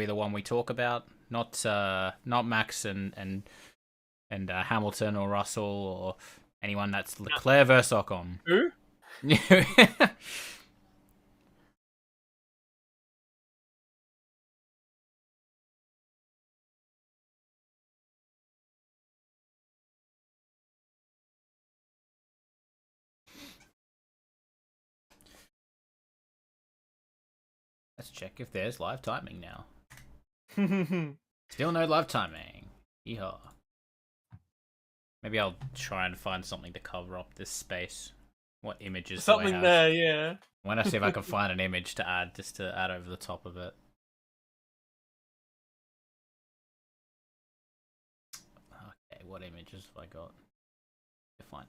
the one we talk about. Not Max and Hamilton or Russell or anyone. That's Leclerc versus Ocon. Who? Let's check if there's live timing now. Still no live timing. Yeehaw. Maybe I'll try and find something to cover up this space. What images do I Something have? there, yeah. I want to see if I can find an image to add, just to add over the top of it. Okay, what images have I got?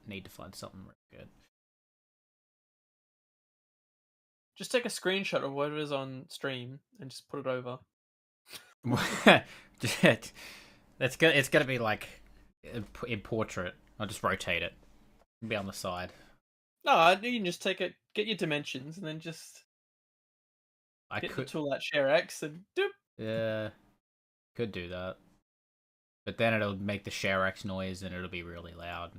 Need to find something really good. Just take a screenshot of whatever is on stream and just put it over. It's gonna be like in portrait. I'll just rotate it. It'll be on the side. No, you can just take it, get your dimensions, and then just get the tool at Share X and doop. Yeah, could do that. But then it'll make the Share X noise and it'll be really loud.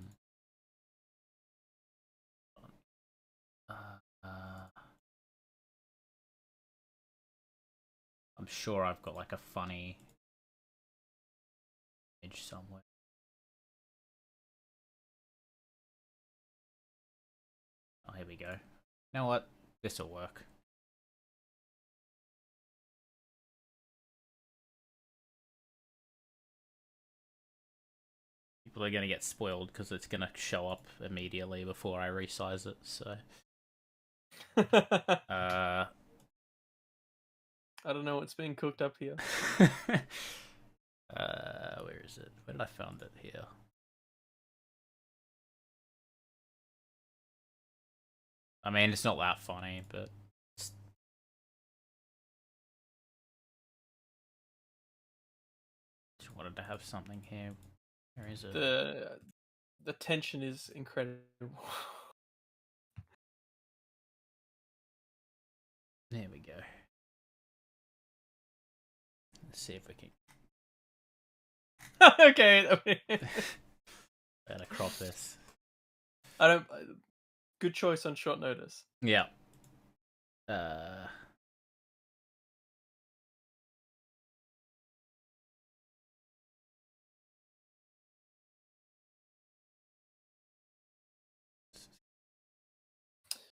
I'm sure I've got like a funny image somewhere. Oh, here we go. You know what? This'll work. People are gonna get spoiled because it's gonna show up immediately before I resize it, so... I don't know what's being cooked up here. Where is it? Where did I find it? Here. I mean, it's not that funny, but... Just wanted to have something here. Where is it? The tension is incredible. There we go. Let's see if we can... Okay. Better crop this. I don't... Good choice on short notice. Yeah.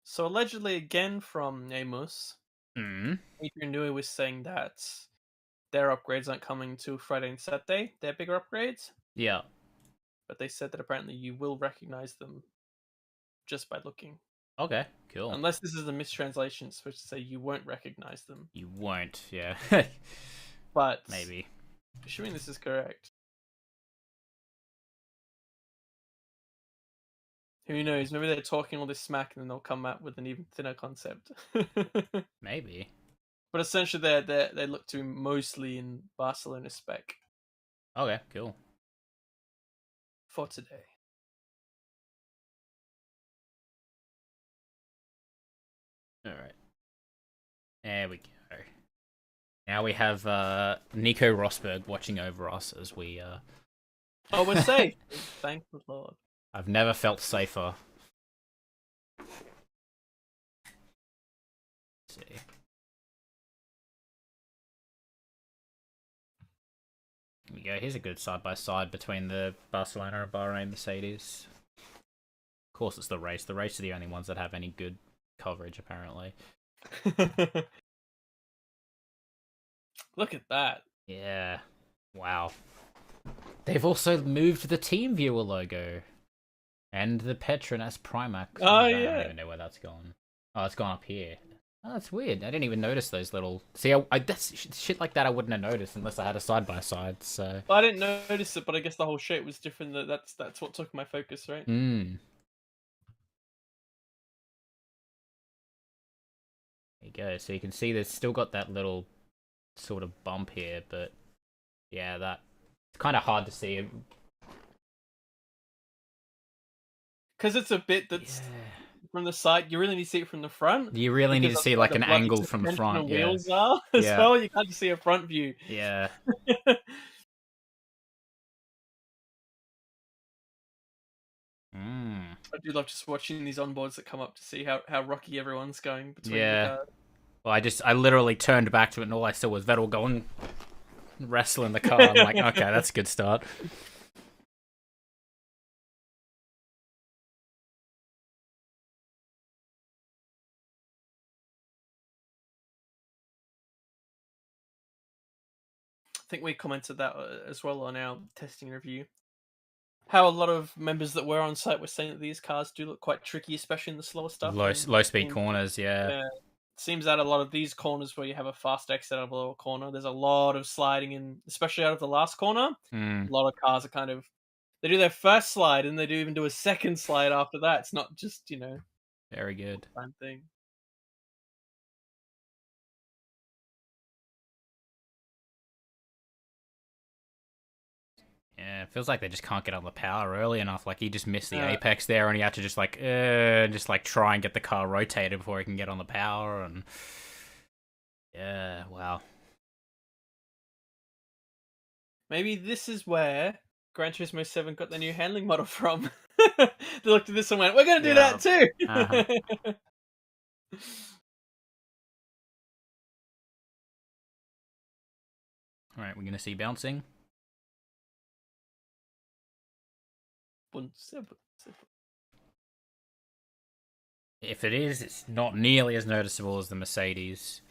So allegedly, again from Amos, Mm. Adrian Newey was saying that their upgrades aren't coming till Friday and Saturday. They're bigger upgrades. Yeah. But they said that apparently you will recognize them just by looking. Okay, cool. Unless this is a mistranslation, it's supposed to say you won't recognize them. You won't, yeah. But Maybe. assuming this is correct, who knows? Maybe they're talking all this smack and then they'll come out with an even thinner concept. Maybe. But essentially, they look to be mostly in Barcelona spec Okay, cool. for today. Alright. There we go. Now we have Nico Rosberg watching over us as we Oh, we're safe. Thank the Lord. I've never felt safer. Let's see. Here we go. Here's a good side-by-side between the Barcelona and Bahrain Mercedes. Of course, it's the race. The race are the only ones that have any good coverage, apparently. Look at that. Yeah. Wow. They've also moved the TeamViewer logo. And the Petronas Primax. Oh, I yeah. don't even know where that's gone. Oh, it's gone up here. Oh, that's weird. I didn't even notice those little... See, that's shit like that I wouldn't have noticed unless I had a side-by-side, so... I didn't notice it, but I guess the whole shape was different. That's what took my focus, right? Hmm. There you go. So you can see there's still got that little sort of bump here, but... Yeah, that... It's kind of hard to see. Because it's a bit that's from the side. You really need to see it from the front. You really need to see like an angle from the front. The Yeah. wheels are as well. You can't just see a front view. Yeah. I do love just watching these onboards that come up to see how rocky everyone's going between Yeah. the cars. Well, I literally turned back to it and all I saw was Vettel going wrestling the car. I'm like, okay, that's a good start. I think we commented that as well on our testing review. How a lot of members that were on site were saying that these cars do look quite tricky, especially in the slower stuff. Low speed corners, yeah. Yeah. It seems that a lot of these corners where you have a fast exit out of a lower corner, there's a lot of sliding in, especially out of the last corner. A lot of cars are kind of, they do their first slide and they do even do a second slide after that. It's not just, Very good. one thing. Yeah, it feels like they just can't get on the power early enough. Like he just missed the apex there, and he had to just like try and get the car rotated before he can get on the power. And yeah, wow. Maybe this is where Gran Turismo 7 got the new handling model from. They looked at this and went, "We're going to do that too." All right, we're going to see bouncing. If it is, it's not nearly as noticeable as the Mercedes.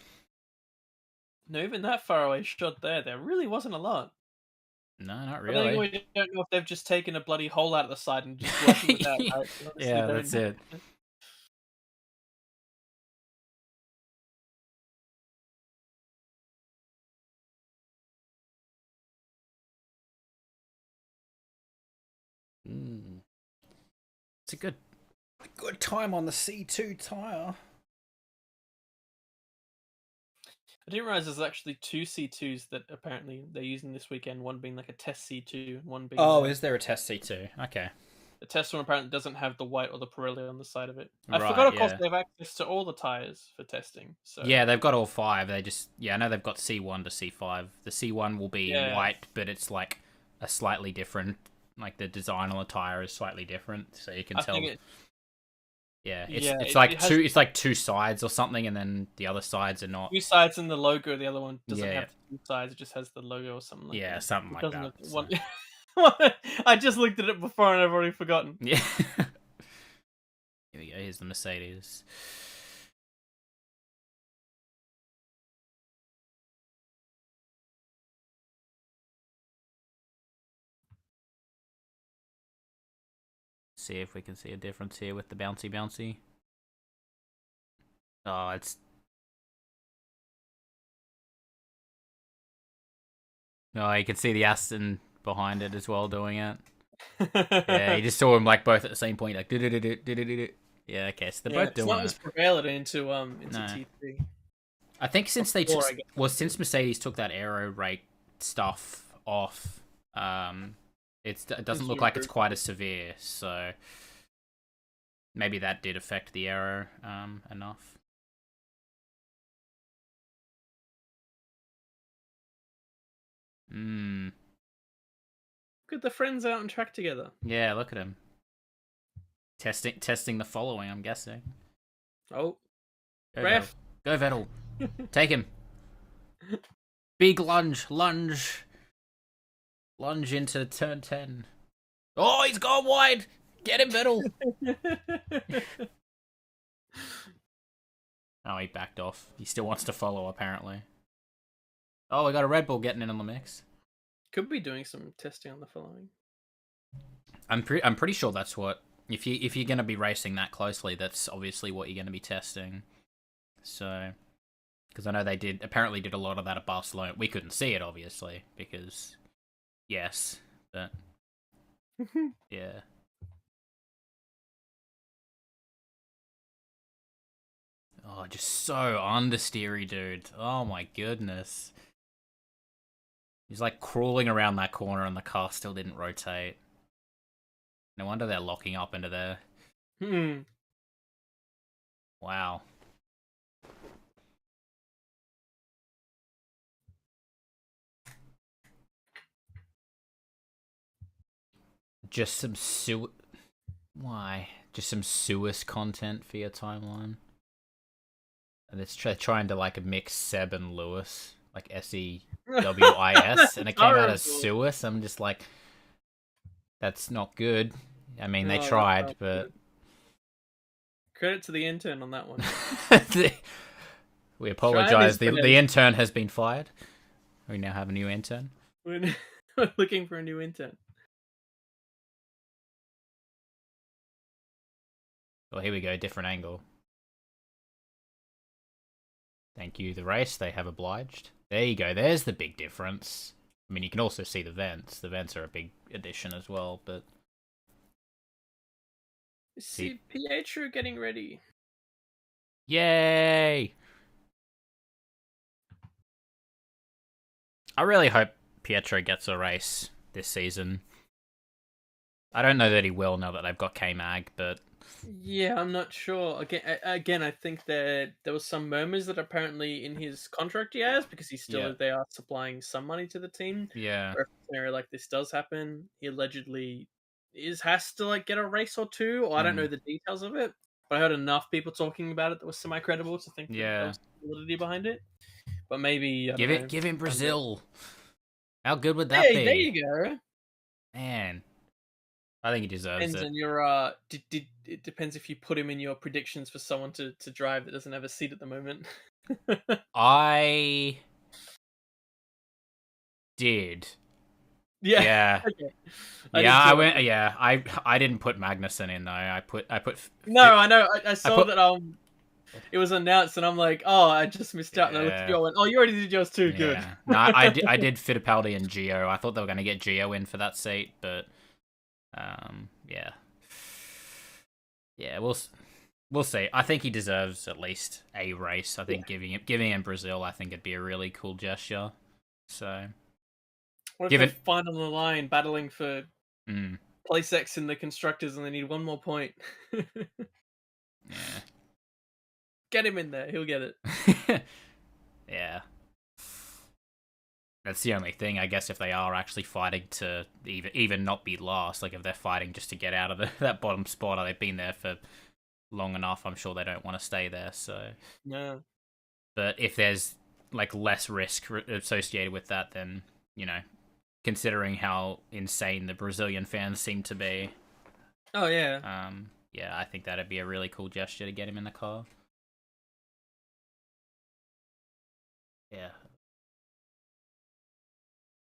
No, even that far away shot there really wasn't a lot. No, not really. We don't know if they've just taken a bloody hole out of the side and just working with that. Right? Yeah, that's it. It's a good time on the C2 tyre. I didn't realize there's actually two C2s that apparently they're using this weekend. One being like a test C2, and one being. Oh, is there a test C2? Okay. The test one apparently doesn't have the white or the Pirelli on the side of it. I forgot, of course, they have access to all the tires for testing. So yeah, they've got all five. I know they've got C1 to C5. The C1 will be white, but it's like a slightly different. Like the design on the tire is slightly different, so you can tell. It's like two sides or something, and then the other sides are not. Two sides and the logo. The other one doesn't have two sides; it just has the logo or something. Like that. Something like that. So. I just looked at it before and I've already forgotten. Yeah. Here we go. Here's the Mercedes. See if we can see a difference here with the bouncy. Oh, it's... Oh, you can see the Aston behind it as well doing it. Yeah, you just saw them like both at the same point, like do. Yeah, okay, so they're Yeah, both it's doing not it. as prevalent into No, T3. I think Or since they four, just I guess. since Mercedes took that aero rate stuff off, it doesn't Seems to look like it's improve. quite as severe. So maybe that did affect the aero enough. Hmm. Look at the friends out on track together. Yeah, look at him testing the following. I'm guessing. Oh, Go Vettel. ref. Go Vettel. Take him. Big lunge, lunge into turn 10. Oh, he's gone wide. Get him, Vettel. Oh, he backed off. He still wants to follow, apparently. Oh, we got a Red Bull getting in on the mix. Could be doing some testing on the following. I'm pretty sure that's what, if you're gonna be racing that closely, that's obviously what you're gonna be testing. So, because I know they apparently did a lot of that at Barcelona. We couldn't see it obviously because, yes, but yeah. Oh, just so understeery, dude. Oh my goodness. He's like crawling around that corner and the car still didn't rotate. No wonder they're locking up into there. Wow. Just some Why? Just some Suez content for your timeline? And it's trying to like mix Seb and Lewis, like SEWIS, and it came out as Suez. I'm just like, that's not good. I mean, they tried, but credit to the intern on that one. We apologize. The intern has been fired. We now have a new intern. We're looking for a new intern. Well, here we go. Different angle. Thank you, the race. They have obliged. There you go. There's the big difference. I mean, you can also see the vents. The vents are a big addition as well, but... See Pietro getting ready. Yay! I really hope Pietro gets a race this season. I don't know that he will now that they've got K-Mag, but... Yeah, I'm not sure. Again, I think that there was some murmurs that apparently in his contract he has, because they are supplying some money to the team. Yeah. Or if a scenario like this does happen, he allegedly has to like get a race or two, or I don't know the details of it. But I heard enough people talking about it that was semi-credible to think that there was validity behind it. But maybe give him Brazil. How good would that be? There you go. Man, I think he deserves it. And your it depends if you put him in your predictions for someone to drive that doesn't have a seat at the moment. I did. Yeah. Yeah. Okay. I went. Yeah, I didn't put Magnussen in though. I put. No, I know. I saw that it was announced, and I'm like, oh, I just missed out. And I looked at you, I went, oh, you already did yours too. Good. No, I did Fittipaldi and Gio. I thought they were going to get Gio in for that seat, but yeah, we'll see. I think he deserves at least a race. I think giving him Brazil, I think it'd be a really cool gesture. So, what if they find on the line battling for place X in the constructors, and they need one more point? Yeah. Get him in there. He'll get it. Yeah. That's the only thing, I guess, if they are actually fighting to even not be last, like if they're fighting just to get out of that bottom spot, or they've been there for long enough, I'm sure they don't want to stay there, so... No. But if there's, like, less risk associated with that, then, you know, considering how insane the Brazilian fans seem to be... Oh, yeah. Yeah, I think that'd be a really cool gesture to get him in the car. Yeah.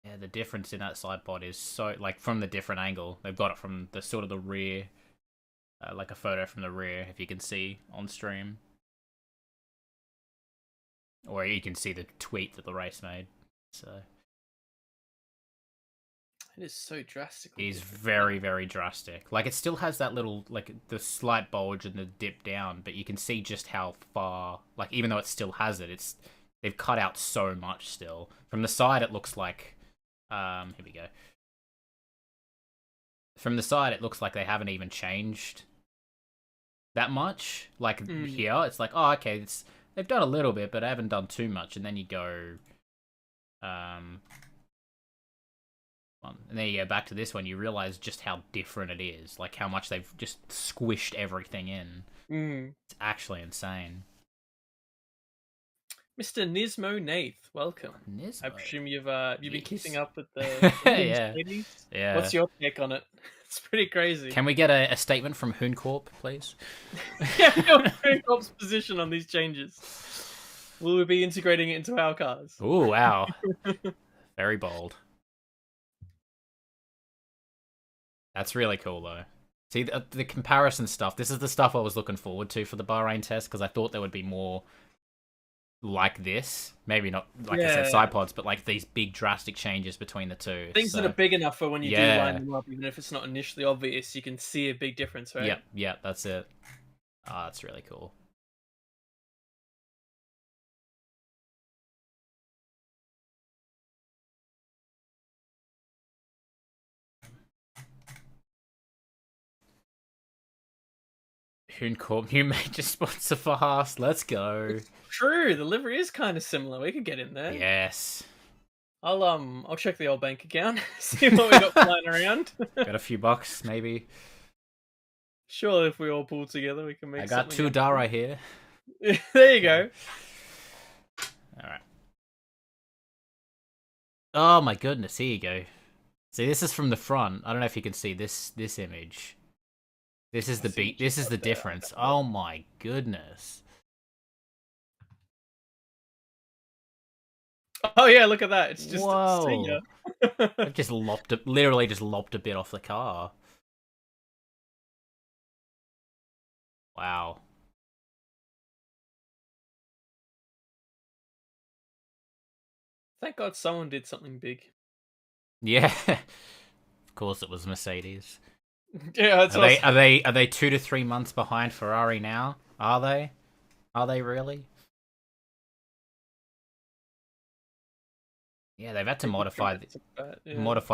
Yeah, the difference in that side pod is so, like, from the different angle. They've got it from the sort of the rear, like a photo from the rear, if you can see on stream. Or you can see the tweet that the race made. So It is so drastically it is different. very, very drastic. Like, it still has that little, like, the slight bulge and the dip down, but you can see just how far, like, even though it still has it, they've cut out so much still. From the side, it looks like, here we go. From the side, it looks like they haven't even changed that much. Like, here, it's like, oh, okay, they've done a little bit, but they haven't done too much. And then you go, and then you go back to this one, you realize just how different it is. Like, how much they've just squished everything in. It's actually insane. Mr. Nismo Nath, welcome. Nismo. I presume you've been keeping up with the yeah. ladies? Yeah. What's your take on it? It's pretty crazy. Can we get a statement from Hooncorp, please? Yeah, Hooncorp's position on these changes. Will we be integrating it into our cars? Ooh, wow. Very bold. That's really cool, though. See, the comparison stuff, this is the stuff I was looking forward to for the Bahrain test, because I thought there would be more like this. Maybe not, like I said, sidepods, but like these big drastic changes between the two. Things that are big enough for when you do line them up, even if it's not initially obvious, you can see a big difference, right? Yep, that's it. Ah, that's really cool. Hooncorp, new major sponsor for Haas. Let's go. True, the livery is kind of similar. We could get in there. Yes. I'll check the old bank account, see what we got flying around. Got a few bucks, maybe. Sure, if we all pull together, we can make. I got 2 Dara here. There you go. All right. Oh my goodness! Here you go. See, this is from the front. I don't know if you can see this image. This is the beat. This is the difference. Oh my goodness. Oh yeah, look at that. It's just whoa. I've just literally just lopped a bit off the car. Wow. Thank God someone did something big. Yeah. Of course it was Mercedes. Yeah, are they 2 to 3 months behind Ferrari now? Are they? Are they really? Yeah, they've had to modify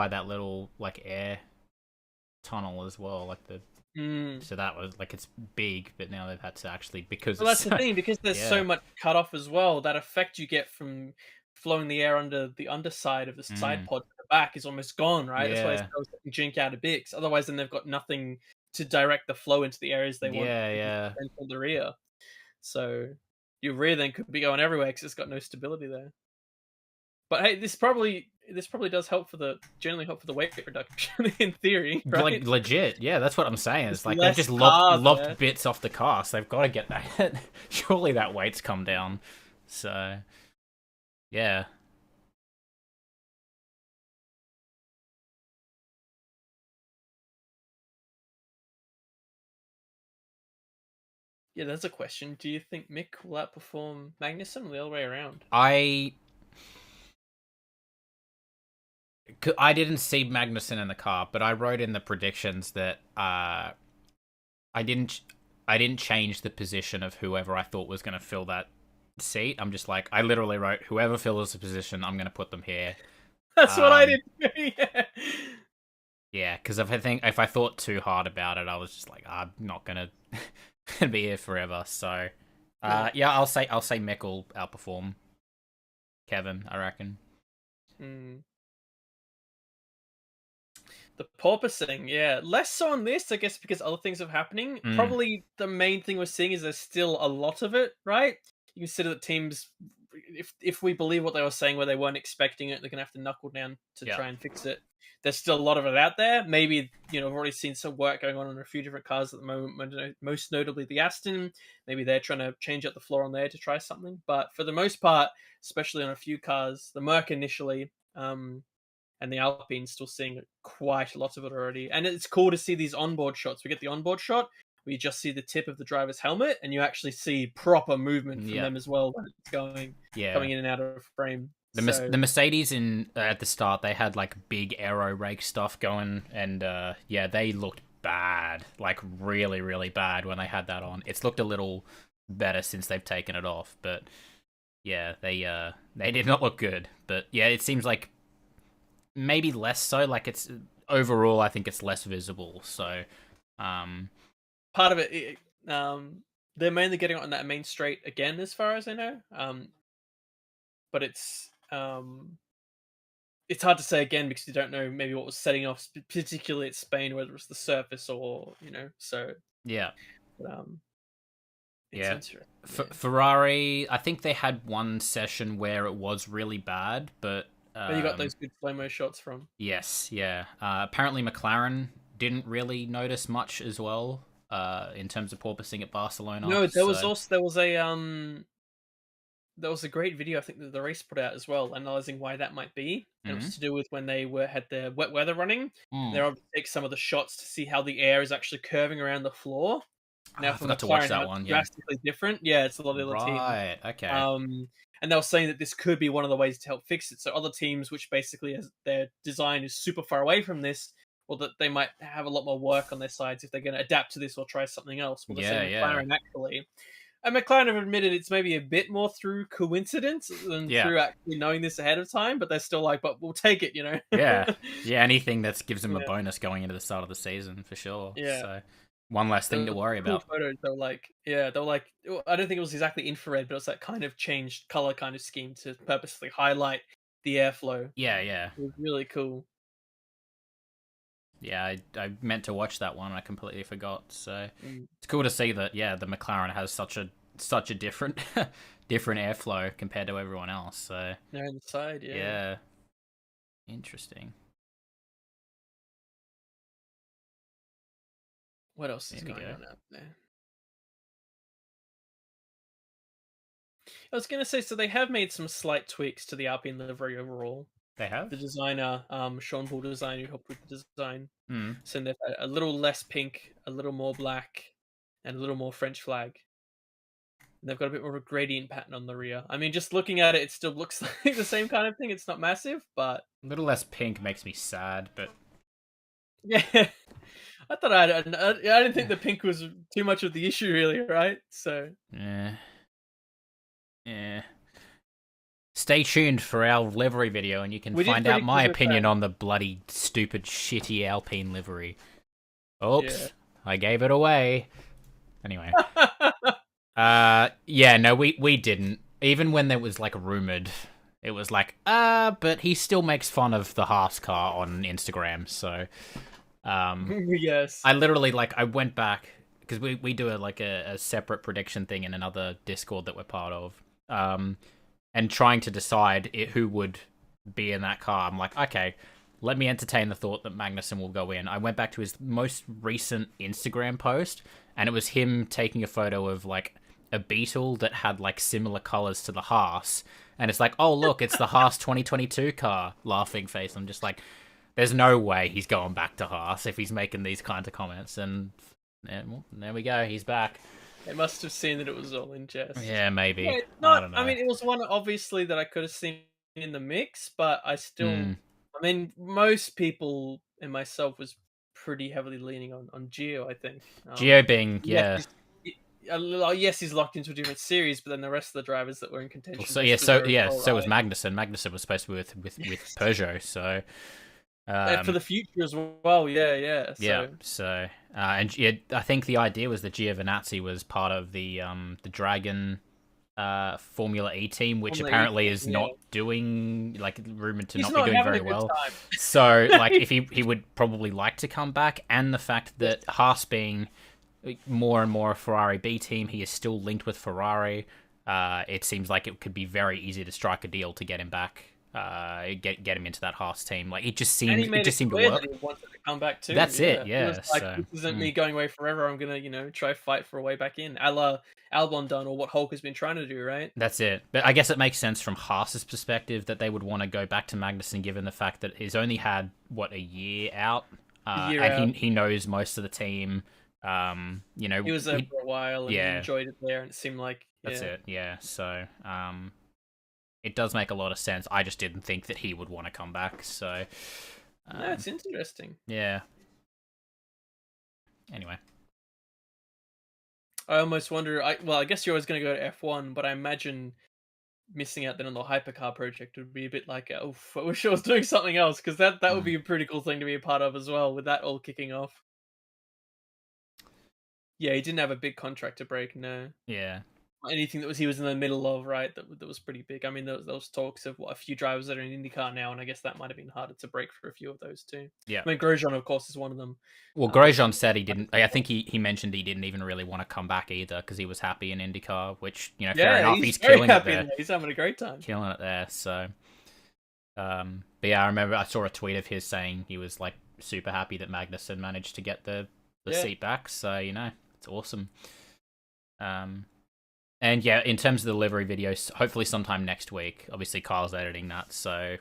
that little like air tunnel as well, like the. So that was like, it's big, but now they've had to actually, because well, that's the thing, because there's so much cut off as well. That effect you get from flowing the air under the underside of the side pod to the back is almost gone, right? That's why they jink out a bit. Otherwise, then they've got nothing to direct the flow into the areas they want. From the rear, so your rear then could be going everywhere because it's got no stability there. But hey, this probably does generally help for the weight reduction in theory, right? Like legit, yeah, that's what I'm saying. It's like they've just lopped bits off the car, so they've got to get that. Surely that weight's come down. So, yeah. Yeah, that's a question. Do you think Mick will outperform Magnussen or the other way around? I didn't see Magnussen in the car, but I wrote in the predictions that I didn't change the position of whoever I thought was going to fill that seat. I'm just like, I literally wrote, whoever fills the position, I'm going to put them here. That's what I did. Yeah, because if I thought too hard about it, I was just like, I'm not going to be here forever. So, yeah, I'll say Mick will outperform Kevin, I reckon. The porpoising, yeah. Less so on this, I guess, because other things have happening. Probably the main thing we're seeing is there's still a lot of it, right? You consider that teams, if we believe what they were saying where they weren't expecting it, they're going to have to knuckle down to try and fix it. There's still a lot of it out there. Maybe, I've already seen some work going on a few different cars at the moment, most notably the Aston. Maybe they're trying to change up the floor on there to try something. But for the most part, especially on a few cars, the Merc initially, and the Alpine's still seeing quite a lot of it already. And it's cool to see these onboard shots. We get the onboard shot where you just see the tip of the driver's helmet, and you actually see proper movement from Yeah. them as well when it's coming in and out of frame. The Mercedes at the start, they had like big aero rake stuff going, and yeah, they looked bad, like really, really bad when they had that on. It's looked a little better since they've taken it off, but yeah, they did not look good. But yeah, it seems like maybe less so. Like it's overall, I think it's less visible. So, part of it, they're mainly getting on that main straight again, as far as I know. But it's hard to say again because you don't know maybe what was setting off, particularly at Spain, whether it was the surface or So yeah. But, it's Yeah. interesting. Ferrari, I think they had one session where it was really bad, but Where you got those good slow-mo shots from. yes, yeah. Apparently McLaren didn't really notice much as well, in terms of porpoising at Barcelona. No, there was a great video I think that the race put out as well, analyzing why that might be. And it was to do with when they had their wet weather running. They're able to take some of the shots to see how the air is actually curving around the floor. Now, I forgot to watch that one. Yeah, drastically different. Yeah, it's a lot of the team. Right. Okay. And they were saying that this could be one of the ways to help fix it. So other teams, which basically their design is super far away from this, or that they might have a lot more work on their sides if they're going to adapt to this or try something else. Well, McLaren actually. And McLaren have admitted it's maybe a bit more through coincidence than through actually knowing this ahead of time, but they're still like, but we'll take it, yeah. Anything that gives them a bonus going into the start of the season, for sure. Yeah. So, one less thing to worry about. Photos, they were like, I don't think it was exactly infrared, but it was that kind of changed color kind of scheme to purposely highlight the airflow. Yeah. It was really cool. Yeah, I meant to watch that one. I completely forgot. So it's cool to see that. Yeah, the McLaren has such a different different airflow compared to everyone else. So they're on the side. Yeah. Interesting. What else is going on out there? I was going to say, so they have made some slight tweaks to the Alpine livery overall. They have? The designer, Sean Paul Design, who helped with the design. Mm. So they've had a little less pink, a little more black, and a little more French flag. And they've got a bit more of a gradient pattern on the rear. I mean, just looking at it, it still looks like the same kind of thing. It's not massive, but... A little less pink makes me sad, but... Yeah. I didn't think the pink was too much of the issue, really, right? So... Yeah. Stay tuned for our livery video, and you can find out my opinion on the bloody, stupid, shitty Alpine livery. Oops, I gave it away. Anyway. Yeah, no, we didn't. Even when there was, like, rumored, it was like, but he still makes fun of the Haas car on Instagram, so... yes. I literally, like, I went back, because we do a separate prediction thing in another Discord that we're part of, and trying to decide who would be in that car. I'm like, okay, let me entertain the thought that Magnussen will go in. I went back to his most recent Instagram post, and it was him taking a photo of, like, a Beetle that had, like, similar colors to the Haas, and it's like, oh, look, it's the Haas 2022 car, laughing face. I'm just like, there's no way he's going back to Haas if he's making these kinds of comments, and well, there we go, he's back. They must have seen that it was all in jest. Yeah, maybe. Yeah, I don't know. I mean, it was one, obviously, that I could have seen in the mix, but I still... I mean, most people, and myself, was pretty heavily leaning on Gio, I think. Gio being, yes, he's locked into a different series, but then the rest of the drivers that were in contention... So was Magnussen. Magnussen was supposed to be with Peugeot, so... for the future as well, yeah. So and I think the idea was that Giovinazzi was part of the Dragon Formula E team, which apparently is not doing, like, rumored to not be doing very well. So, like, if he would probably like to come back, and the fact that Haas being more and more a Ferrari B team, he is still linked with Ferrari. It seems like it could be very easy to strike a deal to get him back. Get him into that Haas team. Like, it just seemed to work. That he wanted to come back too. That's it. Yeah. It was like, this isn't me going away forever. I'm gonna, try fight for a way back in, a la Albon done, or what Hulk has been trying to do, right? That's it. But I guess it makes sense from Haas's perspective that they would want to go back to Magnussen, given the fact that he's only had a year out, and he knows most of the team. You know, He was there for a while and he yeah, enjoyed it there, and it seemed like that's yeah. it. Yeah, so it does make a lot of sense. I just didn't think that he would want to come back. So No, it's interesting. yeah. Anyway, I almost wonder. I guess you're always going to go to F1, but I imagine missing out then on the hypercar project would be a bit like, oh, I wish I was doing something else, because that would be a pretty cool thing to be a part of as well, with that all kicking off. Yeah, he didn't have a big contract to break, no. yeah, Anything that he was in the middle of, right? That was pretty big. I mean, those talks of a few drivers that are in IndyCar now, and I guess that might have been harder to break for a few of those too. yeah. I mean, Grosjean, of course, is one of them. Well, Grosjean said he didn't. I think he mentioned he didn't even really want to come back either because he was happy in IndyCar, which fair Yeah, enough. he's He's very killing it happy there, there. He's having a great time. killing it there. So, but yeah, I remember I saw a tweet of his saying he was like super happy that Magnussen managed to get the seat back. So it's awesome. And yeah, in terms of the livery videos, hopefully sometime next week. Obviously, Kyle's editing that, so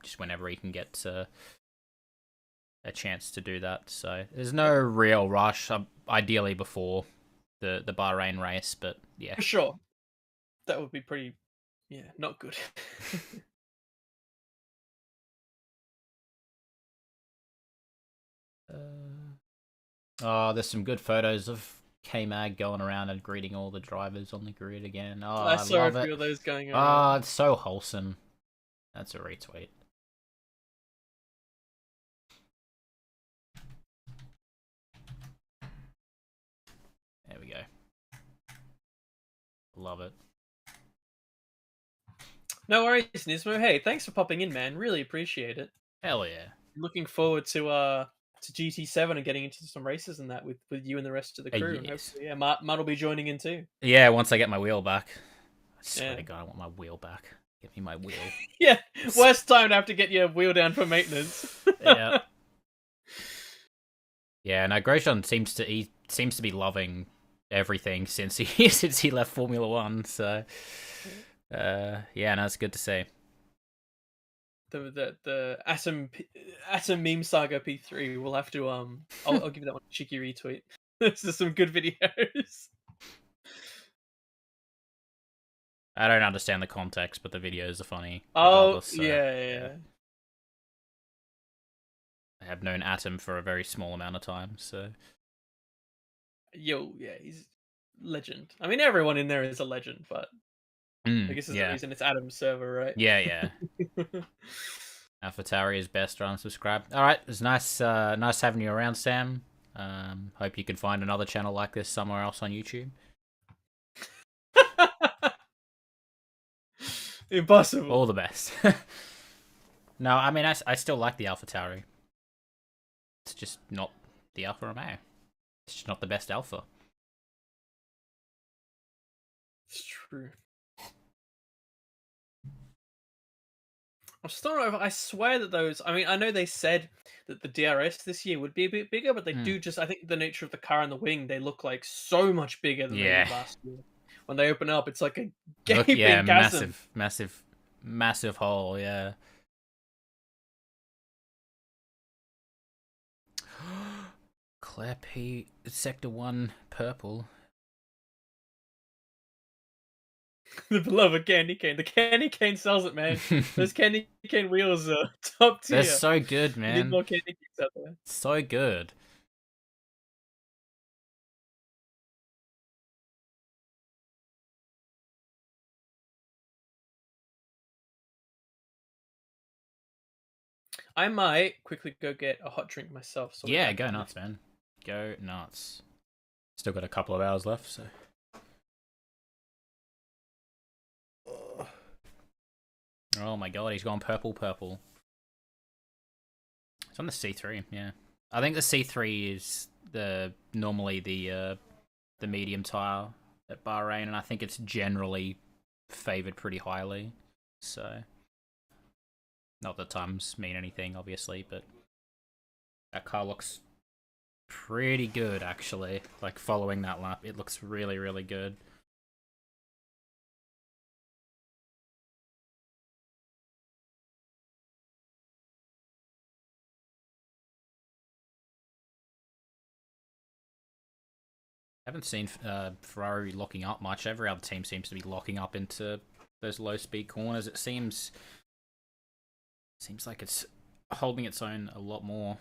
just whenever he can get a chance to do that. So there's no real rush. Ideally before the Bahrain race, but yeah, For sure. That would be pretty, not good. Oh, there's some good photos of K-Mag going around and greeting all the drivers on the grid again. Oh, I I saw a love few it. of those going Oh, around. it's so wholesome. That's a retweet. There we go. Love it. No worries, Nismo. Hey, thanks for popping in, man. Really appreciate it. Hell yeah. Looking forward to GT7 and getting into some races and that with you and the rest of the crew. And Yes. hopefully, Matt will be joining in too. Yeah, once I get my wheel back. I swear to Yeah. God, I want my wheel back. Give me my wheel. Yeah. Worst time to have to get your wheel down for maintenance. Yeah. Yeah, no, Grosjean seems to be loving everything since he left Formula One. So, yeah, no, it's good to see. The Atom meme saga P3. We'll have to I'll give you that one a cheeky retweet. This is some good videos. I don't understand the context, but the videos are funny. Oh So, yeah. I have known Atom for a very small amount of time, so Yo, yeah, he's legend. I mean, everyone in there is a legend, but I guess there's a reason it's Adam's server, right? Yeah. AlphaTauri is best. Unsubscribe. All right, it's nice having you around, Sam. Hope you can find another channel like this somewhere else on YouTube. Impossible. All the best. No, I mean I still like the AlphaTauri. It's just not the Alfa Romeo. It's just not the best Alpha. It's true. I'm still not over. I swear that those. I mean, I know they said that the DRS this year would be a bit bigger, but they do just. I think the nature of the car and the wing, they look like so much bigger than they did last year. When they open up, it's like a gaping chasm. massive hole. Yeah. Claire P. Sector 1 purple. The beloved candy cane. The candy cane sells it, man. Those candy cane wheels are top tier. They're so good, man. You need more candy canes out there. So good. I might quickly go get a hot drink myself. So yeah, go nuts, man. Go nuts. Still got a couple of hours left, so. Oh my god, he's gone purple. It's on the C3, yeah. I think the C3 is normally the medium tire at Bahrain, and I think it's generally favoured pretty highly. So, not that times mean anything, obviously, but that car looks pretty good, actually. Like, following that lap, it looks really, really good. Haven't seen Ferrari locking up much. Every other team seems to be locking up into those low speed corners. It seems like it's holding its own a lot more.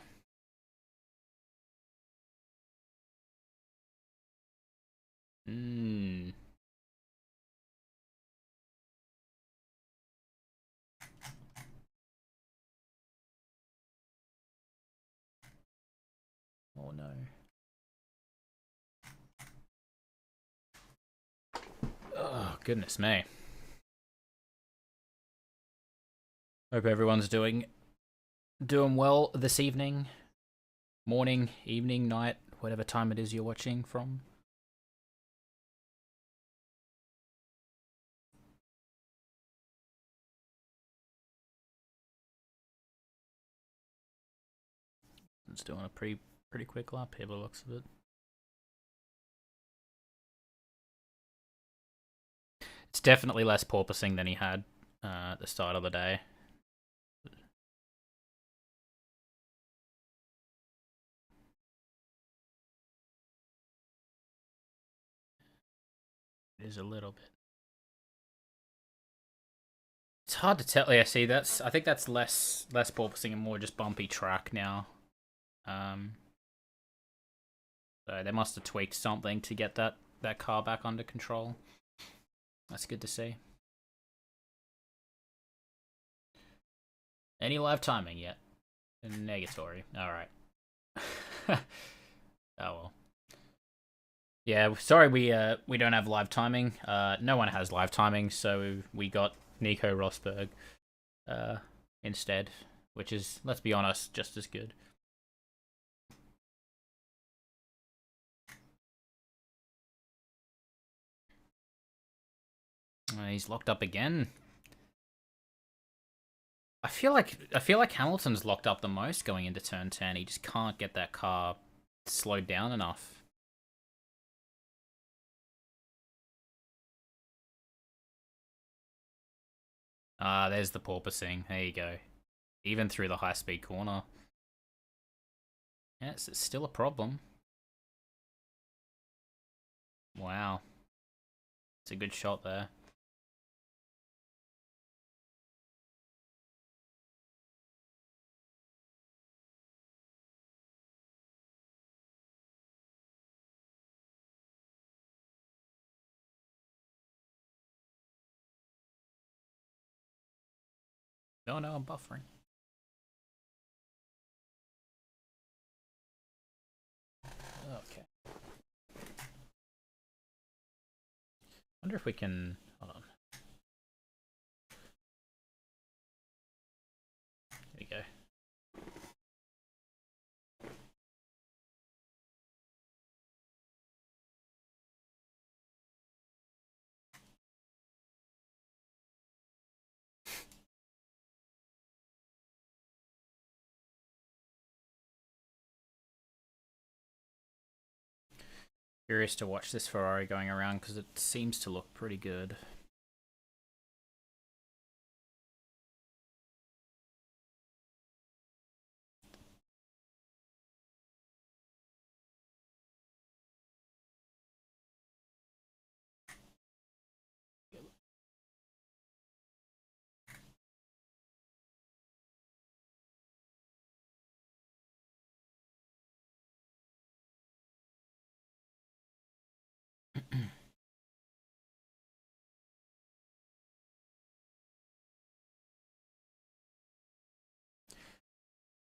Oh no. Oh, goodness me. Hope everyone's doing well this evening. Morning, evening, night, whatever time it is you're watching from. It's doing a pretty quick lap here by the looks of it. It's definitely less porpoising than he had at the start of the day. It is a little bit. It's hard to tell. Yeah, see, I think that's less porpoising and more just bumpy track now. So they must have tweaked something to get that car back under control. That's good to see. Any live timing yet? Negatory. Alright. Oh well. Yeah, sorry we don't have live timing. No one has live timing, so we got Nico Rosberg instead, which is, let's be honest, just as good. He's locked up again. I feel like Hamilton's locked up the most going into turn 10. He just can't get that car slowed down enough. There's the porpoising. There you go. Even through the high-speed corner. Yes, it's still a problem. Wow. It's a good shot there. No, I'm buffering. Okay. Wonder if we can... Hold on. Here we go. Curious to watch this Ferrari going around because it seems to look pretty good.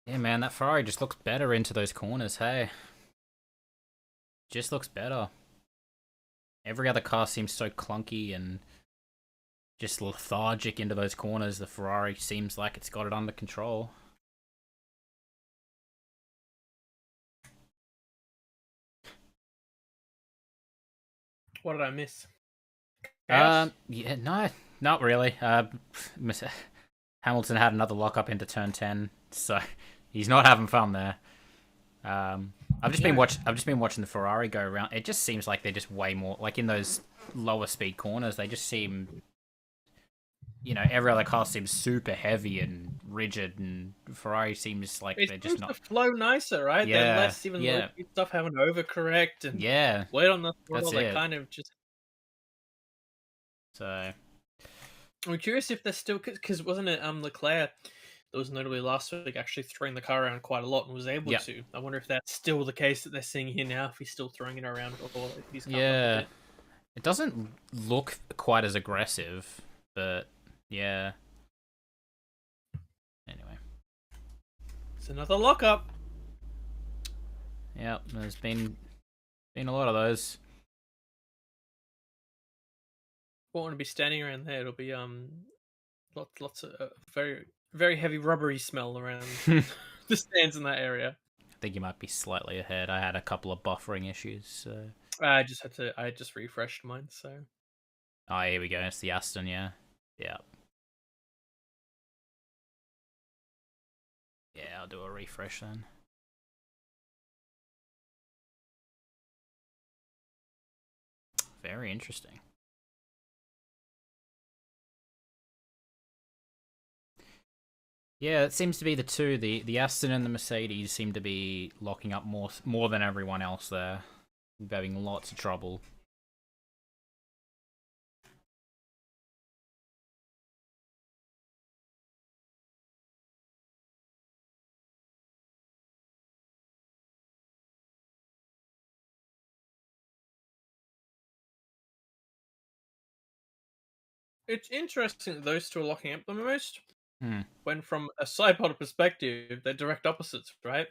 Yeah, man, that Ferrari just looks better into those corners, hey? Just looks better. Every other car seems so clunky and just lethargic into those corners. The Ferrari seems like it's got it under control. What did I miss? Yeah, no, not really. Hamilton had another lockup into turn 10, so he's not having fun there. I've just been watching the Ferrari go around. It just seems like they're just way more like in those lower speed corners. They just seem you know, every other car seems super heavy and rigid, and Ferrari seems like It they're just seems to not. flow nicer, right? They're Yeah, less even low yeah, stuff having to overcorrect and yeah. weight on the throttle. That's They it. kind of just. So I'm curious if they're still because wasn't it Leclerc that was notably last week actually throwing the car around quite a lot and was able yeah, to. I wonder if that's still the case that they're seeing here now. If he's still throwing it around or if he's calmed off a yeah. bit. It doesn't look quite as aggressive, but yeah. Anyway, It's another lockup. yeah. There's been a lot of those. Won't want to be standing around there. It'll be lots of very very heavy rubbery smell around I the stands in that area. think you might be slightly ahead. I had a couple of buffering issues. So. I just refreshed mine, so Oh, here we go. It's the Aston, yeah. Yeah. Yeah, I'll do a refresh then. Very interesting. Yeah, it seems to be the two. The Aston and the Mercedes seem to be locking up more than everyone else there. Having lots of trouble. it's interesting that those two are locking up the most. Hmm. When from a sidepod perspective, they're direct opposites, right?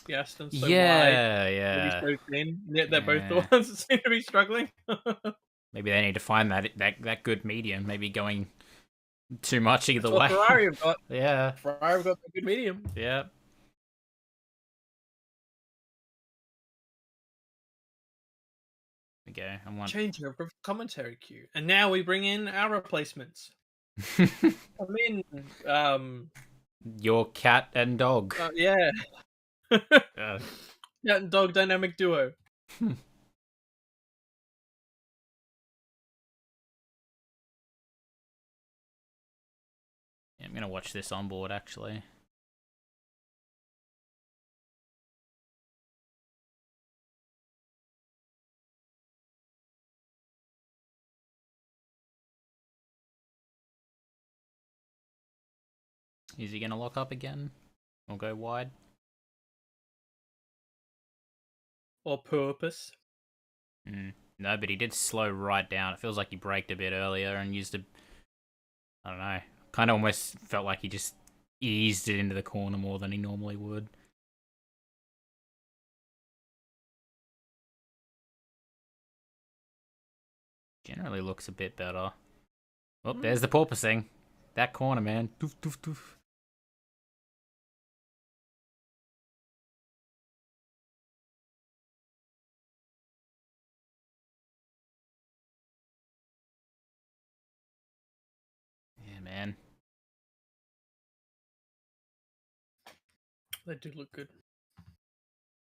The Aston's so wide, Yeah, maybe yeah. so thin. Yet they're both the Yeah. ones that seem to be struggling. Maybe they need to find that good medium. Maybe going too much either That's what way. Ferrari have got. Yeah. Ferrari have got the good medium. Yeah. Okay, I want. Changing of commentary queue, and now we bring in our replacements. Come in, Your cat and dog. yeah, Uh, cat and dog dynamic duo. yeah, I'm gonna watch this on board actually. Is he gonna lock up again? Or go wide? Or purpose. No, but he did slow right down. It feels like he braked a bit earlier and used a. I don't know. Kind of almost felt like he just eased it into the corner more than he normally would. Generally looks a bit better. Oh, there's the porpoising. That corner, man. Doof, doof, doof. Yeah, man. They do look good.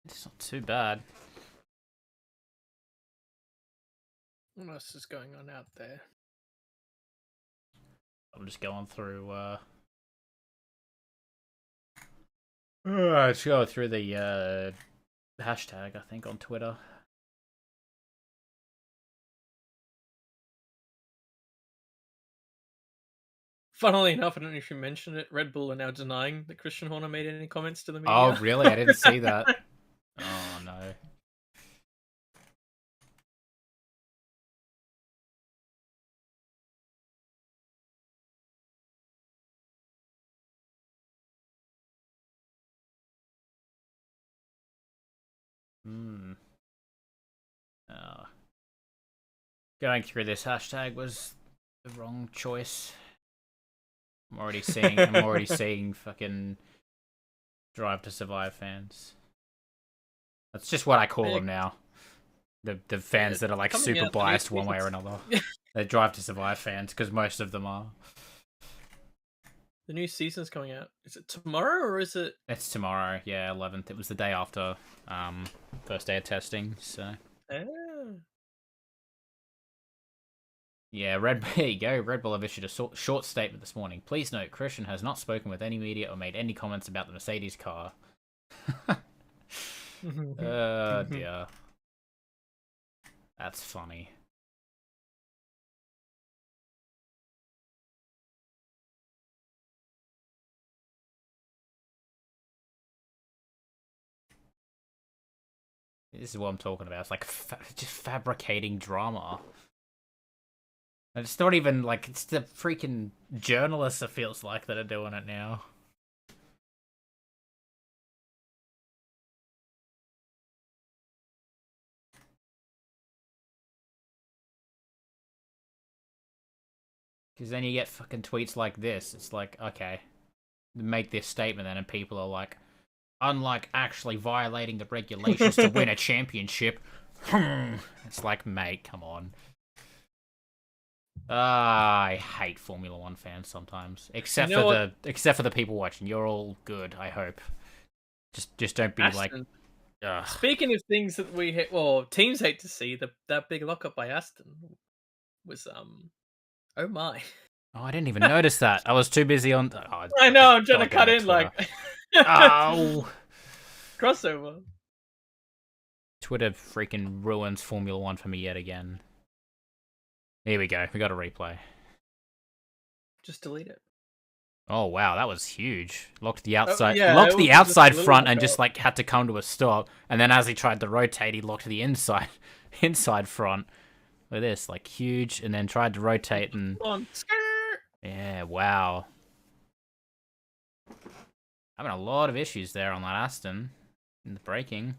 It's not too bad. What else is going on out there? I'm just going through. Let's go through the hashtag, I think, on Twitter. Funnily enough, I don't know if you mentioned it. Red Bull are now denying that Christian Horner made any comments to the media. Oh, really? I didn't see that. Oh, no. Hmm. Oh. Going through this hashtag was the wrong choice. I'm already seeing fucking Drive to Survive fans. That's just what I call them now. The fans that are like super biased one way or another. They're Drive to Survive fans because most of them are. The new season's coming out. Is it tomorrow or is it? It's tomorrow. Yeah, 11th. It was the day after first day of testing. So. Yeah. Yeah, Here you go. Red Bull have issued a short statement this morning. Please note, Christian has not spoken with any media or made any comments about the Mercedes car. Oh dear. That's funny. This is what I'm talking about. It's like just fabricating drama. And it's not even like it's the freaking journalists. It feels like that are doing it now. Because then you get fucking tweets like this. It's like, okay, make this statement then, and people are like, unlike actually violating the regulations to win a championship. It's like, mate, come on. I hate Formula One fans sometimes, except for the people watching. You're all good, I hope. Just don't be Aston. like. Ugh. Speaking of things that we hate, well, teams hate to see, that big lockup by Aston was oh my. Oh, I didn't even notice that. I was too busy on. Oh, I know. I'm trying to cut in Twitter. like. Oh. Crossover. Twitter freaking ruins Formula One for me yet again. Here we go. We got a replay. Just delete it. Oh wow, that was huge. Locked the outside, yeah, locked the outside front, and lockout. just like had to come to a stop. And then as he tried to rotate, he locked the inside front. Look at this, like huge, and then tried to rotate and. Yeah, wow. Having a lot of issues there on that Aston in the braking.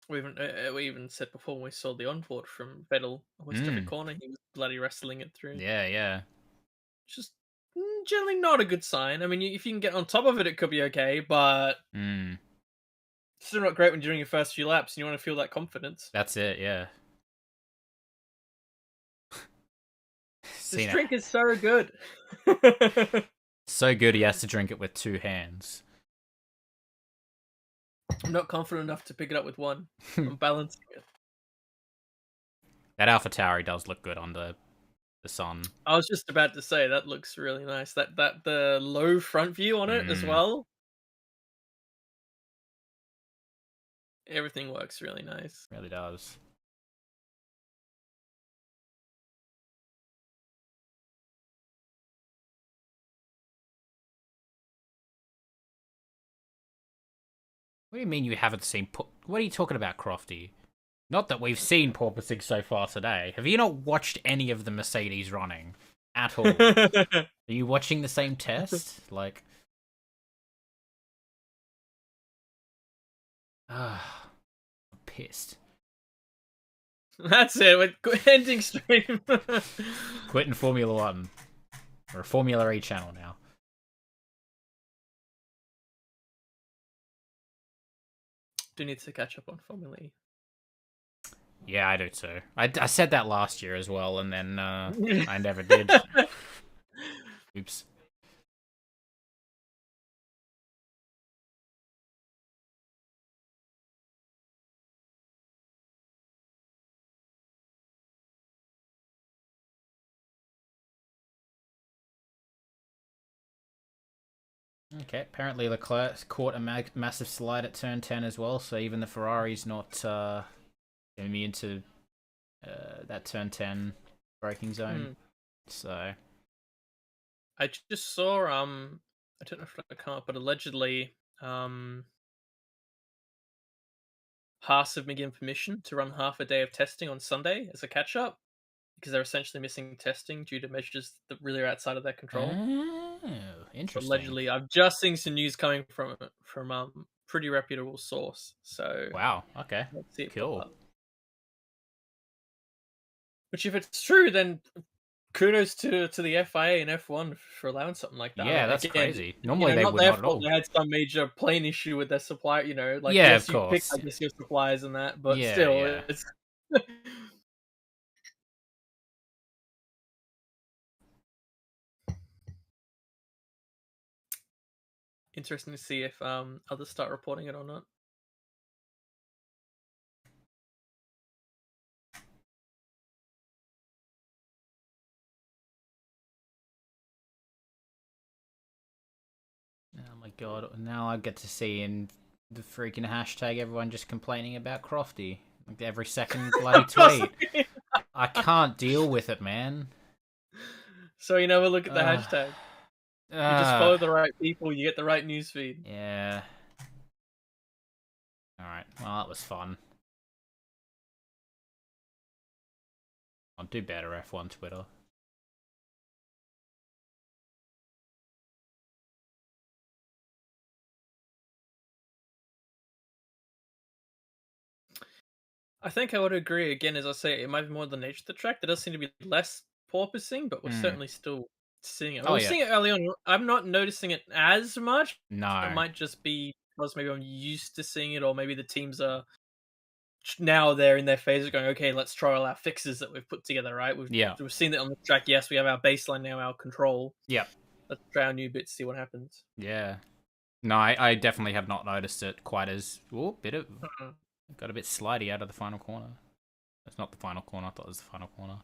We even said before when we saw the onboard from Vettel almost every corner, he was bloody wrestling it through. Yeah. Just generally not a good sign. I mean, if you can get on top of it, it could be okay, but still not great when you're doing your first few laps and you want to feel that confidence. That's it, yeah. This drink is so good. So good he has to drink it with two hands. I'm not confident enough to pick it up with one. I'm balancing it. That AlphaTauri does look good on the sun. I was just about to say that looks really nice. That the low front view on it as well. Everything works really nice. Really does. What do you mean you haven't seen... What are you talking about, Crofty? Not that we've seen Porpoising so far today. Have you not watched any of the Mercedes running? At all? Are you watching the same test? Like... I'm pissed. That's it. We're ending stream. Quitting Formula One. We're a Formula E channel now. Do need to catch up on Formula E. Yeah, I do too. I said that last year as well, and then I never did. Oops. Okay, apparently Leclerc caught a massive slide at turn 10 as well, so even the Ferrari's not immune to that turn 10 braking zone. So I just saw I don't know if that come up, but allegedly Haas have been given permission to run half a day of testing on Sunday as a catch up because they're essentially missing testing due to measures that really are outside of their control. Oh, interesting. Allegedly, I've just seen some news coming from pretty reputable source. So wow, okay, let's see it cool. Which, if it's true, then kudos to the FIA and F1 for allowing something like that. Yeah, that's crazy. Normally they would not at all. They had some major plane issue with their supplier. You know, like yeah, yes, of you course. pick, I guess, your suppliers and that, but yeah, still, yeah. it's. Interesting to see if others start reporting it or not. god! Now I get to see in the freaking hashtag everyone just complaining about Crofty. Like every second bloody tweet. I can't deal with it, man. So you never look at the hashtag. You just follow the right people, you get the right newsfeed. Yeah. Alright, well, that was fun. I'll do better, F1 Twitter. I think I would agree. Again, as I say, it might be more the nature of the track. There does seem to be less porpoising, but we're certainly still seeing it. Oh, We're yeah. seeing it early on. I'm not noticing it as much. No. It might just be because maybe I'm used to seeing it, or maybe the teams are now they're in their phase of going, okay, let's try all our fixes that we've put together, right? We've seen it on the track. Yes, we have our baseline now, our control. Yep. Let's try our new bits, see what happens. Yeah. No, I definitely have not noticed it quite as... Oh, got a bit slidey out of the final corner. That's not the final corner. I thought it was the final corner.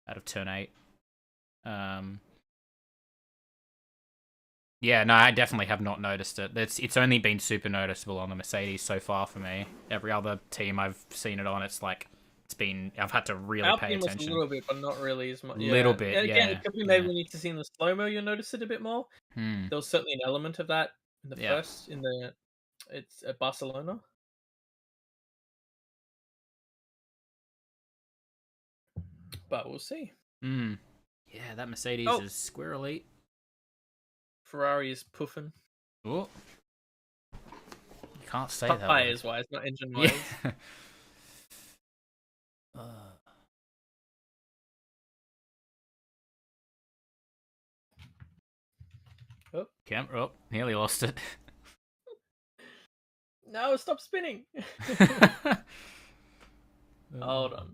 Out of turn 8. Yeah, no, I definitely have not noticed it. It's only been super noticeable on the Mercedes so far for me. Every other team I've seen it on, it's like... I've had to really pay attention. Was a little bit, but not really as much. Little bit, and again, yeah. it could be maybe when you see in the slow-mo, you'll notice it a bit more. Hmm. There was certainly an element of that in the first, it's at Barcelona. But we'll see. Yeah, that Mercedes is squirrely. Ferrari is puffing. Oh. You can't say that. Tires-wise, not engine-wise. Yeah. Camera. Nearly lost it. No, stop spinning. Hold on.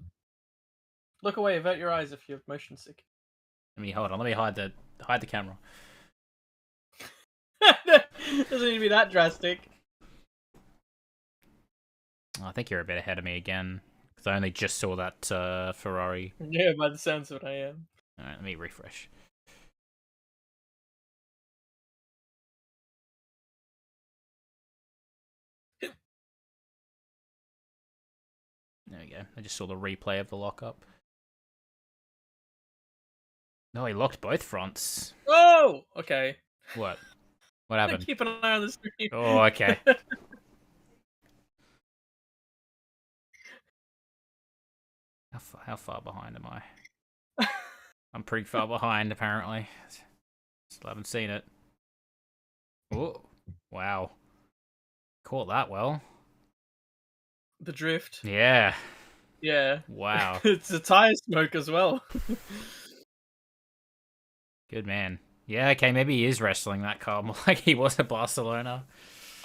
Look away, avert your eyes if you're motion sick. Hold on, let me hide the camera. Doesn't need to be that drastic. I think you're a bit ahead of me again, because I only just saw that Ferrari. Yeah, by the sounds of it, I am. Alright, let me refresh. There we go. I just saw the replay of the lockup. No, he locked both fronts. Oh! Okay. What? What happened? Keep an eye on the screen. Oh, okay. How far behind am I? I'm pretty far behind, apparently. Still haven't seen it. Oh, wow. Caught that well. The drift. Yeah. Yeah. Wow. It's a tire smoke as well. Good man. Yeah, okay, maybe he is wrestling that car more like he was at Barcelona.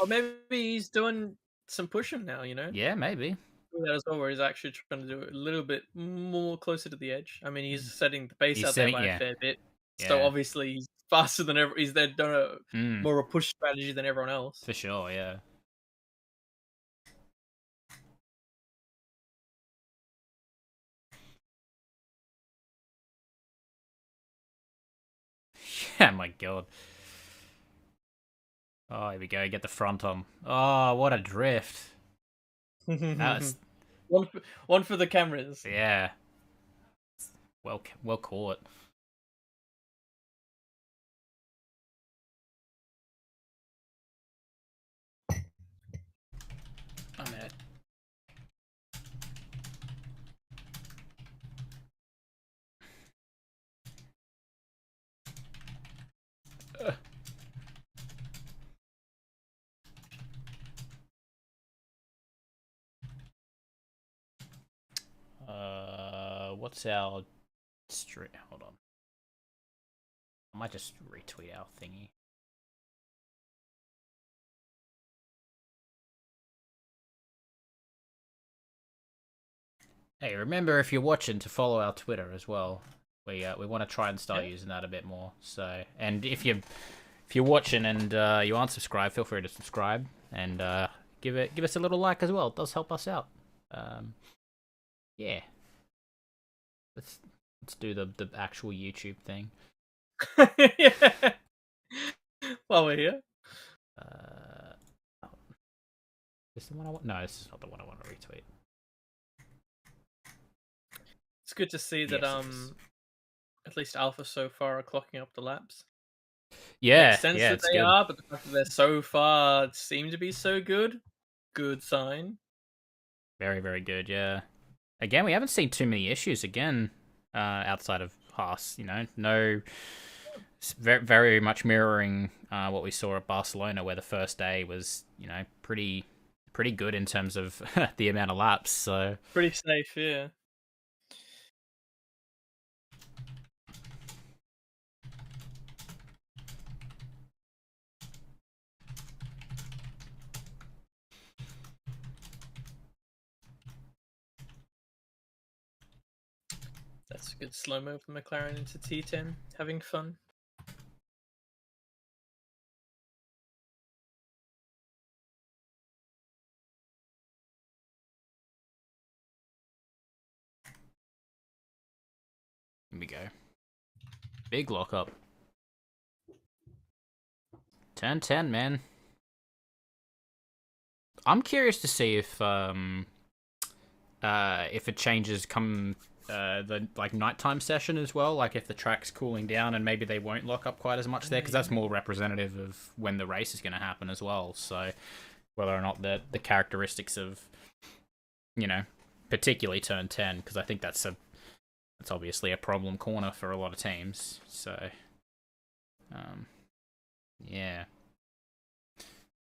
Or maybe he's doing some pushing now, you know? Yeah, maybe. That as well, where he's actually trying to do it a little bit more closer to the edge. I mean, he's setting the pace out there by a fair bit. Yeah. So obviously he's faster than ever. He's done more of a push strategy than everyone else. For sure, yeah. Yeah, my god. Oh, here we go. Get the front on. Oh, what a drift. That's... one for the cameras. Yeah. Well caught. I'm in it. What's our stream? Hold on. I might just retweet our thingy. Hey, remember if you're watching to follow our Twitter as well. We want to try and start using that a bit more. So, and if you're watching and you aren't subscribed, feel free to subscribe and give us a little like as well. It does help us out. Yeah. Let's do the actual YouTube thing. Yeah. While we're here. Oh, is this the one I want? No, this is not the one I want to retweet. It's good to see that Yes, it is. at least Alpha so far are clocking up the laps. Yeah, Makes sense yeah, that it's they good. are, but the fact that they're so far seem to be so good, good sign. Very, very good. Yeah. Again, we haven't seen too many issues again outside of Haas. You know, no, very, very much mirroring what we saw at Barcelona, where the first day was, you know, pretty good in terms of the amount of laps. So Pretty safe, yeah. That's a good slow-mo from McLaren into T10. Having fun. here we go. Big lockup. Turn 10, man. I'm curious to see if it changes come the like nighttime session as well, like if the track's cooling down and maybe they won't lock up quite as much there, because that's more representative of when the race is going to happen as well. So whether or not the characteristics of, you know, particularly turn 10, because I think that's obviously a problem corner for a lot of teams. So yeah,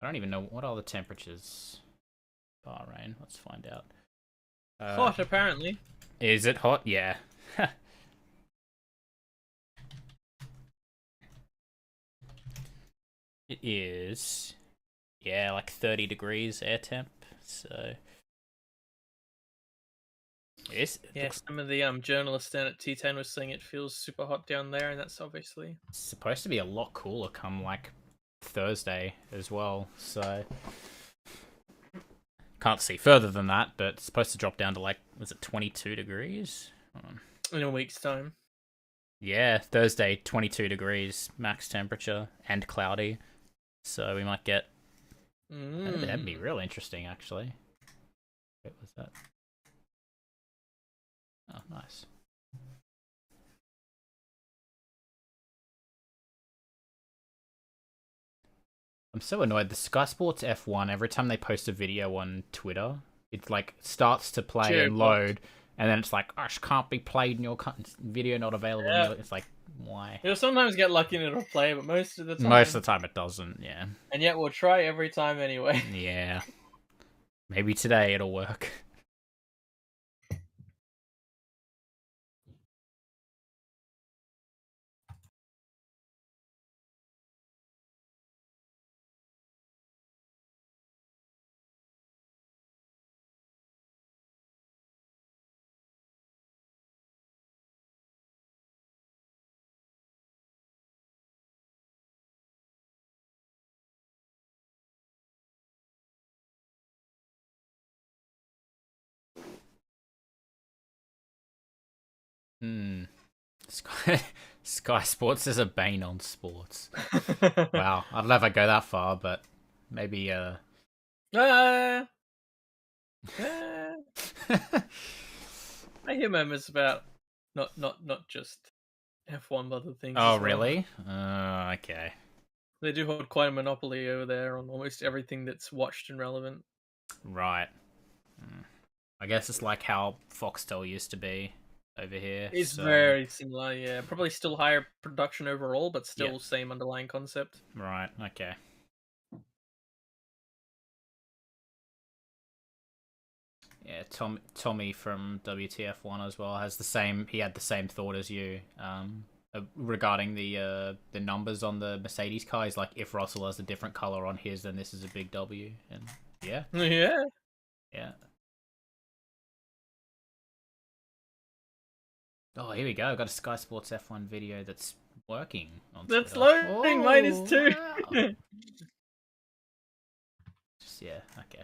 I don't even know what are the temperatures. Bahrain, let's find out. Hot, apparently. Is it hot? Yeah. It is. Yeah, like 30 degrees air temp. So Yes, some of the journalists down at T10 was saying it feels super hot down there, and that's obviously it's supposed to be a lot cooler come like Thursday as well. So can't see further than that, but it's supposed to drop down to like, was it 22 degrees? in a week's time. Yeah, Thursday 22 degrees max temperature and cloudy. So we might get that'd be real interesting actually. What was that? Oh, nice. I'm so annoyed. The Sky Sports F1, every time they post a video on Twitter, it like starts to play Sure, and load, and then it's like, "Oh, it can't be played in your video, not available." yeah. It's like, why? You'll sometimes get lucky and it'll play, but most of the time, Most of the time, it doesn't. Yeah. and yet we'll try every time anyway. Yeah. Maybe today it'll work. Hmm. Sky Sports is a bane on sports. Wow, I'd never go that far, but maybe. uh, I hear murmurs about not just F1 but other things Oh, as well. really? Okay. They do hold quite a monopoly over there on almost everything that's watched and relevant. Right. I guess it's like how Foxtel used to be over here. It's So very similar, yeah. Probably still higher production overall, but still yeah, same underlying concept. right. Okay. Yeah, Tommy from WTF1 as well has the same. He had the same thought as you regarding the numbers on the Mercedes car. He's like, if Russell has a different color on his, then this is a big W. And yeah, Yeah. yeah. Oh, here we go. I've got a Sky Sports F1 video that's working on That's Twitter. loading. Mine is too. Wow. Yeah, okay.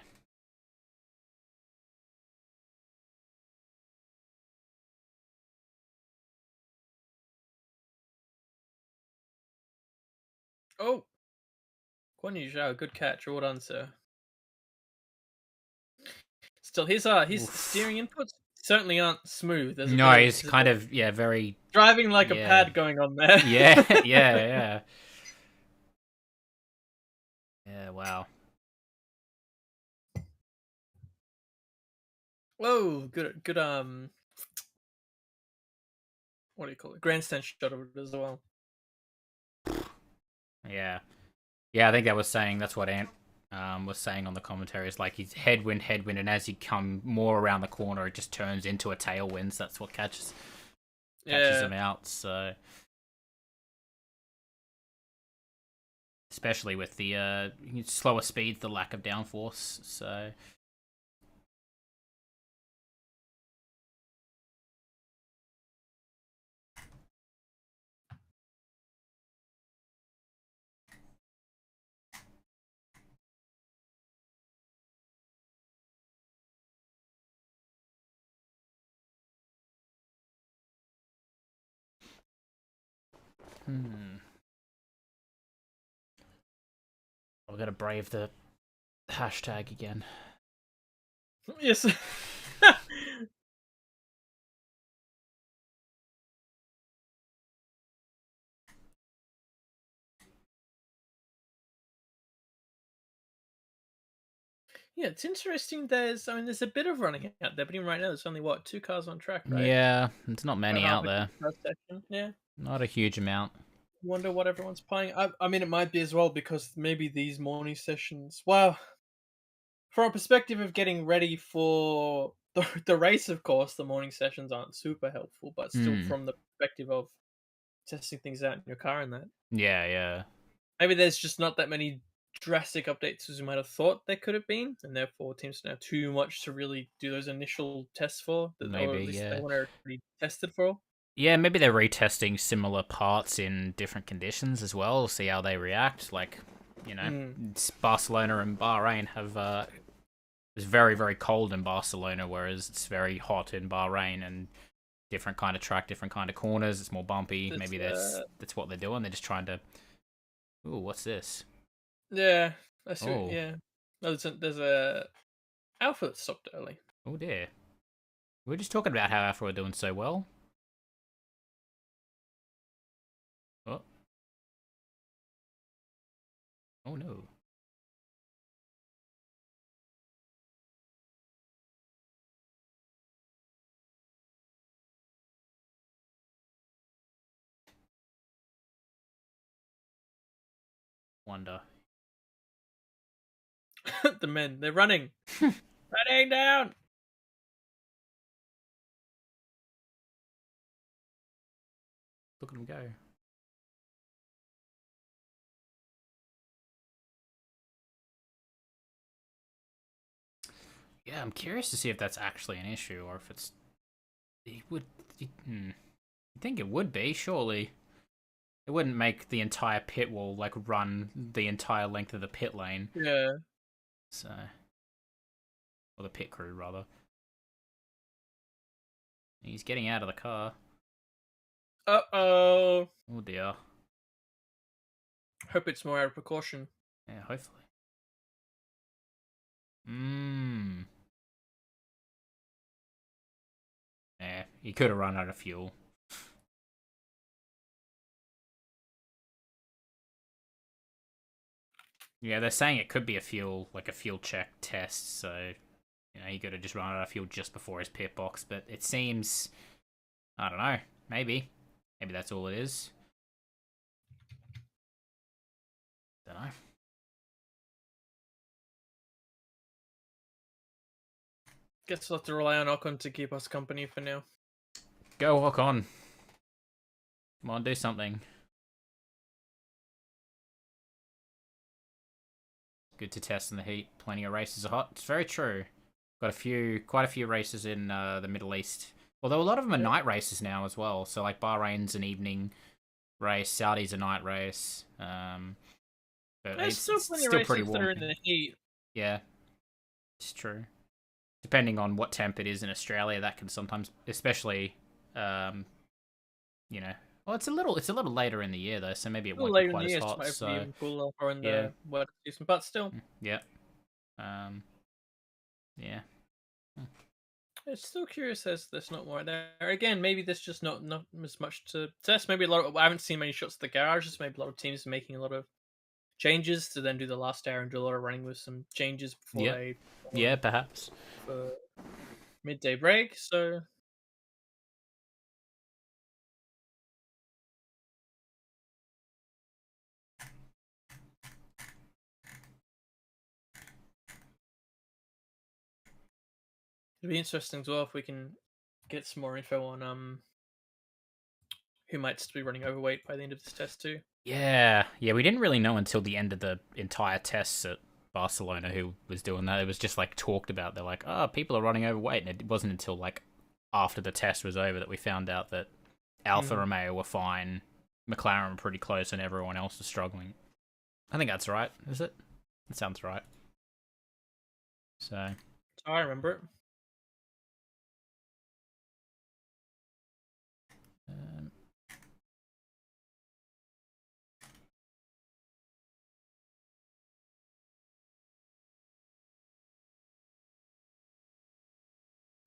Oh, Guan Yu Zhao, good catch. Well done, sir. Still, his Oof. steering inputs certainly aren't smooth. No, he's There's a bit kind of of very driving like a yeah pad going on there. yeah yeah. Yeah, wow. Whoa, good what do you call it? Grandstand shot of it as well. Yeah. Yeah, I think that was saying that's what Ant was saying on the commentary. Is like he's headwind, and as you come more around the corner, it just turns into a tailwind. So that's what catches Yeah, him out. So especially with the slower speeds, the lack of downforce. So we're gonna brave the hashtag again. yes. Yeah, it's interesting. There's a bit of running out there, but even right now, there's only what 2 cars on track, right? Yeah, there's not About many half out a there. car section. Yeah. Not a huge amount. Wonder what everyone's playing. I mean, it might be as well because maybe these morning sessions. Well, from a perspective of getting ready for the race, of course, the morning sessions aren't super helpful, but still, Hmm. from the perspective of testing things out in your car and that, Yeah, yeah. maybe there's just not that many drastic updates as you might have thought there could have been, and therefore teams don't have too much to really do those initial tests for, or Maybe, at least they yeah. want to be tested for. Yeah, maybe they're retesting similar parts in different conditions as well, see how they react. Like, Mm, Barcelona and Bahrain have it's very, very cold in Barcelona, whereas it's very hot in Bahrain, and different kind of track, different kind of corners. It's more bumpy. there's, Maybe that's what they're doing. They're just trying to. Ooh, what's this? yeah, I see. Oh, Yeah, there's a Alpha that stopped early. oh dear. We were just talking about how Alpha were doing so well. Oh, oh no. Wonder. The men, they're running, running down. Look at them go. Yeah, I'm curious to see if that's actually an issue or if it's. It would. I think it would be, surely. It wouldn't make the entire pit wall like run the entire length of the pit lane. Yeah. So, or the pit crew rather. He's getting out of the car. Uh-oh. Oh dear. Hope it's more out of precaution. Yeah, hopefully. Mmm. Yeah, he could have run out of fuel. Yeah, they're saying it could be a fuel check test, so he could have just run out of fuel just before his pit box, but it seems I don't know, maybe that's all it is. Don't know. Guess we'll have to rely on Ocon to keep us company for now. Go Ocon. Come on, do something. Good to test in the heat. Plenty of races are hot. It's very true. Got quite a few races in the Middle East. Although a lot of them are night races now as well. So like Bahrain's an evening race, Saudi's a night race. But There's still it's plenty of still pretty races that warm. are in the heat. Yeah, it's true. Depending on what temp it is in Australia, that can sometimes, especially, you know, Well, it's a little later in the year though, so maybe it A little won't be later in quite the as year, it hot. might be So even cooler, or in yeah, the wetter season, but still. yeah, um, yeah. It's still curious as there's not more there. Again, maybe there's just not as much to test. Maybe a lot of, I haven't seen many shots of the garages. Maybe a lot of teams are making a lot of changes to then do the last hour and do a lot of running with some changes before Yep. they Yeah, perhaps. for midday break. So it'd be interesting as well if we can get some more info on who might still be running overweight by the end of this test too. Yeah, yeah. We didn't really know until the end of the entire tests at Barcelona who was doing that. It was just like talked about. They're like, oh, people are running overweight, and it wasn't until like after the test was over that we found out that Alfa Romeo were fine, McLaren were pretty close, and everyone else was struggling. I think that's right, is it? That sounds right. So I remember it. um,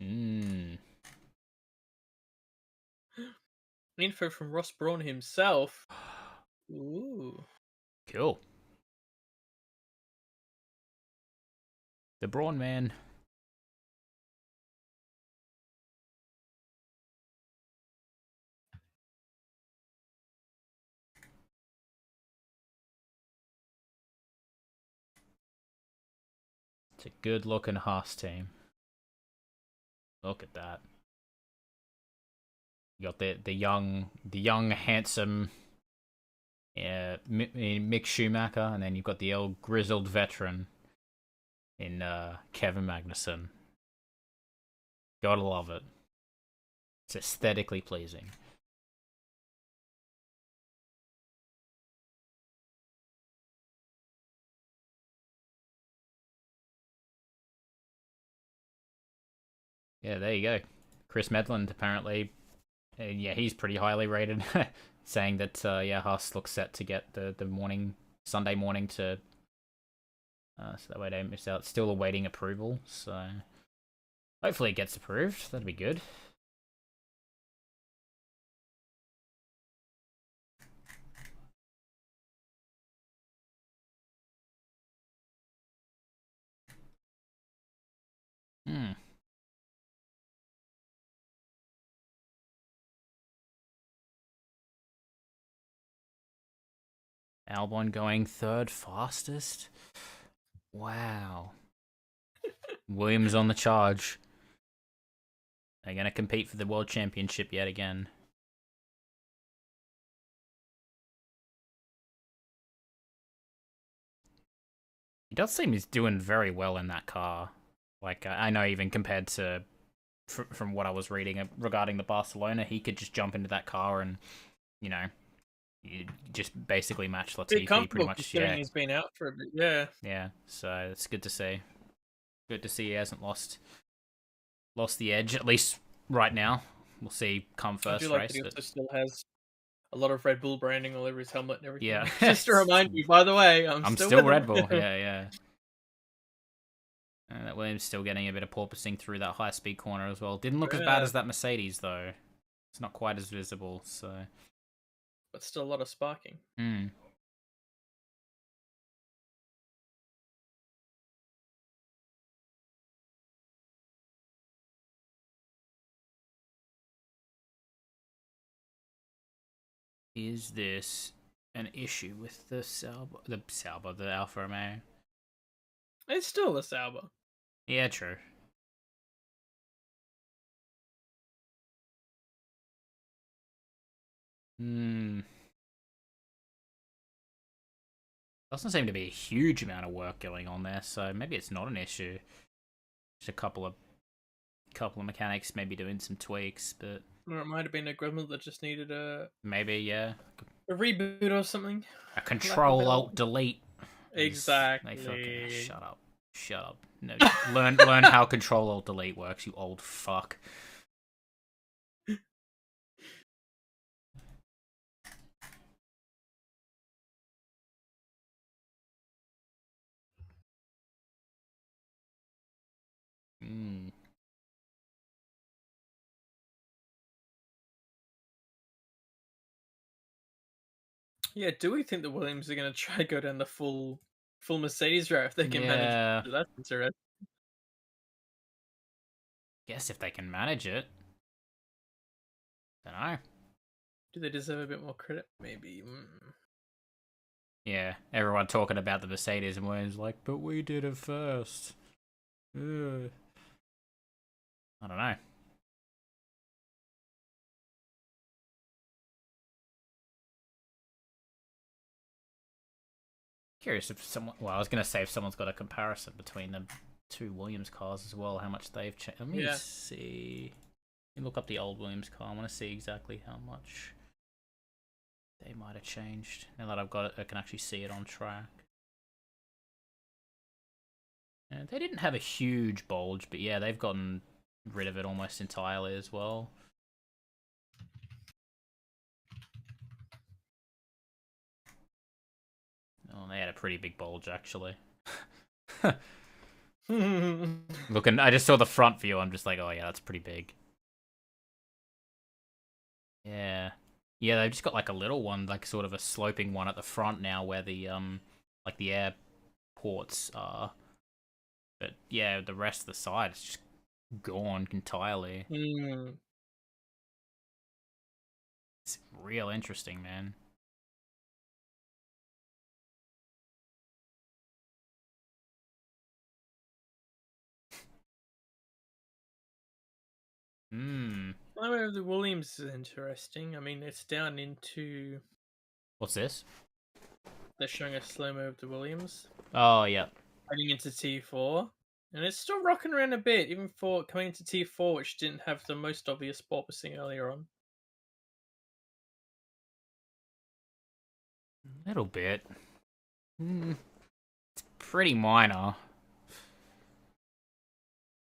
mm, Info from Ross Brawn himself. Ooh. cool. The Brawn Man. It's a good looking Haas team. Look at that. You got the young handsome Mick Schumacher, and then you've got the old grizzled veteran in Kevin Magnussen. Gotta love it. It's aesthetically pleasing. Yeah, there you go. Chris Medland apparently, yeah, he's pretty highly rated, saying that yeah, Haas looks set to get the Sunday morning to, so that way they don't miss out. Still awaiting approval, so hopefully it gets approved. That'd be good. Hmm. Albon going third fastest. Wow. Williams on the charge. They're going to compete for the World Championship yet again. He does seem he's doing very well in that car. Like, I know even compared to, from what I was reading regarding the Barcelona, he could just jump into that car and, you know, you just basically match Latifi pretty much. Considering he's been out for a bit. Yeah. Yeah, so it's good to see. Good to see he hasn't lost the edge, at least right now. We'll see come first I do like race. that he also still has a lot of Red Bull branding all over his helmet and everything. Yeah. Just to remind you, by the way, I'm still Red Bull. Yeah, yeah. That Williams still getting a bit of porpoising through that high-speed corner as well. Didn't look as bad as that Mercedes, though. It's not quite as visible, so... But still a lot of sparking. Hmm. Is this an issue with the Alfa Romeo? It's still the Sauber. Yeah, true. Hmm. Doesn't seem to be a huge amount of work going on there, so maybe it's not an issue. Just a couple of mechanics maybe doing some tweaks, but Or it might have been a gremlin that just needed a yeah, a reboot or something. a Control-Alt-Delete. Exactly. They fucking shut up. No, learn how Control-Alt-Delete works, you old fuck. Yeah, do we think the Williams are going to try to go down the full Mercedes route if they can manage it? Yeah, That's interesting. guess if they can manage it. Don't know. Do they deserve a bit more credit? Maybe. Yeah, everyone talking about the Mercedes and Williams like, but we did it first. Ugh. I don't know. Curious if someone. Well, I was gonna say if someone's got a comparison between the two Williams cars as well, how much they've changed. Let me Yeah. see. Let me look up the old Williams car. I want to see exactly how much they might have changed. Now that I've got it, I can actually see it on track. And they didn't have a huge bulge, but yeah, they've gotten rid of it almost entirely as well. Oh, they had a pretty big bulge actually. Looking, I just saw the front view. I'm just like, oh yeah, that's pretty big. Yeah, yeah, they've just got like a little one, like sort of a sloping one at the front now, where the like the air ports are. But yeah, the rest of the side is just gone entirely. It's real interesting, man. Hmm. Slow-mo of the Williams is interesting. I mean, it's down into. What's this? They're showing a slow-mo of the Williams Oh yeah. heading into T4. And it's still rocking around a bit, even for coming into T4, which didn't have the most obvious porpoising earlier on. A little bit. It's pretty minor.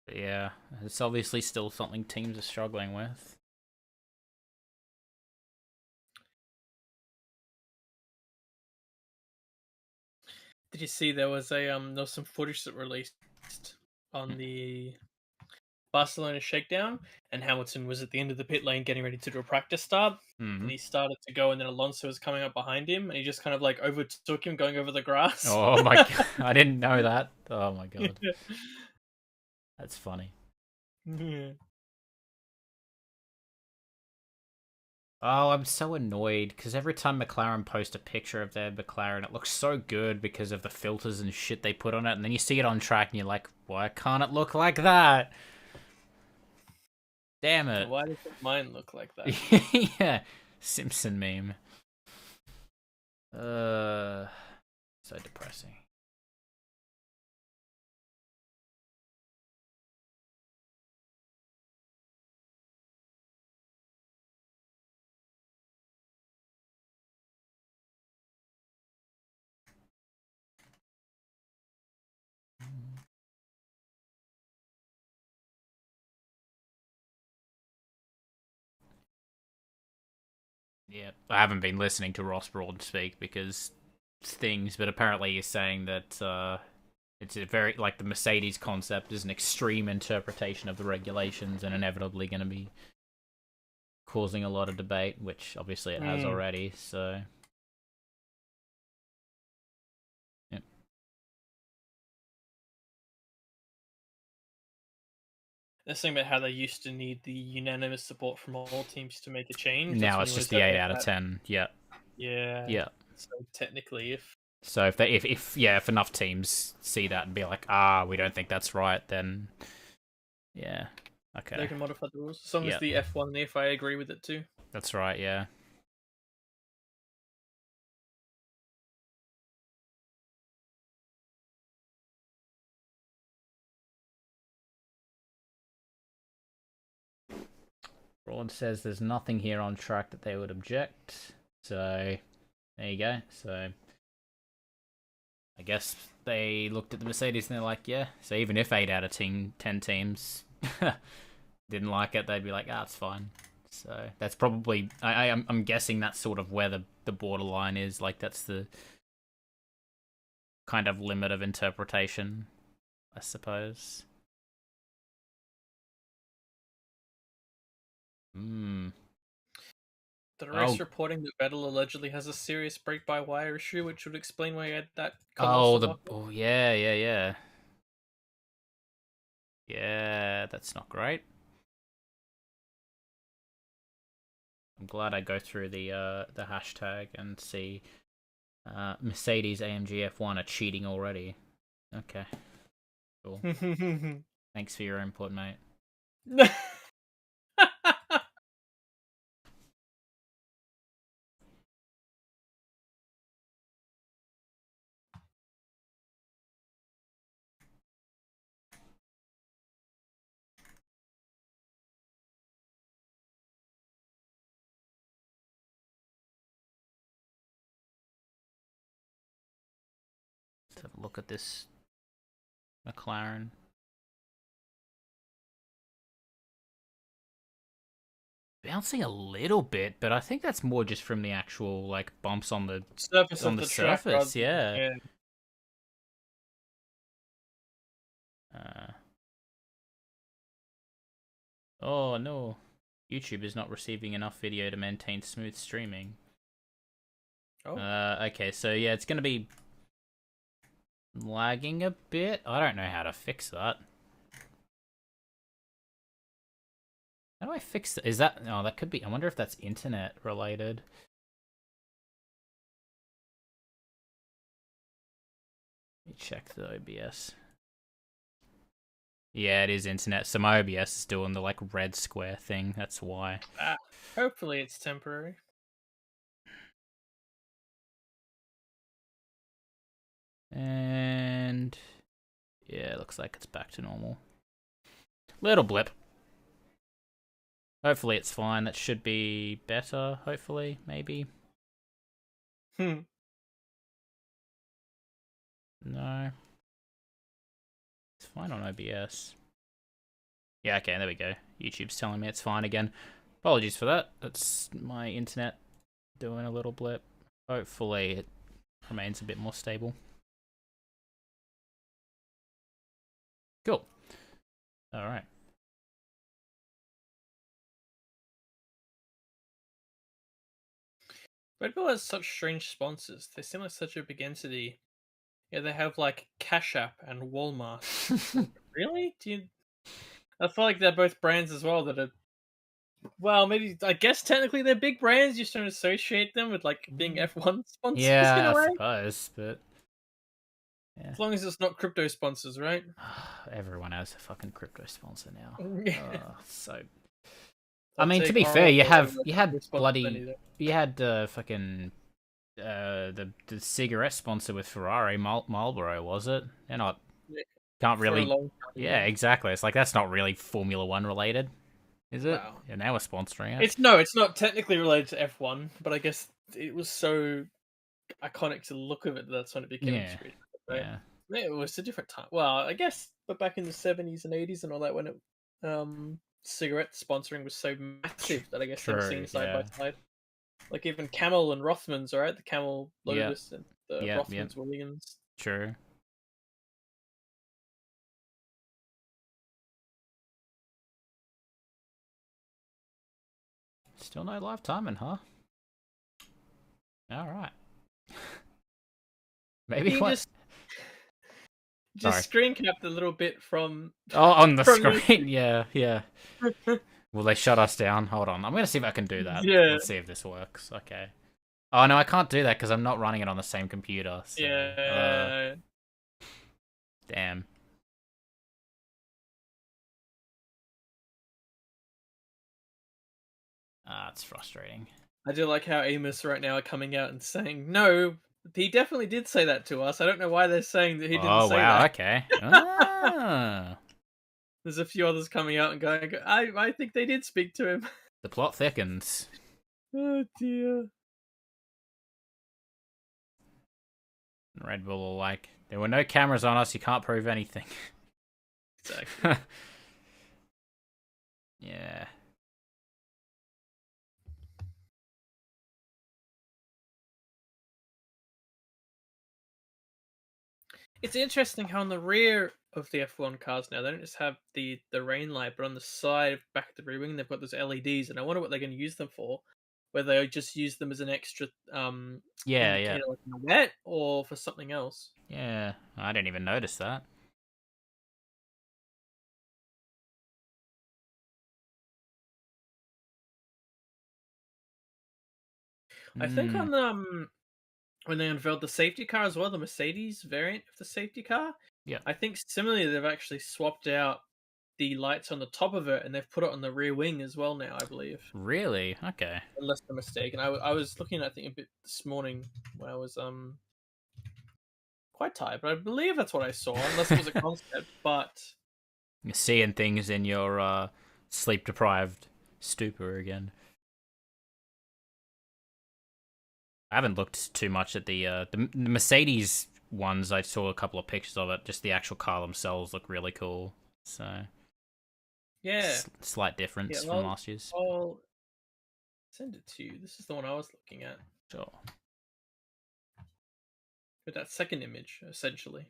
But yeah, it's obviously still something teams are struggling with. Did you see there was some footage that released on the Barcelona shakedown, and Hamilton was at the end of the pit lane getting ready to do a practice start, and he started to go, and then Alonso was coming up behind him, and he just kind of like overtook him going over the grass. Oh my god, I didn't know that. Oh my god, that's funny. Yeah. Oh, I'm so annoyed because every time McLaren post a picture of their McLaren, it looks so good because of the filters and shit they put on it, and then you see it on track and you're like, why can't it look like that? Damn it. Why does mine look like that? Yeah, Simpson meme. So depressing. Yeah, I haven't been listening to Ross Broad speak because things, but apparently he's saying that it's a very like the Mercedes concept is an extreme interpretation of the regulations and inevitably going to be causing a lot of debate, which obviously it has already. So, yeah. They're saying about how they used to need the unanimous support from all teams to make a change. Now it's just the 8 out of 10. Yeah, Yeah. yeah. So technically, So if enough teams see that and be like, we don't think that's right, then yeah, okay, they can modify the rules, as long as the F1 and the FIA agree with it too. That's right. Yeah. Broad says there's nothing here on track that they would object. So there you go. So I guess they looked at the Mercedes and they're like, yeah. So even if 8 out of 10 teams didn't like it, they'd be like, it's fine. So that's probably I'm guessing that's sort of where the borderline is. Like that's the kind of limit of interpretation, I suppose. The race reporting that Vettel allegedly has a serious brake-by-wire issue, which would explain why he had that colossal buckle. Oh, yeah, yeah, yeah. Yeah, that's not great. I'm glad I go through the hashtag and see Mercedes AMG F1 are cheating already. Okay, cool. Thanks for your input, mate. Let's have a look at this McLaren. Bouncing a little bit, but I think that's more just from the actual like bumps on the surface on of the the track, surface. Yeah. yeah. Oh no, YouTube is not receiving enough video to maintain smooth streaming. Oh. Okay, so yeah, it's gonna be lagging a bit. I don't know how to fix that. How do I fix that? Is that... Oh, that could be... I wonder if that's internet related. Let me check the OBS. Yeah, it is internet. So my OBS is doing the, like, red square thing. That's why. Hopefully it's temporary. And... yeah, looks like it's back to normal. Little blip. Hopefully it's fine. That should be better, hopefully, maybe. No. It's fine on OBS. Yeah, okay, there we go. YouTube's telling me it's fine again. Apologies for that. That's my internet doing a little blip. Hopefully it remains a bit more stable. Cool. Alright. Red Bull has such strange sponsors. They seem like such a big entity. Yeah, they have like Cash App and Walmart. Really? I feel like they're both brands as well that are... well, maybe, I guess technically they're big brands. You just don't associate them with like being F1 sponsors in Yeah, a way. I suppose, but... yeah. As long as it's not crypto sponsors, right? Everyone has a fucking crypto sponsor now. So... I'll I mean, to be fair, you had fucking the cigarette sponsor with Ferrari, Marlboro, was it? They're not... can't really... yeah, exactly. It's like, that's not really Formula 1 related, is it? Wow. Yeah, now we're sponsoring it. It's not technically related to F1, but I guess it was so iconic to the look of it that's when it became street. Right? Yeah, it was a different time. Well, I guess, but back in the 70s and 80s and all that, when it cigarette sponsoring was so massive that I guess they were seen side by side. Like even Camel and Rothmans, right? The Camel Lotus and the Rothmans Williams. True. Still no live timing, huh? Alright. Maybe what... just screen capped a little bit from... oh, on the screen? Yeah. Will they shut us down? Hold on. I'm going to see if I can do that. Yeah. Let's see if this works. Okay. Oh, no, I can't do that because I'm not running it on the same computer. So, yeah. Damn. It's frustrating. I do like how Amos right now are coming out and saying, no, he definitely did say that to us. I don't know why they're saying that he didn't say that. Oh, wow, okay. There's a few others coming out and going, I think they did speak to him. The plot thickens. Oh, dear. Red Bull are like, there were no cameras on us, you can't prove anything. Exactly. Yeah. It's interesting how on the rear of the F1 cars now, they don't just have the rain light, but on the side, back at the rear wing, they've got those LEDs, and I wonder what they're going to use them for. where they just use them as an extra Yeah, yeah, indicator, like in the wet or for something else. yeah. I didn't even notice that. I think Hmm. on when they unveiled the safety car as well, the Mercedes variant of the safety car, Yeah. I think similarly they've actually swapped out the lights on the top of it and they've put it on the rear wing as well now, I believe. Really? Okay. Unless I'm mistaken. I was looking at, I think, a bit this morning when I was quite tired, but I believe that's what I saw, unless it was a concept. But You're seeing things in your sleep deprived stupor again. I haven't looked too much at the Mercedes ones. I saw a couple of pictures of it. Just the actual car themselves look really cool. So yeah, slight yeah, difference from I'll, last year's. I'll send it to you. This is the one I was looking at Sure. with that second image, essentially.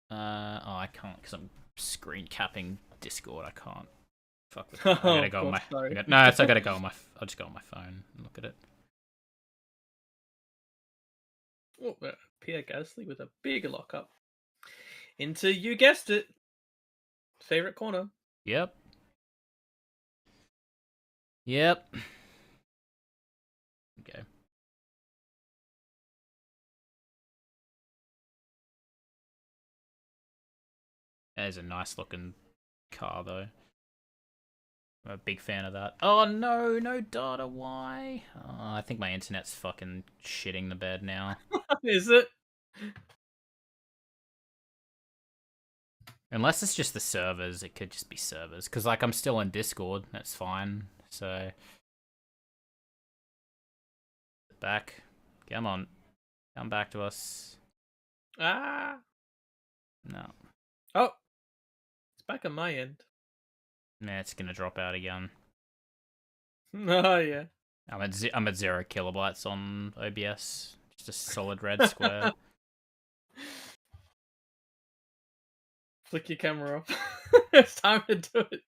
Oh, I can't because I'm screen capping Discord. I can't. Fuck with that. I Oh, gotta of go on course, my. sorry. No, it's I gotta go on my. I'll just go on my phone and look at it. Oh, Pierre Gasly with a big lockup into, you guessed it, favorite corner. Yep. Yep. Okay. There's a nice looking car though. I'm a big fan of that. Oh no, no data. Why? Oh, I think my internet's fucking shitting the bed now. Is it? Unless it's just the servers, it could just be servers. Because like I'm still in Discord, that's fine. So back, come on, come back to us. Ah. No, Oh, it's back on my end. nah, it's gonna drop out again. Oh, yeah. I'm at 0 kilobytes on OBS. Just a solid red square. Flick your camera off. It's time to do it.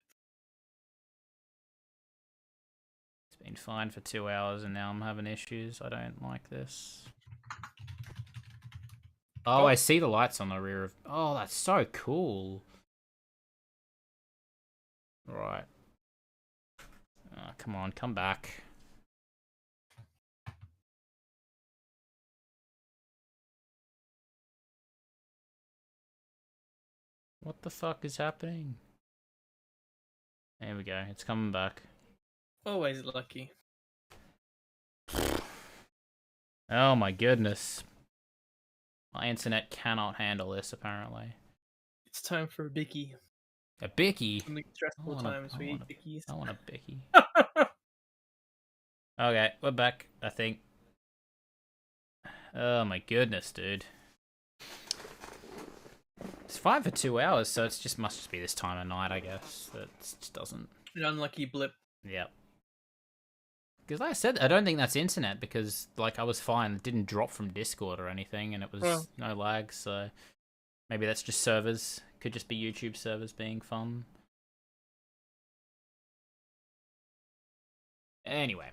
It's been fine for 2 hours and now I'm having issues. I don't like this. Oh, I see the lights on the rear of. Oh, that's so cool. Right. Oh, come on, come back. What the fuck is happening? There we go. It's coming back. Always lucky. Oh my goodness. My internet cannot handle this, apparently. It's time for a bicky. A bicky? In the stressful times, we eat bickies. I want a bicky. Okay, we're back, I think. Oh my goodness, dude. It's fine for 2 hours, so it just must just be this time of night, I guess. That just doesn't. An unlucky blip. Yep. Because like I said, I don't think that's internet because like I was fine. It didn't drop from Discord or anything, and it was no lag. So maybe that's just servers. Could just be YouTube servers being fun. Anyway.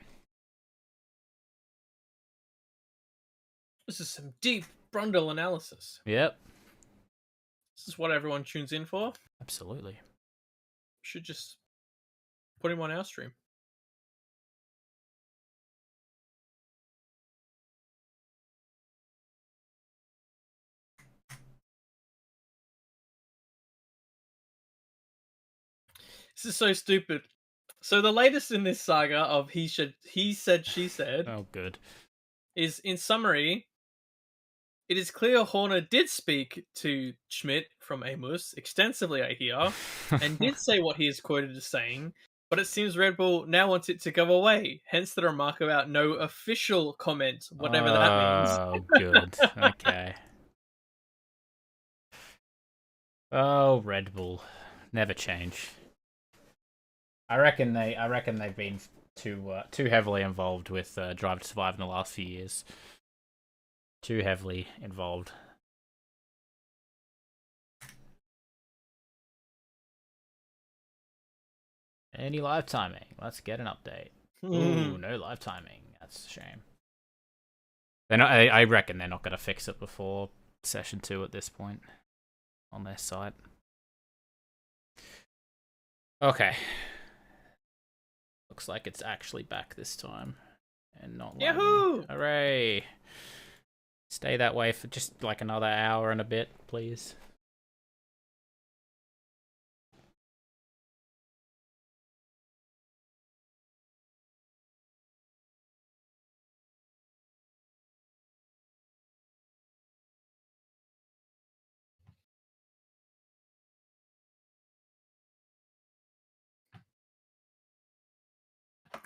This is some deep Brundle analysis. Yep. This is what everyone tunes in for. Absolutely. Should just put him on our stream. This is so stupid. So the latest in this saga of he said, she said, Oh, good. is in summary, it is clear Horner did speak to Schmidt from Amos extensively, I hear, and did say what he is quoted as saying, but it seems Red Bull now wants it to go away, hence the remark about no official comment, whatever that means. Oh, good. Okay. Oh, Red Bull. Never change. I reckon they've been too heavily involved with Drive to Survive in the last few years. Too heavily involved. Any live timing? Let's get an update. Ooh, no live timing. That's a shame. They're not. I reckon they're not going to fix it before session 2 at this point on their site. Okay. Looks like it's actually back this time and not lagging. Yahoo! Hooray! Stay that way for just like another hour and a bit, please.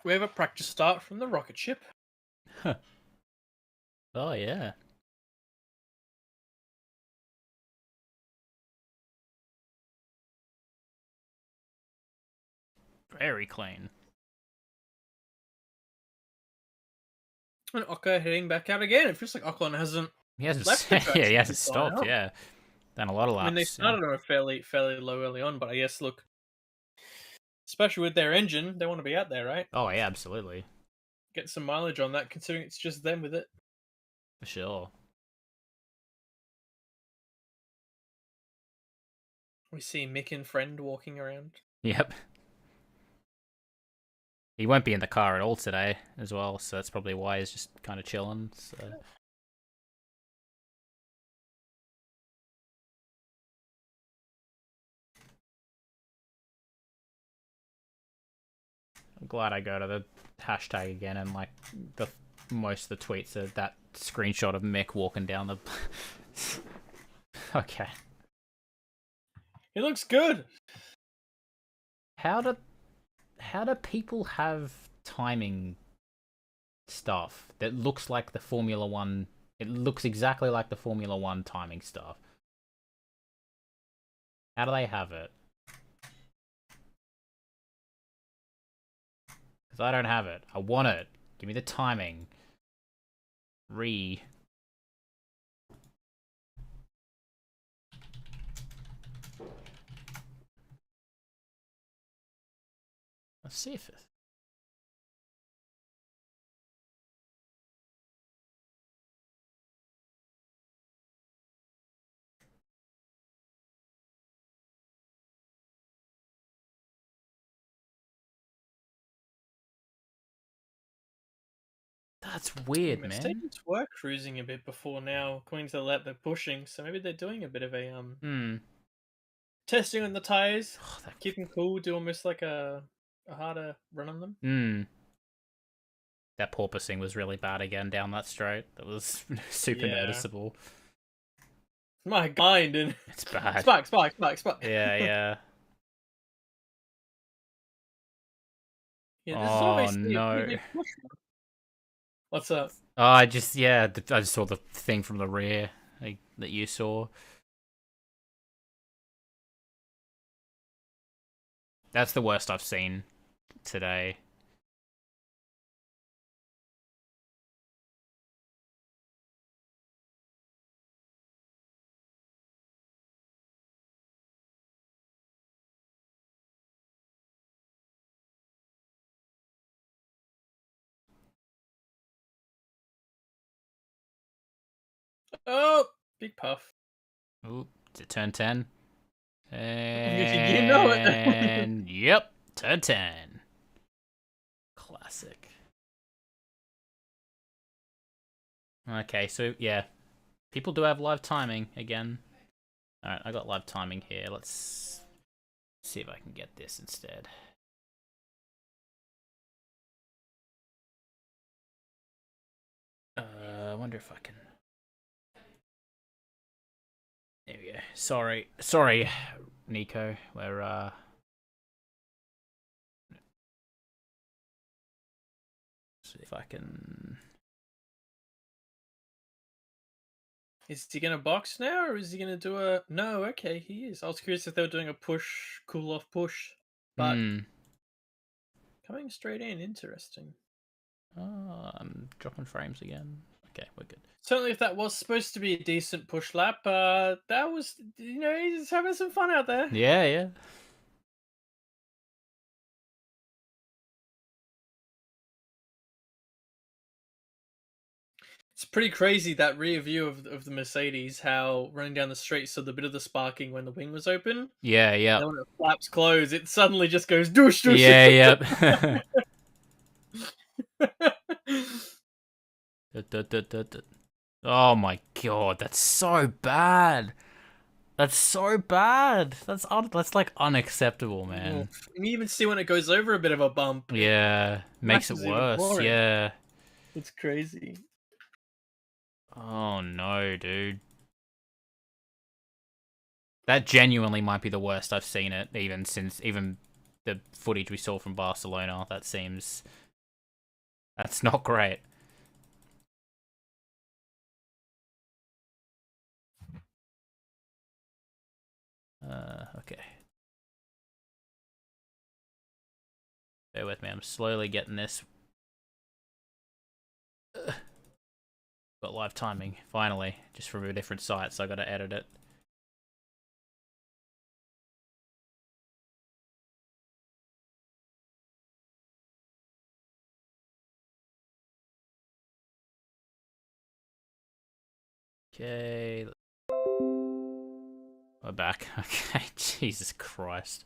We have a practice start from the rocket ship. Oh, yeah. Very clean. And Occo heading back out again. It feels like Ocon hasn't. He hasn't. Left the track Yeah, he since hasn't he's gone stopped. out. Yeah, done a lot of laps. I mean, they started on a fairly low early on, but I guess look, especially with their engine, they want to be out there, right? Oh yeah, absolutely. Get some mileage on that, considering it's just them with it. For sure. We see Mick and Friend walking around. Yep. He won't be in the car at all today as well, so that's probably why he's just kind of chilling. So. I'm glad I go to the hashtag again and like most of the tweets are that screenshot of Mick walking down the. Okay. He looks good. How do people have timing stuff that looks like the Formula 1? It looks exactly like the Formula 1 timing stuff. How do they have it? Because I don't have it. I want it. Give me the timing. Let's see if it. That's weird, man. Mercedes were cruising a bit before now. According to the lap, they're pushing, so maybe they're doing a bit of a testing on the tires, keep them cool, do almost like a harder run on them. That porpoising was really bad again down that straight. That was super noticeable. My God, and it's bad. Spike. Yeah. This oh no! What's up? Oh, I just saw the thing from the rear that you saw. That's the worst I've seen today. Oh, big puff. Ooh, is it turn 10? And you know it. Yep, turn 10. Classic. Okay, so yeah, people do have live timing again. All right, I got live timing here. Let's see if I can get this instead. I wonder if I can. There we go. Sorry, Nico. We're see if I can. Is he gonna box now, or is he gonna do a? No, okay, he is. I was curious if they were doing a push, cool off push, but coming straight in, interesting. Oh, I'm dropping frames again. Okay, we're good. Certainly, if that was supposed to be a decent push lap, that was, he's having some fun out there. Yeah. It's pretty crazy that rear view of the Mercedes, how running down the street, so the bit of the sparking when the wing was open, Yeah, and yep. then when it flaps close, it suddenly just goes doosh doosh. Yeah, yep. Oh my god, that's so bad. That's so bad. That's like unacceptable, man. And you even see when it goes over a bit of a bump, it Yeah, makes it flashes even worse. more. Yeah. It's crazy. Oh no, dude. That genuinely might be the worst I've seen it, even since the footage we saw from Barcelona. That's not great. Okay. Bear with me. I'm slowly getting this. Got live timing finally, just from a different site, so I got to edit it. Okay. We're back. Okay, Jesus Christ.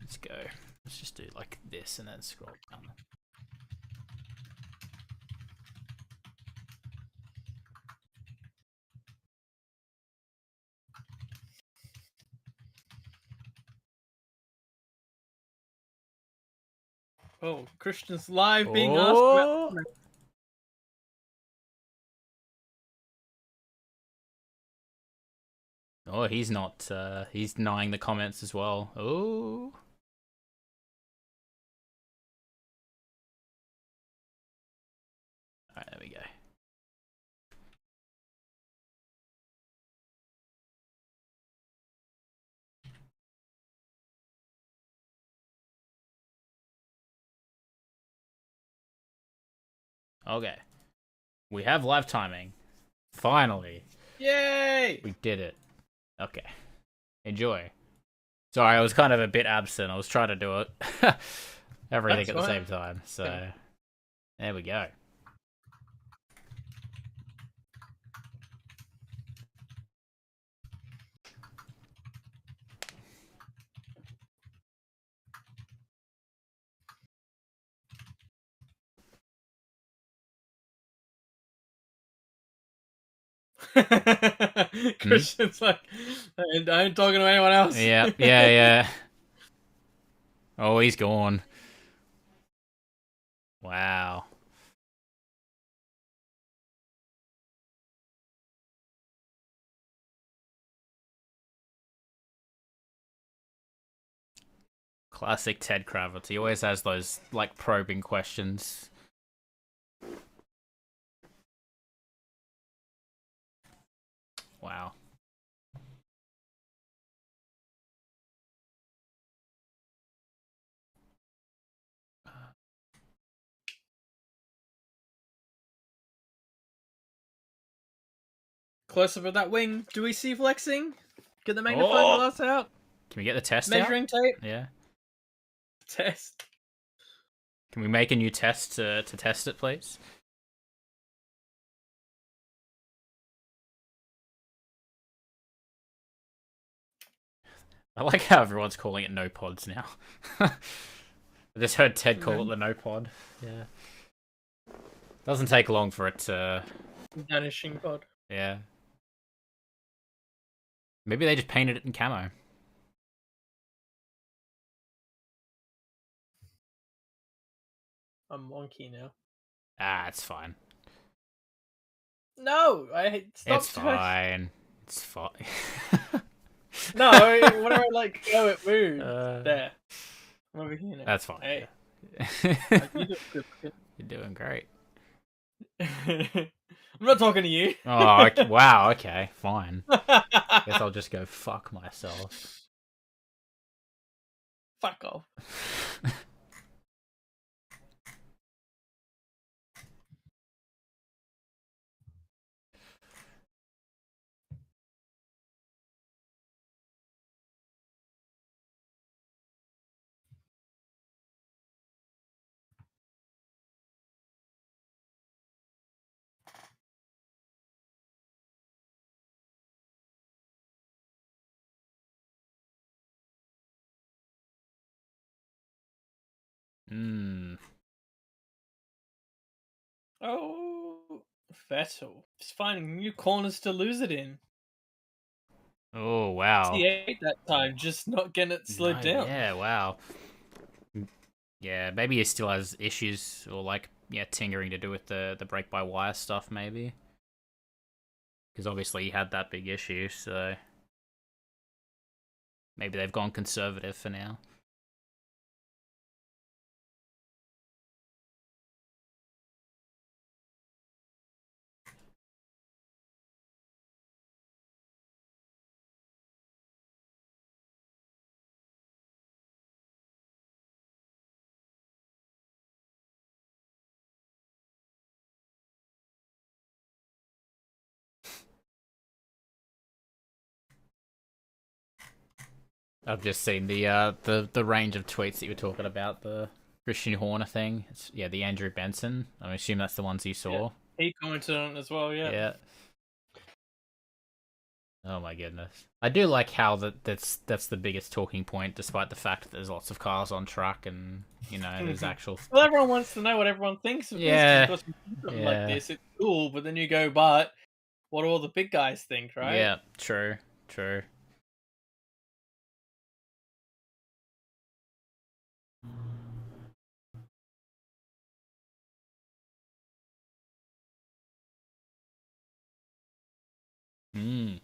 Let's go. Let's just do like this and then scroll down. Oh, Christian's live being asked about. Oh, he's not. He's denying the comments as well. Oh. Alright, there we go. Okay. We have live timing. Finally. Yay! We did it. Okay. Enjoy. Sorry, I was kind of a bit absent. I was trying to do it. Everything That's at the fine. same time. So, there we go. Christian's like, I ain't talking to anyone else. Yeah, yeah. Oh, he's gone. Wow. Classic Ted Kravitz. He always has those, like, probing questions. Wow. Close up of that wing. Do we see flexing? Get the magnifying glass out. Can we get the test Measuring out? tape. Yeah. Test. Can we make a new test to test it, please? I like how everyone's calling it no pods now. I just heard Ted call it the no pod. Yeah. Doesn't take long for it to... Vanishing pod. Yeah. Maybe they just painted it in camo. I'm wonky now. Ah, it's fine. No, It's fine. It's fine. No, whenever I like go, it moves. There. I'm over here now. That's fine. Hey. Yeah. You do good. You're doing great. I'm not talking to you. Oh, okay. Wow. Okay, fine. Guess I'll just go fuck myself. Fuck off. Hmm. Oh, Vettel. He's finding new corners to lose it in. Oh wow. T8 that time, just not getting it slowed No, down. yeah, wow. Yeah, maybe he still has issues or like tinkering to do with the brake by wire stuff maybe. Because obviously he had that big issue, so maybe they've gone conservative for now. I've just seen the range of tweets that you were talking about, the Christian Horner thing. It's, yeah, the Andrew Benson. I assume that's the ones you saw. Yeah. He commented on it as well, yeah. Yeah. Oh my goodness. I do like how that's the biggest talking point, despite the fact that there's lots of cars on track and there's actual. Well, everyone wants to know what everyone thinks of Yeah. this. Because like this, it's cool, but then you go, but what do all the big guys think, right? Yeah, true. Hmm.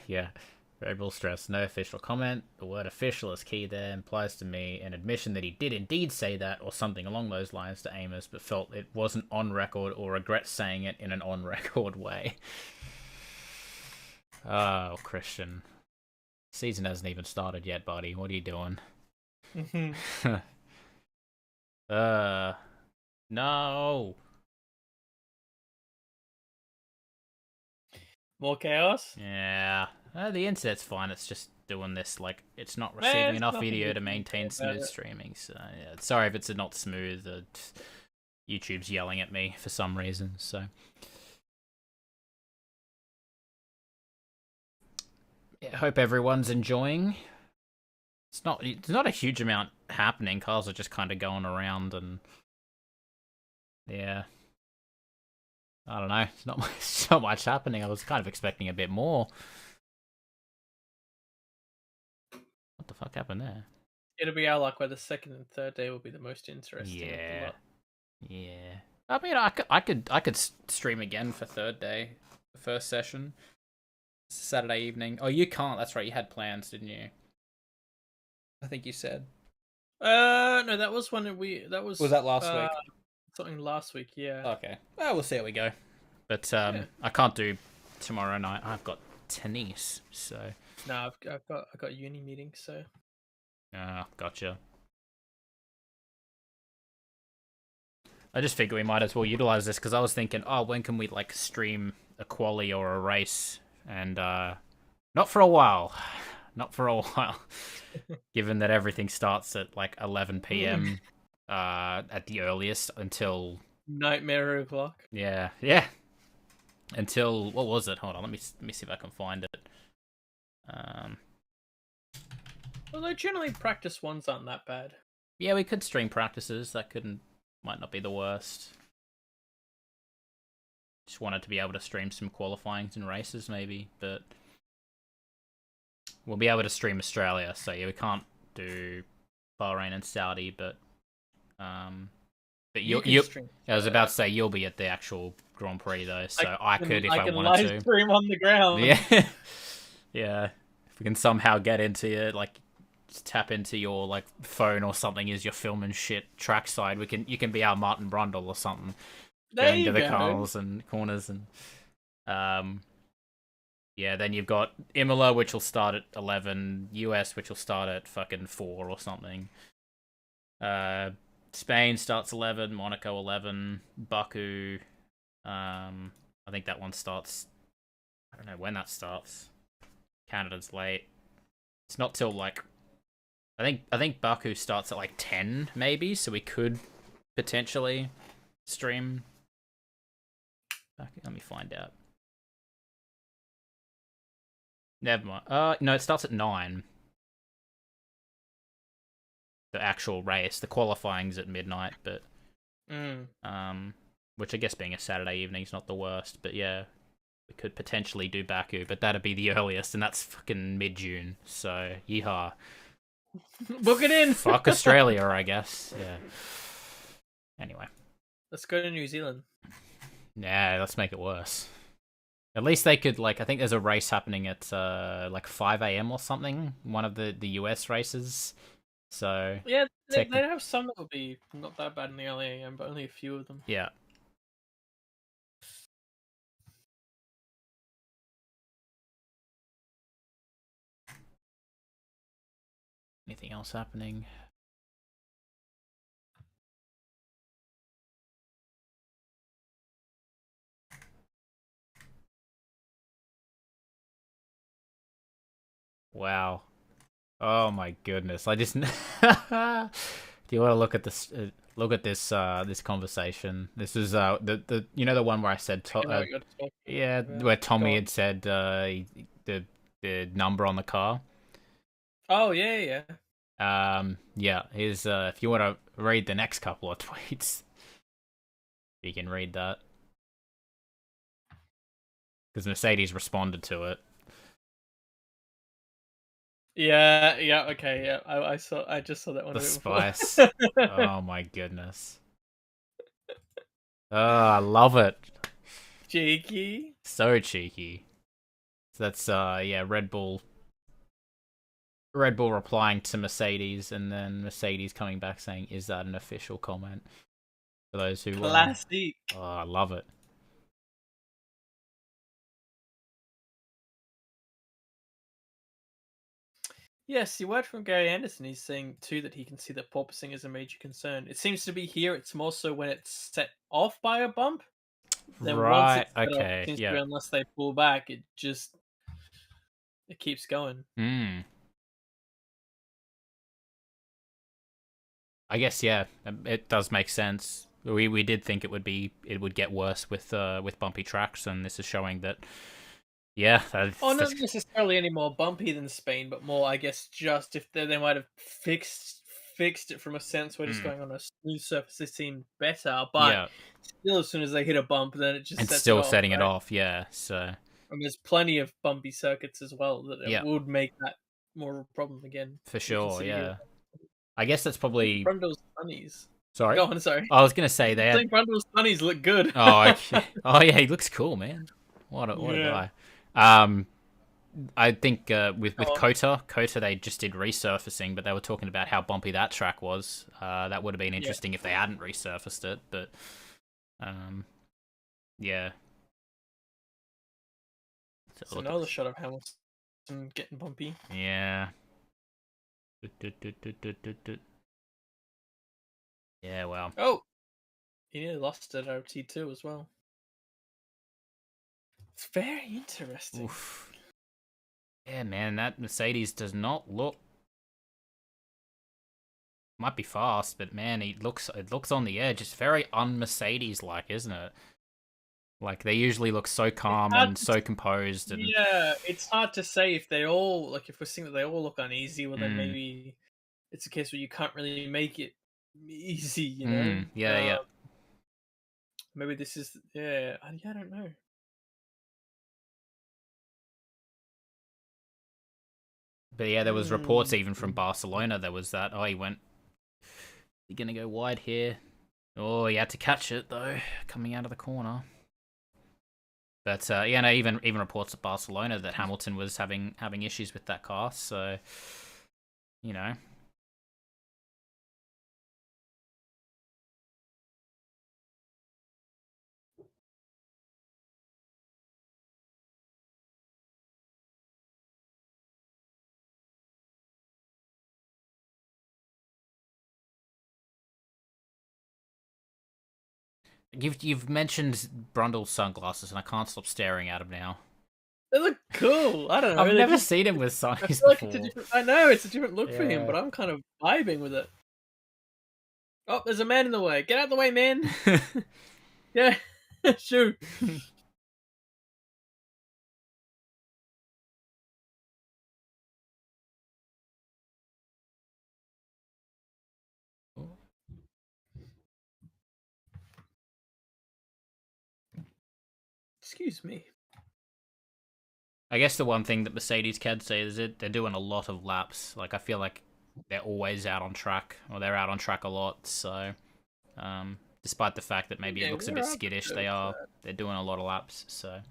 Yeah. Variable stress, no official comment. The word official is key there, implies to me an admission that he did indeed say that or something along those lines to Amos, but felt it wasn't on record or regrets saying it in an on record way. Oh, Christian. Season hasn't even started yet, buddy. What are you doing? No. More chaos? Yeah. The internet's fine. It's just doing this, like, it's not receiving enough video to maintain smooth streaming. So, yeah. Sorry if it's not smooth. YouTube's yelling at me for some reason, so. Yeah, hope everyone's enjoying. It's not a huge amount happening. Cars are just kind of going around and. Yeah. I don't know. It's not so much happening. I was kind of expecting a bit more. What the fuck happened there? It'll be our luck where the second and third day will be the most interesting. Yeah. Yeah. I mean, I could stream again for third day, the first session, Saturday evening. Oh, you can't. That's right. You had plans, didn't you? I think you said. No, that was when Was that last week? Something last week, yeah. Okay. Well, we'll see how we go. But I can't do tomorrow night. I've got tennis, so. No, I've got uni meetings, so. Ah, gotcha. I just figure we might as well utilize this because I was thinking, oh, when can we like stream a quali or a race? And not for a while, given that everything starts at like 11 p.m. At the earliest until Nightmare o'clock. Yeah, until what was it? Hold on, let me see if I can find it. Although generally practice ones aren't that bad. Yeah, we could stream practices. That might not be the worst. Just wanted to be able to stream some qualifyings and races, maybe, but we'll be able to stream Australia. So yeah, we can't do Bahrain and Saudi, but you. I was about to say you'll be at the actual Grand Prix though, so I could if I wanted to. Live stream on the ground. Yeah. Yeah, if we can somehow get into it, like just tap into your like phone or something as you're filming shit trackside, you can be our Martin Brundle or something, There going to you the go. corners and um yeah, then you've got Imola, which will start at 11, US, which will start at fucking 4 or something. Uh, Spain starts 11, Monaco 11, Baku. I think that one starts. I don't know when that starts. Canada's late. It's not till like I think Baku starts at like 10 maybe, so we could potentially stream. Let me find out. Never mind. No, it starts at 9. The actual race, the qualifying's at midnight, but which I guess being a Saturday evening is not the worst, but yeah, we could potentially do Baku, but that'd be the earliest, and that's fucking mid-June, so yeehaw. Book it in. Fuck Australia, I guess. Yeah. Anyway. Let's go to New Zealand. Yeah, let's make it worse. At least they could, like, I think there's a race happening at, like, 5 a.m. or something, one of the US races, so... Yeah, they have some that will be not that bad in the early AM, but only a few of them. Yeah. Anything else happening? Wow. Oh my goodness! I just. Do you want to look at this? Look at this. This conversation. This is the you know the one where I said yeah, where Tommy had said the number on the car. Oh yeah. Yeah. Here's if you want to read the next couple of tweets, you can read that because Mercedes responded to it. Yeah, okay, yeah. I just saw that one. The a bit spice. before. Oh my goodness. Oh, I love it. Cheeky. So cheeky. So that's yeah, Red Bull replying to Mercedes, and then Mercedes coming back saying, "Is that an official comment?" For those who Classic. oh, I love it. Yes, the word from Gary Anderson. He's saying too that he can see that porpoising is a major concern. It seems to be here. It's more so when it's set off by a bump. Then once Right. it's set off, Okay. it seems to Yeah. be unless they pull back, it keeps going. Hmm. I guess yeah, it does make sense. We did think it would get worse with bumpy tracks, and this is showing that. Yeah. Not necessarily any more bumpy than Spain, but more, I guess, just if they might have fixed it from a sense where just going on a smooth surface, it seemed better. But yeah. still, as soon as they hit a bump, then it just It's sets still it off, setting right? it off. Yeah. So. And there's plenty of bumpy circuits as well that it Yeah. would make that more of a problem again. For You sure. consider Yeah. I guess that's probably. Brundle's funnies. Sorry. Go on, sorry. I was gonna say they I had. think Brundle's funnies look good. Oh, okay. Oh yeah, he looks cool, man. What a guy. I think with Kota, they just did resurfacing, but they were talking about how bumpy that track was. That would have been interesting if they hadn't resurfaced it, but yeah. So another shot of Hamilton getting bumpy. Yeah. Yeah, well. Oh, he nearly lost it at T2 as well. It's very interesting. Oof. Yeah, man, that Mercedes does not look. Might be fast, but man, it looks on the edge. It's very un-Mercedes like, isn't it? Like they usually look so calm and so composed. And yeah, it's hard to say if they all if we're seeing that they all look uneasy. Well, then maybe it's a case where you can't really make it easy. You know? Yeah. Maybe this is I don't know. But yeah, there was reports even from Barcelona. There was that. Oh, you're gonna go wide here. Oh, he had to catch it though, coming out of the corner. But yeah, no, even reports at Barcelona that Hamilton was having issues with that car. So, you know, you've mentioned Brundle's sunglasses, and I can't stop staring at them now. They look cool. I don't know. I've They never just. seen him with I sunnies feel like it's a before. different. I know it's a different look for him, Yeah. but I'm kind of vibing with it. Oh, there's a man in the way. Get out of the way, man. Yeah, shoot. Excuse me. I guess the one thing that Mercedes can say is that they're doing a lot of laps. Like I feel like they're always out on track, or they're out on track a lot. So, despite the fact that maybe it Yeah, looks a where bit are the skittish, codes they're doing a lot of laps. So,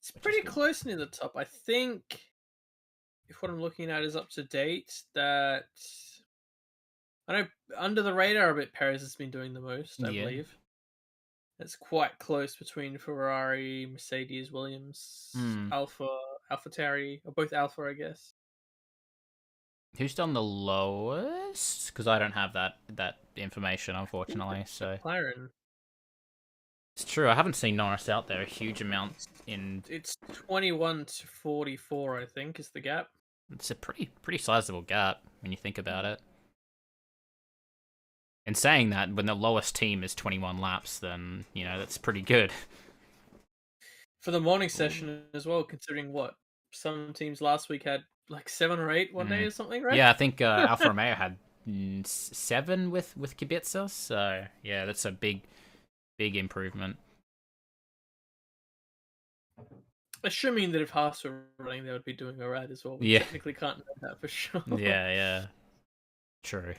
It's which is pretty good. close near the top. I think if what I'm looking at is up to date, that I know under the radar a bit, Perez has been doing the most, I Yeah. believe. It's quite close between Ferrari, Mercedes, Williams, Hmm. AlphaTauri, or both Alpha, I guess. Who's done the lowest? Because I don't have that information, I think unfortunately. it's So McLaren. it's true. I haven't seen Norris out there a huge amount in. It's 21 to 44, I think, is the gap. It's a pretty sizable gap when you think about it. And saying that, when the lowest team is 21 laps, then that's pretty good. For the morning session as well, considering what some teams last week had like 7 or 8 one day or something, right? Yeah, I think Alfa Romeo had 7 with Kubica. So yeah, that's a big improvement. Assuming that if Haas were running, they would be doing alright as well. We Yeah. technically can't know that for sure. Yeah, true.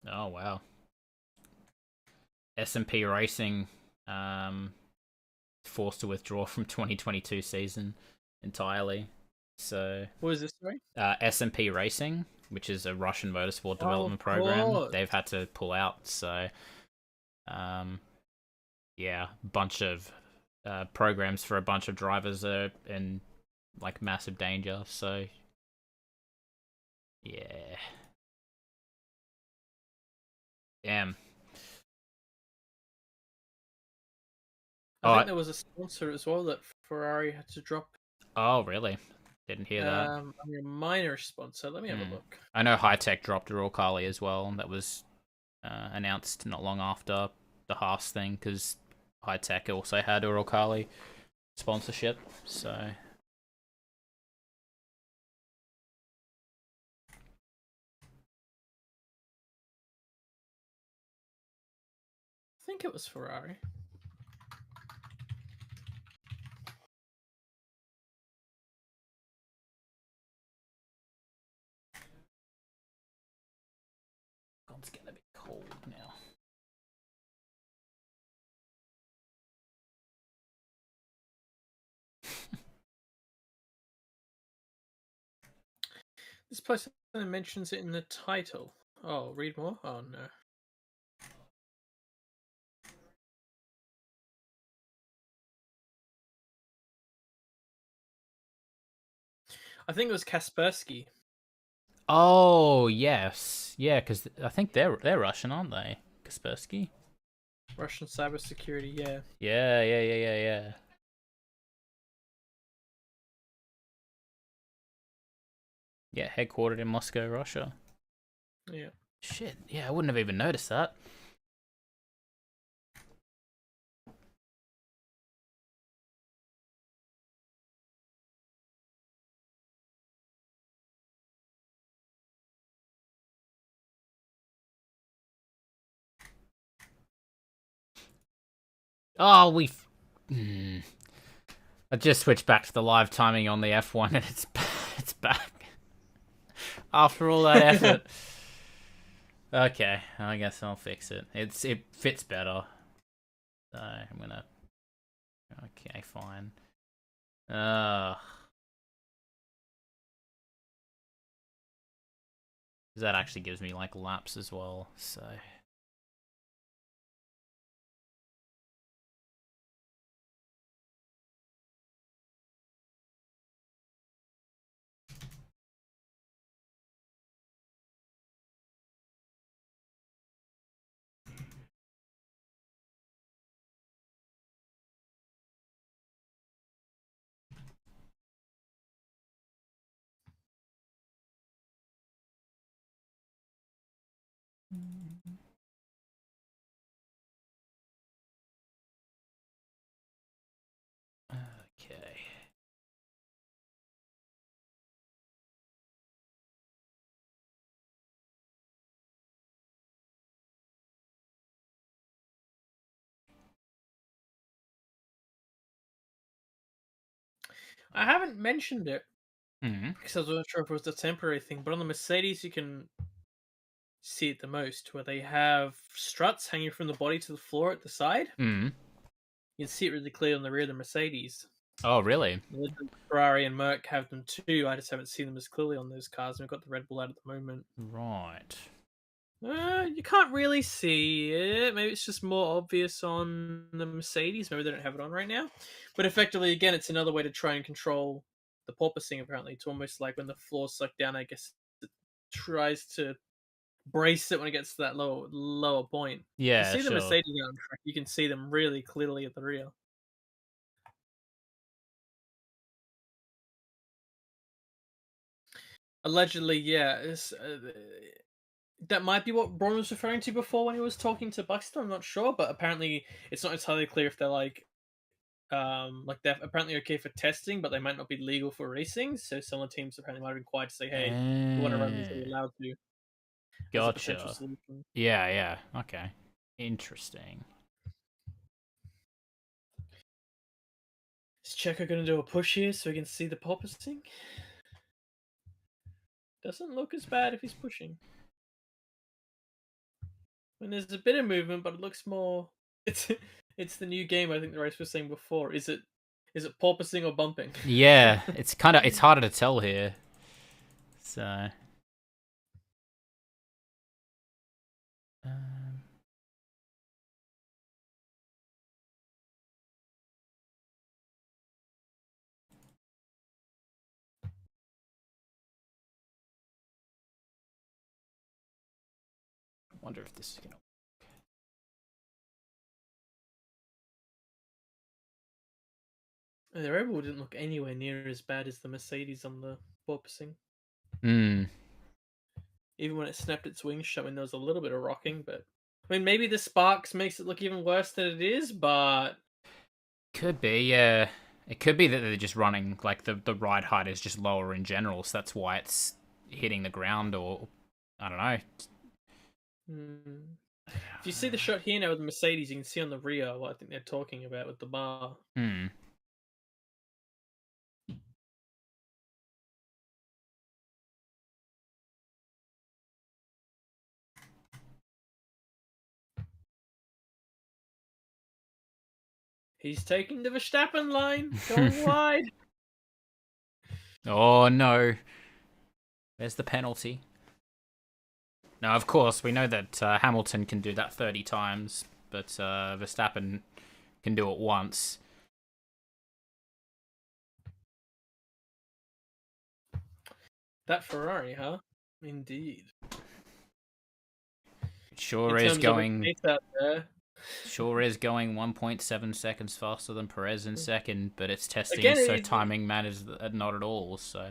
Oh wow. S&P Racing forced to withdraw from 2022 season entirely. So What was this, sorry? S&P Racing, which is a Russian motorsport Oh, development of program, course. they've had to pull out. So yeah, bunch of programs for a bunch of drivers are in like massive danger. So yeah, damn. I think there was a sponsor as well that Ferrari had to drop. Oh really? Didn't hear that. I mean, a minor sponsor. Let me have a look. I know High Tech dropped Uralkali as well. That was announced not long after the Haas thing, because High Tech also had Uralkali sponsorship. So I think it was Ferrari. it's gonna be cold now. This place mentions it in the title. Oh, read more? Oh, no. I think it was Kaspersky. Oh yes, yeah, because I think they're Russian, aren't they? Kaspersky. Russian cybersecurity, yeah. Yeah. Yeah, headquartered in Moscow, Russia. Yeah. Shit, yeah, I wouldn't have even noticed that. Oh, I just switched back to the live timing on the F1, and It's back. After all that effort. Okay, I guess I'll fix it. It fits better. So I'm gonna. Okay, fine. That actually gives me like laps as well. So. Okay. I haven't mentioned it Hmm. because I wasn't sure if it was a temporary thing, but on the Mercedes you can see it the most, where they have struts hanging from the body to the floor at the side. Hmm. You can see it really clear on the rear of the Mercedes. Oh, really? Ferrari and Merc have them too. I just haven't seen them as clearly on those cars. And we've got the Red Bull out at the moment. Right. You can't really see it. Maybe it's just more obvious on the Mercedes. Maybe they don't have it on right now. But effectively, again, it's another way to try and control the porpoising, apparently. It's almost like when the floor's sucked down, I guess it tries to brace it when it gets to that lower point. If you Yeah, see the sure. Mercedes on track, you can see them really clearly at the rear. Allegedly, yeah. That might be what Braun was referring to before when he was talking to Buxton. I'm not sure, but apparently it's not entirely clear if they're like they're apparently okay for testing, but they might not be legal for racing. So some of the teams apparently might have been quiet to say, "Hey, we want to run these, are we allowed to?" As a potential Gotcha. solution. Yeah, yeah. Okay. Interesting. Is Checo going to do a push here so we can see the porpoising? Doesn't look as bad if he's pushing. And there's a bit of movement, but it looks more. It's the new game. I think the race was saying before. Is it porpoising or bumping? Yeah, it's harder to tell here. So. Um, wonder if this is gonna. And the Red Bull didn't look anywhere near as bad as the Mercedes on the porpoising. Hmm. Even when it snapped its wings, showing there was a little bit of rocking. But I mean, maybe the sparks makes it look even worse than it is. But Could be, yeah. It could be that they're just running like the ride height is just lower in general, so that's why it's hitting the ground, or I don't know. if you see the shot here now with the Mercedes, you can see on the rear what I think they're talking about with the bar. Hmm. He's taking the Verstappen line, going wide. Oh no. There's the penalty. Now, of course, we know that Hamilton can do that 30 times, but Verstappen can do it once. That Ferrari, huh? Indeed. Sure In is terms of the going. pace out there. Sure is going 1.7 seconds faster than Perez in second, but it's testing, Again, so timing matters not at all. So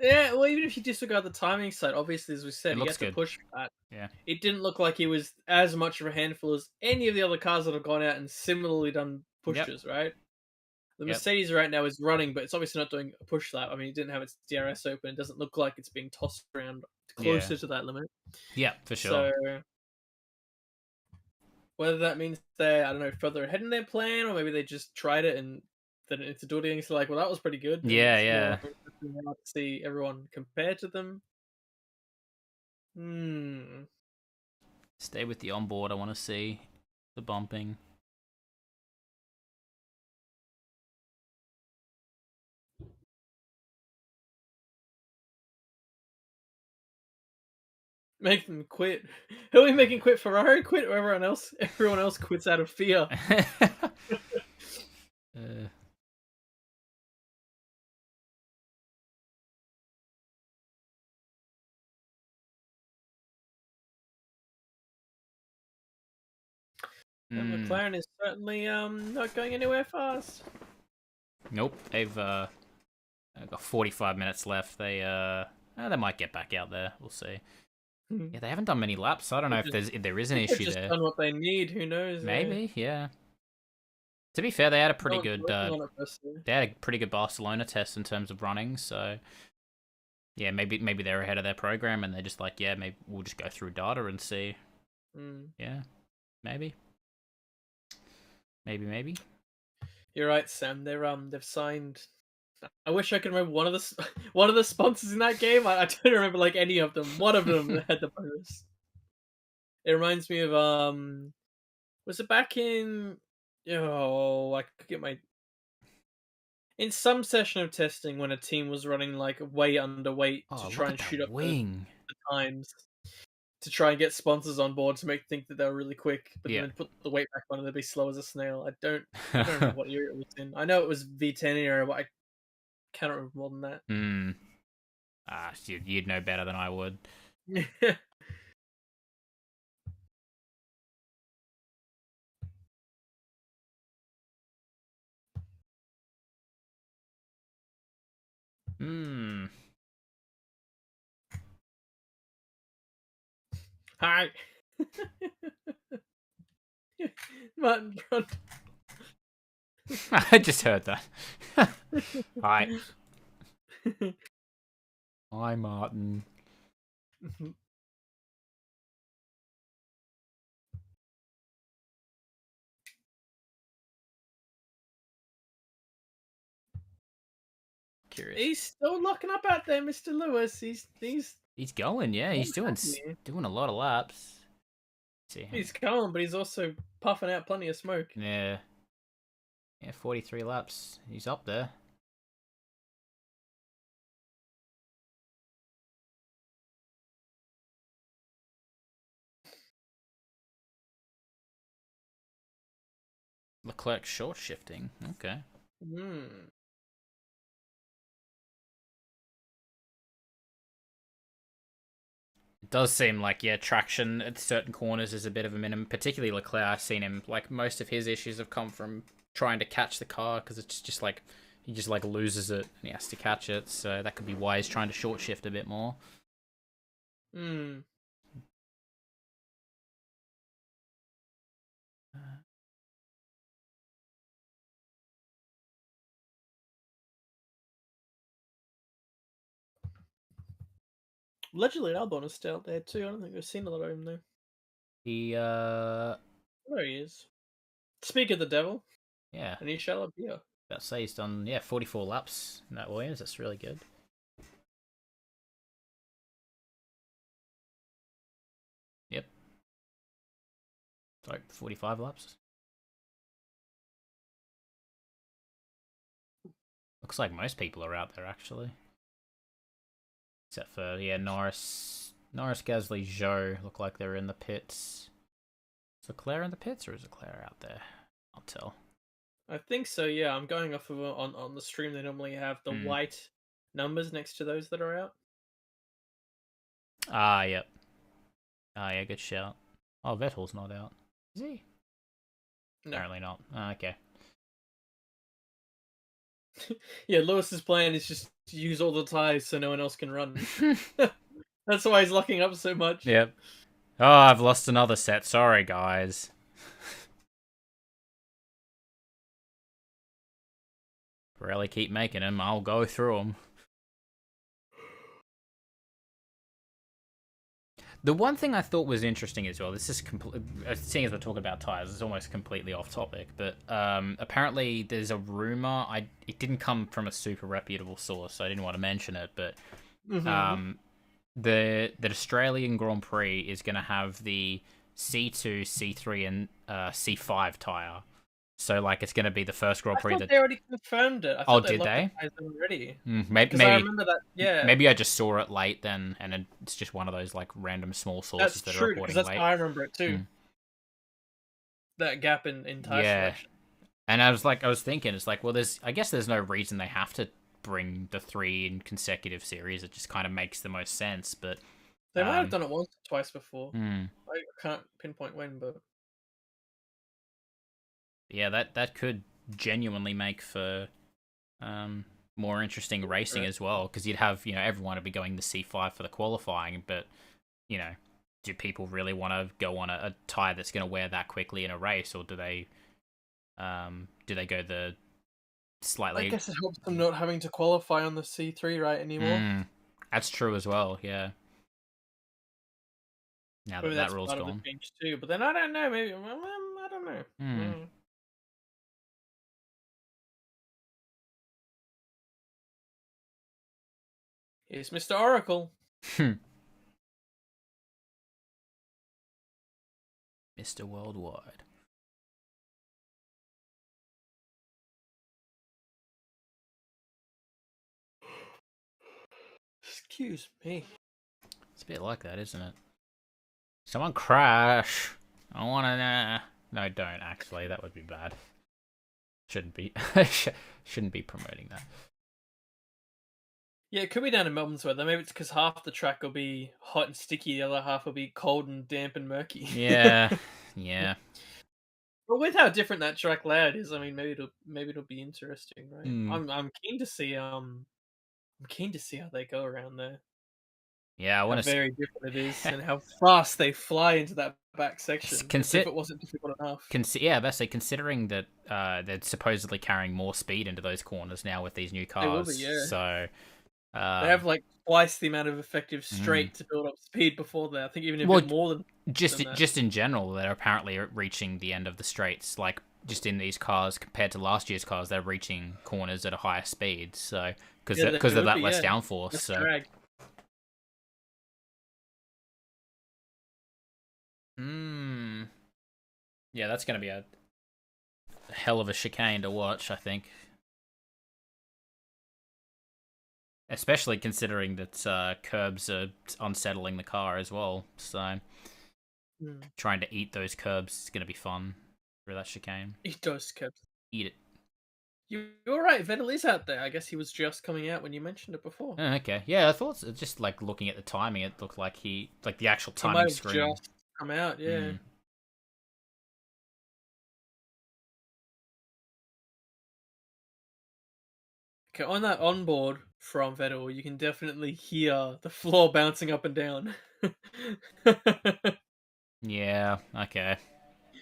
yeah, well, even if you disregard the timing side, obviously, as we said, it he looks had to good. push for that. Yeah. It didn't look like he was as much of a handful as any of the other cars that have gone out and similarly done Yep. pushes, right? The Yep. Mercedes right now is running, but it's obviously not doing a push lap. I mean, it didn't have its DRS open. It doesn't look like it's being tossed around Yeah. closer to that limit. Yeah, for sure. So whether that means they're, I don't know, further ahead in their plan, or maybe they just tried it and they didn't need to do it again. So like, well, that was pretty good. And Yeah, let's move yeah. on. be hard to see everyone compared to them. Hmm. Stay with the onboard. I want to see the bumping. Make them quit. Who are we making quit? Ferrari quit, or everyone else? Everyone else quits out of fear. And McLaren is certainly not going anywhere fast. Nope, they've got 45 minutes left. They might get back out there. We'll see. Yeah, they haven't done many laps. I don't know if there is an issue just there. Done what they need. Who knows? Maybe, yeah. To be fair, they had a pretty good. They had a pretty good Barcelona test in terms of running. So, yeah, maybe they're ahead of their program and they're just like, yeah, maybe we'll just go through data and see. Yeah, maybe. You're right, Sam. They've signed. I wish I could remember one of the sponsors in that game. I don't remember like any of them. One of them had the bonus. It reminds me of was it back in I could get my in some session of testing when a team was running like way underweight to try and shoot up the times to try and get sponsors on board to think that they were really quick, but then put the weight back on and they'd be slow as a snail. I don't remember what year it was in. I know it was V10 era, but I cannot remember more than that. You'd know better than I would. Hi. Martin Front. I just heard that. Hi. Hi, Martin. Curious. He's still locking up out there, Mr. Lewis. He's going, yeah. He's doing a lot of laps. See, he's going, but he's also puffing out plenty of smoke. Yeah. 43 laps. He's up there. Leclerc short shifting. Okay. It does seem like, traction at certain corners is a bit of a minimum. Particularly Leclerc, I've seen him, like, most of his issues have come from trying to catch the car, because it's just like, he just, like, loses it, and he has to catch it, so that could be why he's trying to short shift a bit more. Allegedly, Albon is still out there too. I don't think we've seen a lot of him though. There he is. Speak of the devil. Yeah. And he shall appear. I'd say he's done 44 laps in that Williams. That's really good. Yep. Sorry, 45 laps. Looks like most people are out there actually. Except for Norris, Gasly, Zhou look like they're in the pits. Is Leclerc in the pits or is Leclerc out there? I'll tell. I think so. Yeah, I'm going off of on the stream. They normally have the white numbers next to those that are out. Yep. Yeah, good shout. Oh, Vettel's not out. Is he? No. Apparently not. Okay. Yeah, Lewis's plan is just to use all the tires so no one else can run. That's why he's locking up so much. Yep. Oh, I've lost another set. Sorry, guys. Really keep making them. I'll go through them. The one thing I thought was interesting as well, this is seeing as we're talking about tires, it's almost completely off topic, but apparently there's a rumor. It didn't come from a super reputable source, so I didn't want to mention it, but Mm-hmm. um, the Australian Grand Prix is going to have the C2, C3, and C5 tire. So like it's going to be the first Grand I Prix thought that. they already confirmed it. I Oh, thought they did locked the they? tires in already. Maybe, Because I remember that. Yeah, maybe I just saw it late then, and it's just one of those like random small that's sources that are true. Because reporting that's late. how I remember it too. Mm. That gap in tire Yeah, selection. and I was thinking, it's like, well, I guess there's no reason they have to bring the 3 in consecutive series. It just kind of makes the most sense. But They might have done it once or twice before. hmm, I can't pinpoint when, but yeah, that could genuinely make for more interesting racing right. as well, because you'd have everyone would be going the C5 for the qualifying, but you know, do people really want to go on a tire that's going to wear that quickly in a race, or do they go the I slightly? guess it helps them not having to qualify on the C3 right anymore. That's true as well. Yeah. Now that Maybe that that's rule's part of the gone. change too. But then I don't know. Maybe I don't know. Hmm. Here's Mr. Oracle. Mr. Worldwide. Excuse me. It's a bit like that, isn't it? Someone crash. I want to. No, don't actually. That would be bad. Shouldn't be. Shouldn't be promoting that. Yeah, it could be down in Melbourne's weather. Maybe it's because half the track will be hot and sticky, the other half will be cold and damp and murky. Yeah. Yeah. But with how different that track layout is, I mean, maybe it'll be interesting, right? Mm. I'm keen to see I'm keen to see how they go around there. Yeah. I How want to. very different it is, and how fast they fly into that back section, as if Consider. it wasn't difficult enough. Yeah, basically considering that they're supposedly carrying more speed into those corners now with these new They will cars. be, yeah. So, They have like twice the amount of effective mm. straight to build up speed before that. I think even a Well, bit more than that. just in general, they're apparently reaching the end of the straights. Like just in these cars compared to last year's cars, they're reaching corners at a higher speed. So Yeah, because they of would that be, less yeah. downforce. Less So, drag. mm, yeah, that's going to be a hell of a chicane to watch. I think, especially considering that curbs are unsettling the car as well. So Mm. trying to eat those curbs is going to be fun through that chicane. He does, Kev. Eat it. You're right. Vettel is out there. I guess he was just coming out when you mentioned it before. Oh, okay. Yeah, I thought just like looking at the timing, it looked like like the actual He might timing have screen. just come out. Yeah. Mm. Okay, on that onboard from Vettel, you can definitely hear the floor bouncing up and down. Yeah. Okay.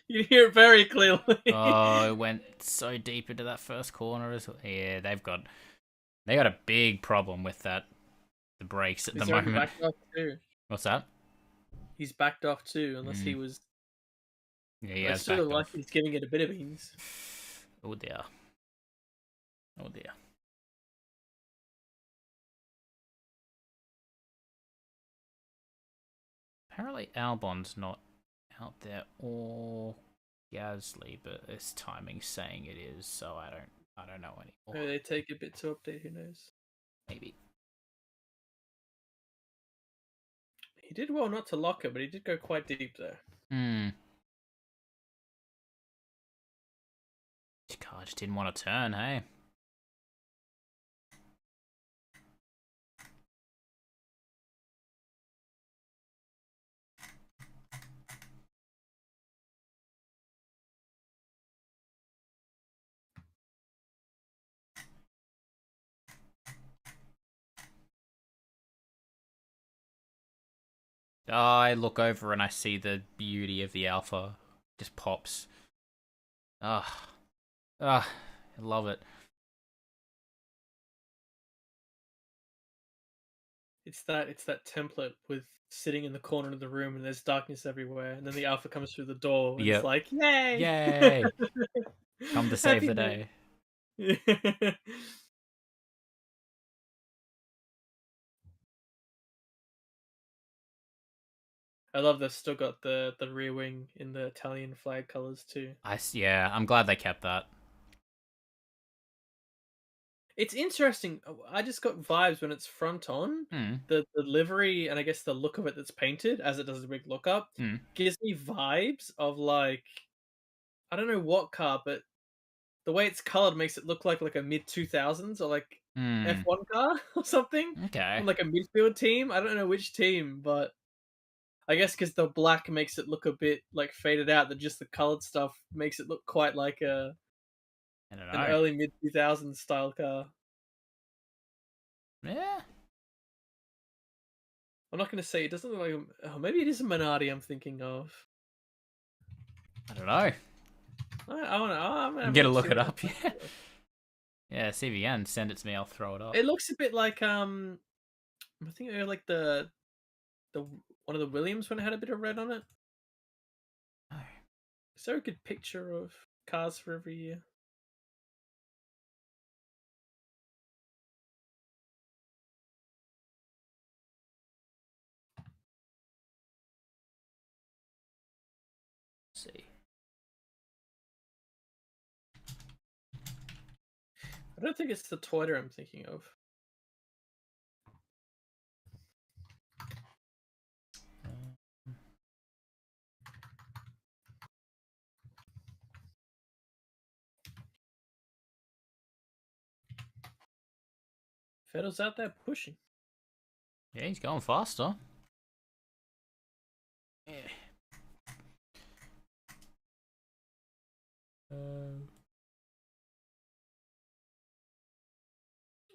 You hear it very clearly. Oh, it went so deep into that first corner as well. Yeah, they got a big problem with the brakes at the He's already moment. backed off too. What's that? He's backed off too, unless he Mm. was. Yeah, he I has sort of backed like off. he's giving it a bit of ease. Oh dear. Oh dear. Apparently Albon's not out there or Gasly, but this timing's saying it is, so I don't know anymore. Maybe they take a bit to update. Who knows? Maybe. He did well not to lock it, but he did go quite deep there. Hmm. This car just didn't want to turn, hey? I look over and I see the beauty of the Alpha. Just pops. Ah. Ah. I love it. It's that template with sitting in the corner of the room and there's darkness everywhere, and then the Alpha comes through the door and it's Yep. like, yay! Yay! Come to save Happy the day. day. I love they've still got the rear wing in the Italian flag colors too. Yeah, I'm glad they kept that. It's interesting. I just got vibes when it's front on. Hmm. The livery and I guess the look of it that's painted as it does a big look up Hmm. gives me vibes of like I don't know what car, but the way it's colored makes it look like a mid 2000s or like Hmm. F1 car or something Okay. from like a midfield team. I don't know which team, but I guess because the black makes it look a bit like faded out, that just the colored stuff makes it look quite like I don't an know. early mid 2000s style car. Yeah. I'm not going to say it doesn't look like. Oh, maybe it is a Minardi I'm thinking of. I don't know. I want to. I'm gonna I'm have a gonna look, see look it what up. Yeah. Yeah. CVN. Send it to me. I'll throw it up. it looks a bit like I think they're like the one of the Williams when it had a bit of red on it. Oh. Is there a good picture of cars for every year? Let's see. I don't think it's the Toyota I'm thinking of. Vettel's out there pushing. Yeah, he's going faster. Yeah.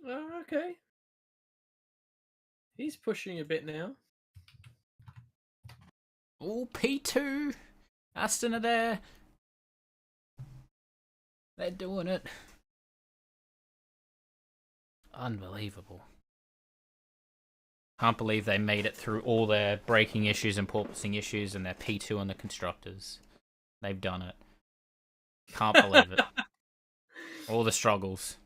Oh, okay. He's pushing a bit now. Oh, P2. Aston are there. They're doing it. Unbelievable. Can't believe they made it through all their braking issues and porpoising issues and their P2 on the constructors. They've done it. Can't believe it. All the struggles.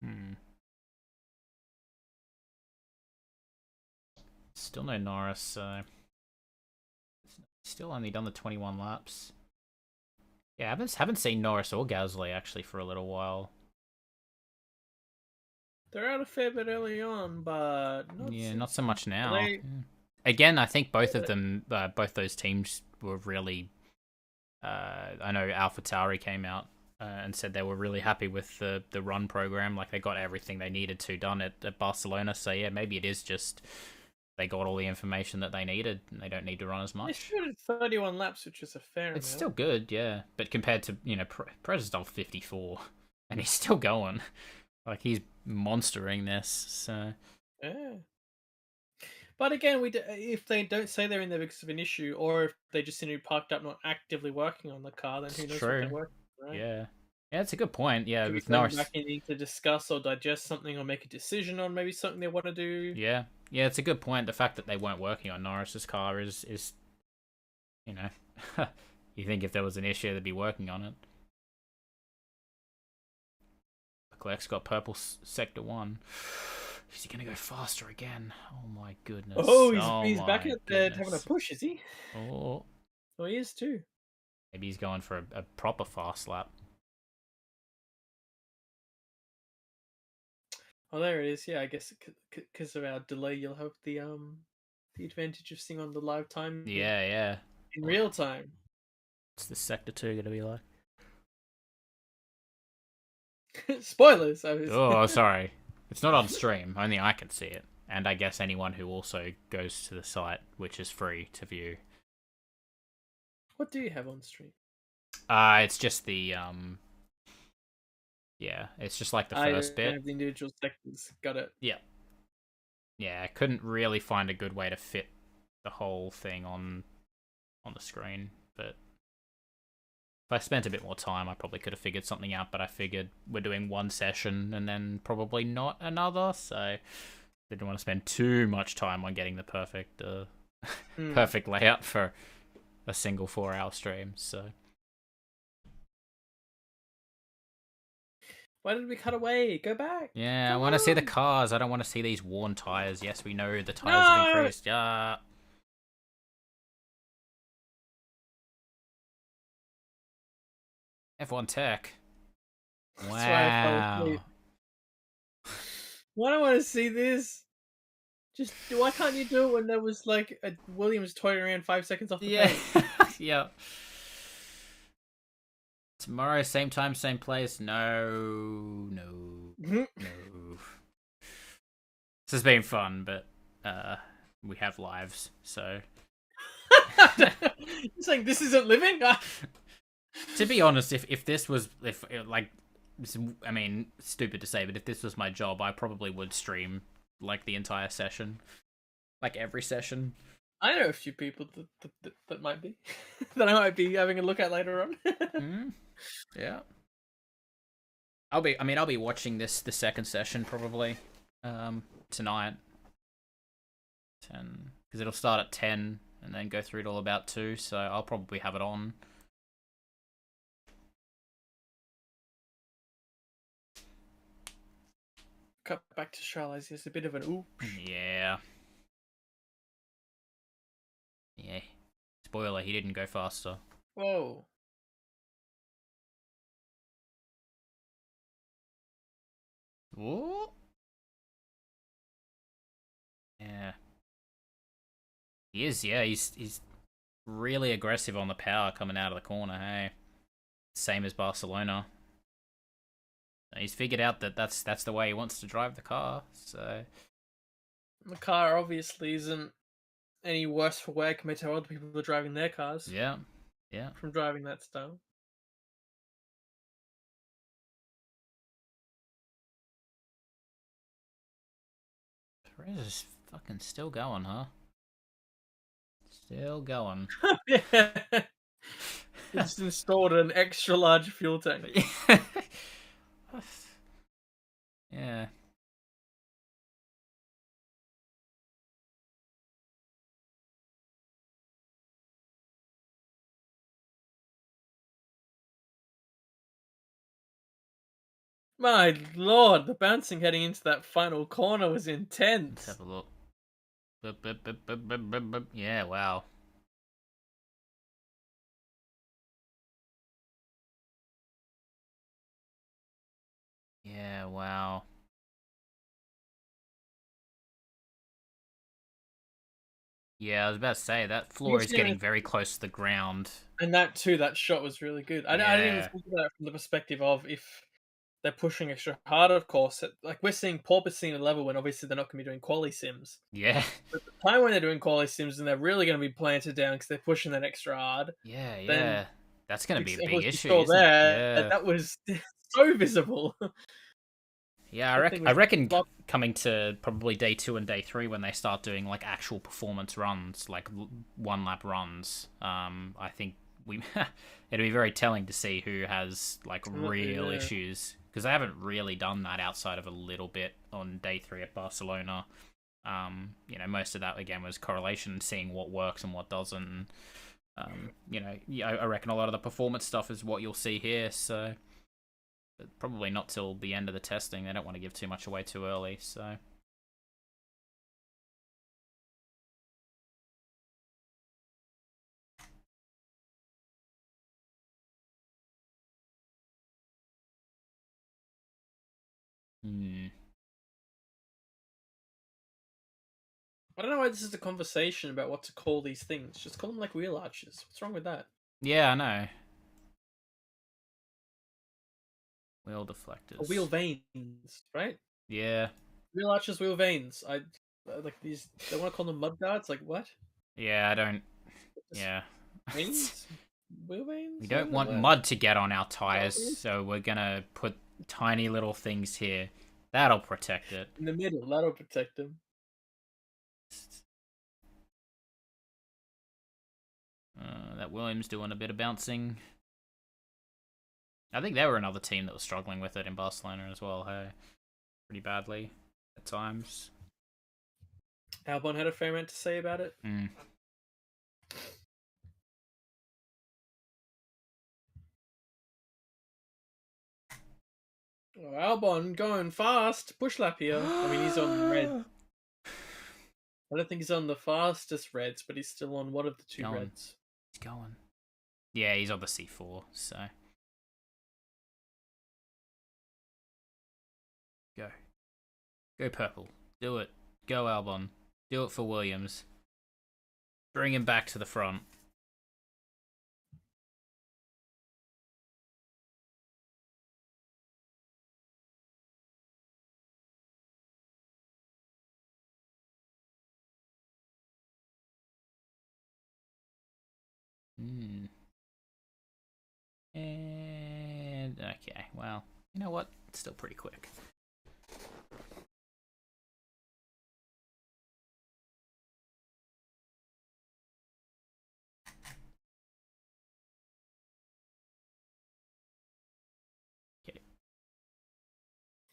Hmm. Still no Norris, so... Still only done the 21 laps. Yeah, haven't seen Norris or Gasly actually for a little while. They're out a fair bit early on, but Not so much now. They, Yeah. Again, I think both of them, both those teams were really. I know AlphaTauri came out and said they were really happy with the run program. Like they got everything they needed to done at Barcelona. So yeah, maybe it is just they got all the information that they needed and they don't need to run as they much. shooted 31 laps, which is a fair It's amount. still good, yeah. But compared to Perez has done 54, and he's still going. Like he's monstering this. So Yeah. But again, if they don't say they're in there because of an issue, or if they just seem to be parked up, not actively working on the car, then it's who knows what true. they're working on, right? Yeah. Yeah, it's a good point. Yeah, Could be with going Norris. back and need to discuss or digest something or make a decision on maybe something they want to do. Yeah. Yeah, it's a good point. The fact that they weren't working on Norris's car is you know, you think if there was an issue, they'd be working on it. Leclerc's got purple sector 1. Is he going to go faster again? Oh my goodness. Oh, he's back at there having a push, is he? Oh. Oh, he is too. Maybe he's going for a proper fast lap. Oh, there it is. Yeah, I guess because of our delay, you'll have the advantage of seeing on the live time. Yeah. In real time. What's the sector 2 going to be like? Spoilers. Oh, sorry. It's not on stream. Only I can see it. And I guess anyone who also goes to the site, which is free to view. What do you have on stream? It's just the yeah, it's just like the first bit. I have the individual sectors. Got it. Yeah. Yeah, I couldn't really find a good way to fit the whole thing on the screen, but If I spent a bit more time, I probably could have figured something out, but I figured we're doing one session and then probably not another, so didn't want to spend too much time on getting the perfect perfect layout for a single 4-hour stream, so... Why did we cut away? Go back. Yeah, I Come want to see the on. cars. I don't want to see these worn tires. Yes, we know the tires have No! increased. Yeah. F1 Tech. That's why I fell asleep. Wow. Why do I want to see this? Just why can't you do it when there was like a Williams toy around 5 seconds off the Yeah. pace? Yeah. Tomorrow, same time, same place. No. No. This has been fun, but we have lives, so... You're saying this isn't living? To be honest, if this was... I mean, stupid to say, but if this was my job, I probably would stream, like, the entire session. Like, every session. I know a few people that might be. That I might be having a look at later on. Yeah. I'll be watching the second session, probably, tonight. 10... Because it'll start at 10, and then go through till about 2, so I'll probably have it on. Cut back to Charles. It's a bit of an ooh. Yeah. Yeah. Spoiler, he didn't go faster. Whoa. Ooh. Yeah. He is, yeah. He's really aggressive on the power coming out of the corner, hey? Same as Barcelona. He's figured out that that's the way he wants to drive the car, so... The car obviously isn't any worse for wear compared to how other people are driving their cars. Yeah. Yeah. From driving that style. Perez is fucking still going, huh? Still going. Yeah. Just installed an extra large fuel tank. Yeah. My lord, the bouncing heading into that final corner was intense. Let's have a look. Yeah, wow. Yeah, wow. Yeah, I was about to say, that floor is getting very close to the ground. And that too, that shot was really good. I didn't even Yeah. think about it from the perspective of if they're pushing extra hard, of course. Like, we're seeing Porpoising a level when obviously they're not going to be doing quali sims. Yeah. But the time when they're doing quali sims and they're really going to be planted down because they're pushing that extra hard. Yeah, yeah. Then that's going to be a it big was issue, still isn't it? there. Yeah. That was so visible. Yeah, I reckon coming to probably day 2 and day 3 when they start doing like actual performance runs, like 1-lap runs. I think it'd be very telling to see who has like real issues, because they haven't really done that outside of a little bit on day 3 at Barcelona. Most of that again was correlation, seeing what works and what doesn't. I reckon a lot of the performance stuff is what you'll see here, so. But probably not till the end of the testing. They don't want to give too much away too early, so... I don't know why this is a conversation about what to call these things. Just call them like wheel arches. What's wrong with that? Yeah, I know. Wheel deflectors. Or wheel vanes, right? Yeah. Wheel arches, wheel vanes. I like these. They want to call them mud guards. Like what? Yeah, I don't. Yeah. Vanes? Wheel vanes? We don't want mud to get on our tires, so we're gonna put tiny little things here. That'll protect it. In the middle, that'll protect them. That Williams doing a bit of bouncing. I think they were another team that was struggling with it in Barcelona as well. Hey, pretty badly at times. Albon had a fair amount to say about it. Mm. Oh, Albon going fast. Push lap here. I mean, he's on red. I don't think he's on the fastest reds, but he's still on one of the two reds. He's going. Yeah, he's on the C4, so. Go. Go purple. Do it. Go Albon. Do it for Williams. Bring him back to the front. And okay, well, you know what? It's still pretty quick. Okay.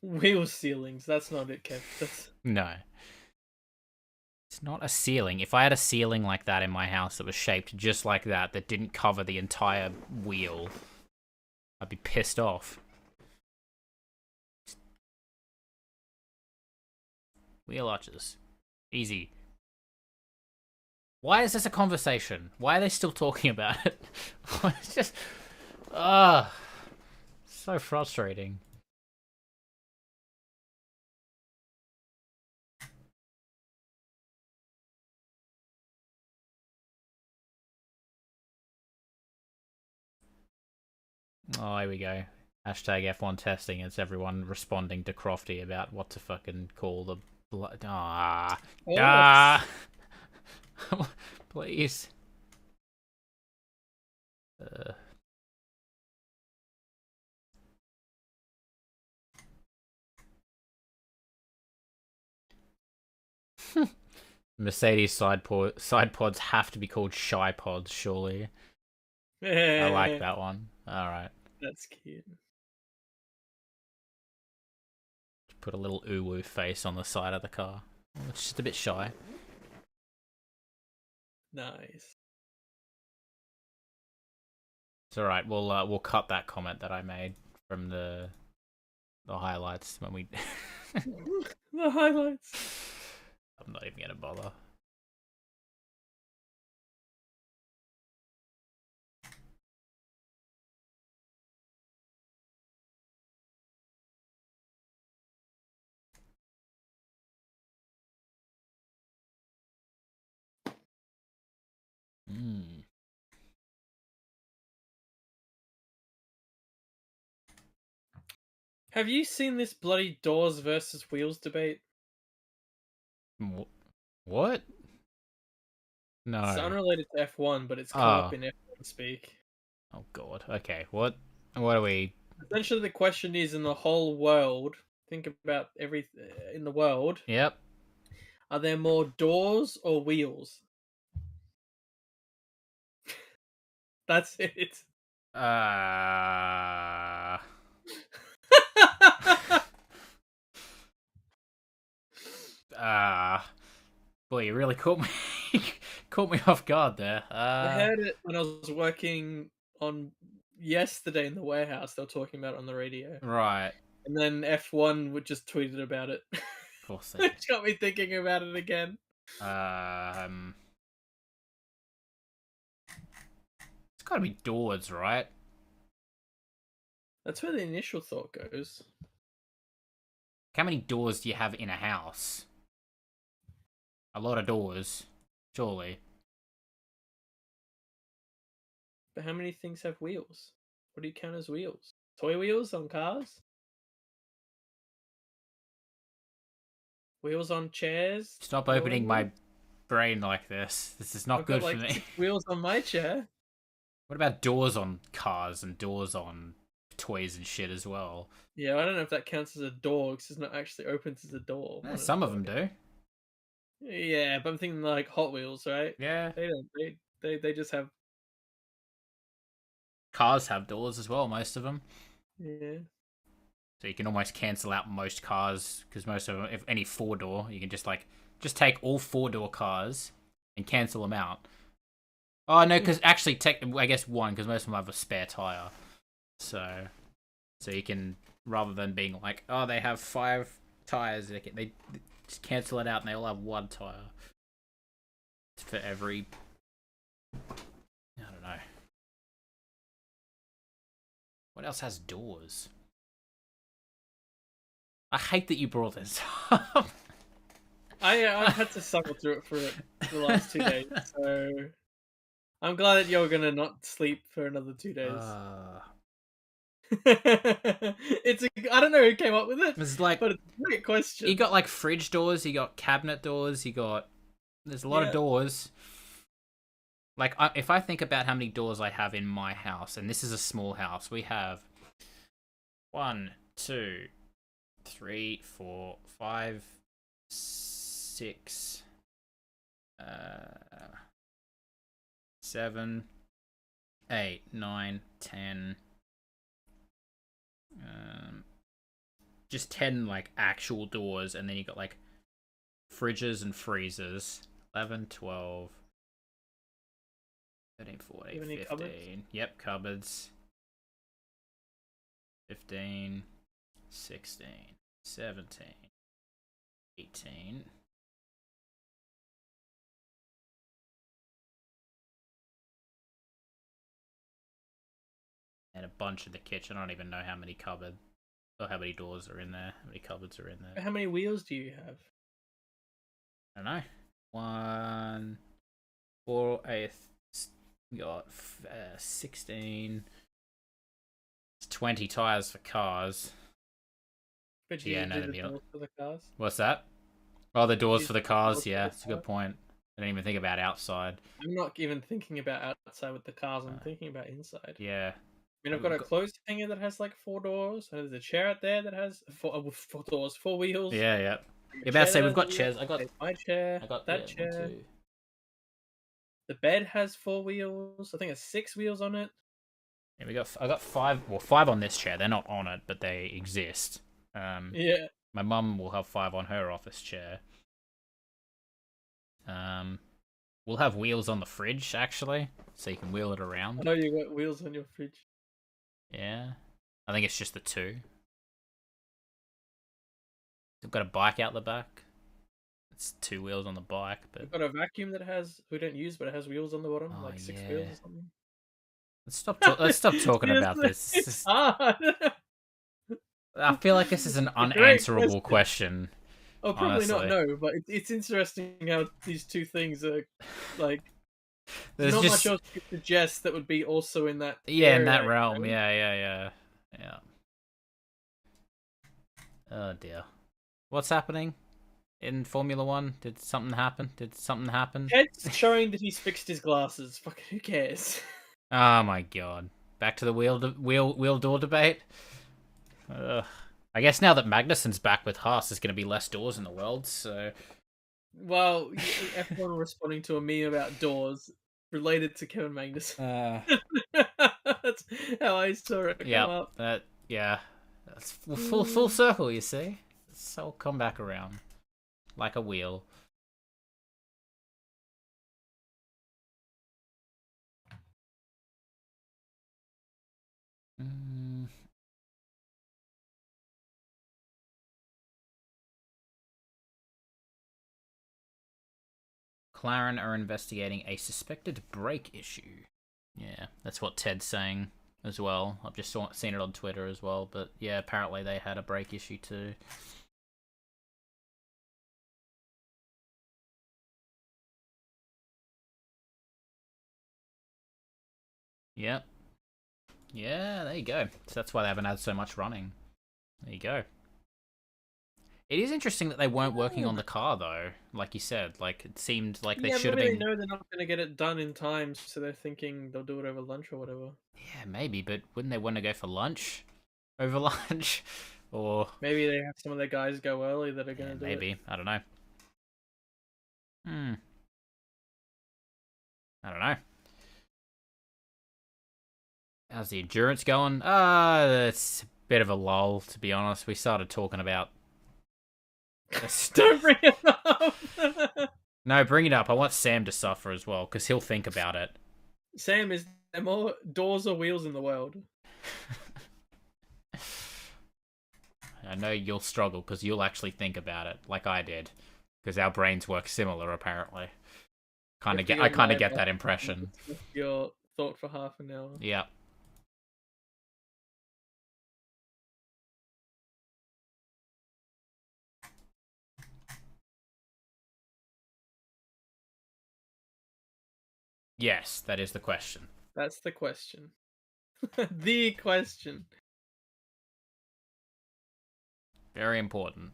Wheel ceilings. That's not it, Kev. That's... No. It's not a ceiling. If I had a ceiling like that in my house that was shaped just like that didn't cover the entire wheel, I'd be pissed off. Wheel arches. Easy. Why is this a conversation? Why are they still talking about it? It's just... so frustrating. Oh, here we go. Hashtag F1 testing. It's everyone responding to Crofty about what to fucking call the blood. Please. Mercedes side pods have to be called shy pods, surely. I like that one. All right. That's cute. Put a little uwu face on the side of the car. It's just a bit shy. Nice. It's all right. We'll cut that comment that I made from the highlights when we. The highlights. I'm not even gonna bother. Have you seen this bloody doors versus wheels debate? What? No. It's unrelated to F1, but it's come up in F1 speak. Oh god. Okay. What are we? Essentially, the question is: in the whole world, think about in the world. Yep. Are there more doors or wheels? That's it. Boy, you really caught me caught me off guard there. I heard it when I was working on yesterday in the warehouse. They were talking about it on the radio. Right. And then F1 would just tweeted about it. Of course they did. Which got me thinking about it again. It's gotta be doors, right? That's where the initial thought goes. How many doors do you have in a house? A lot of doors, surely. But how many things have wheels? What do you count as wheels? Toy wheels on cars? Wheels on chairs? Stop opening my brain like this. This is not I've good got, for me. 6 wheels on my chair. What about doors on cars and doors on toys and shit as well? Yeah, I don't know if that counts as a door because it's not actually opens as a door. Some of them do. Yeah, but I'm thinking like Hot Wheels, right? Yeah. They don't. They just have. cars have doors as well, most of them. Yeah. So you can almost cancel out most cars, because most of them, if any 4-door, you can just take all 4-door cars and cancel them out. Oh no, because actually, I guess one, because most of them have a spare tire. So you can, rather than being like, oh, they have 5 tires, they just cancel it out and they all have 1 tire for every. I don't know. What else has doors? I hate that you brought this up. I've had to suffer through it for the last 2 days, so I'm glad that you're gonna not sleep for another 2 days. I don't know who came up with it, It's like, but it's a great question. you got like fridge doors, you got cabinet doors, there's a lot of doors. Like, if I think about how many doors I have in my house, and this is a small house, we have 1, 2, 3, 4, 5, 6, 7, 8, 9, 10. Just 10 like actual doors, and then you got like fridges and freezers. 11, 12, 13, 14, 15. Cupboards? Yep, cupboards. 15, 16, 17, 18. And a bunch in the kitchen. I don't even know how many cupboards or how many doors are in there. How many cupboards are in there? How many wheels do you have? I don't know. 1, 4, 8. We got 16. It's 20 tires for cars. But you do the doors for the cars? What's that? Oh, the doors for the cars. Yeah, that's a good point. I didn't even think about outside. I'm not even thinking about outside with the cars. I'm thinking about inside. Yeah. I mean, I've got a clothes hanger that has like 4 doors, and there's a chair out there that has 4 doors, 4 wheels. Yeah, yeah. You're about to say we've got chairs. I got my chair. I got that chair. 1, 2. The bed has 4 wheels. I think it's 6 wheels on it. Yeah, I got 5. Well, 5 on this chair. They're not on it, but they exist. Yeah. My mum will have 5 on her office chair. We'll have wheels on the fridge, actually, so you can wheel it around. I know you got wheels on your fridge. Yeah. I think it's just the 2. We've got a bike out the back. It's 2 wheels on the bike, but We've got a vacuum that we don't use, but it has wheels on the bottom, like 6 wheels or something. Let's stop talking about this. It's hard. I feel like this is an unanswerable question. Oh, probably honestly. not. No, but it's interesting how these 2 things are like. There's not much else you could suggest that would be also in that. Yeah, in that realm. You know? Yeah. Oh dear. What's happening in Formula 1? Did something happen? Ted's showing that he's fixed his glasses. Fucking who cares? Oh my god. Back to the wheel door debate. I guess now that Magnussen's back with Haas, there's going to be less doors in the world, so... Well, F1 responding to a meme about doors related to Kevin Magnussen. That's how I saw it come up. Yeah. That's full circle, you see? It's all come back around. Like a wheel. McLaren are investigating a suspected brake issue. Yeah, that's what Ted's saying as well. I've just seen it on Twitter as well, but yeah, apparently they had a brake issue too. Yep. Yeah, there you go. So that's why they haven't had so much running. There you go. It is interesting that they weren't working on the car, though. Like you said, like it seemed like they should have been. Maybe they know they're not going to get it done in time, so they're thinking they'll do it over lunch or whatever. Yeah, maybe, but wouldn't they want to go for lunch over lunch? Or maybe they have some of their guys go early that are going to do it. Maybe, I don't know. I don't know. How's the endurance going? It's a bit of a lull, to be honest. We started talking about. Don't bring it up. No, bring it up. I want Sam to suffer as well, because he'll think about it. Sam, is there more doors or wheels in the world? I know you'll struggle because you'll actually think about it, like I did, because our brains work similar, apparently. I kind of get that impression. Your thought for half an hour. Yeah. Yes, that is the question. That's the question. The question. Very important.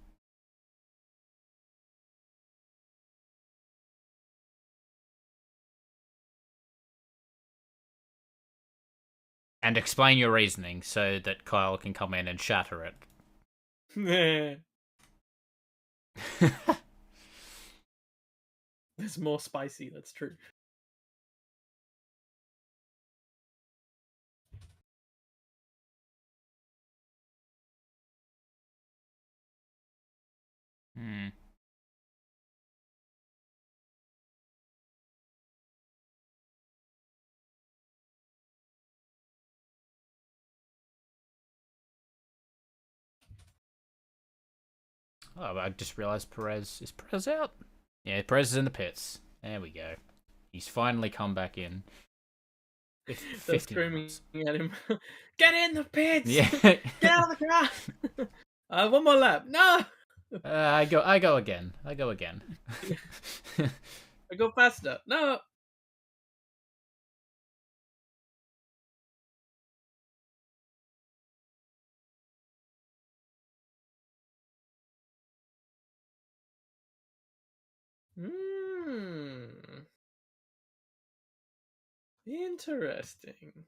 And explain your reasoning so that Kyle can come in and shatter it. It's more spicy, that's true. Hmm. Oh, I just realized Perez. Is Perez out? Yeah, Perez is in the pits. There we go. He's finally come back in. They're screaming at him. Get in the pits! Yeah. Get out of the car! One more lap. No! I go again. I go faster. No! Interesting.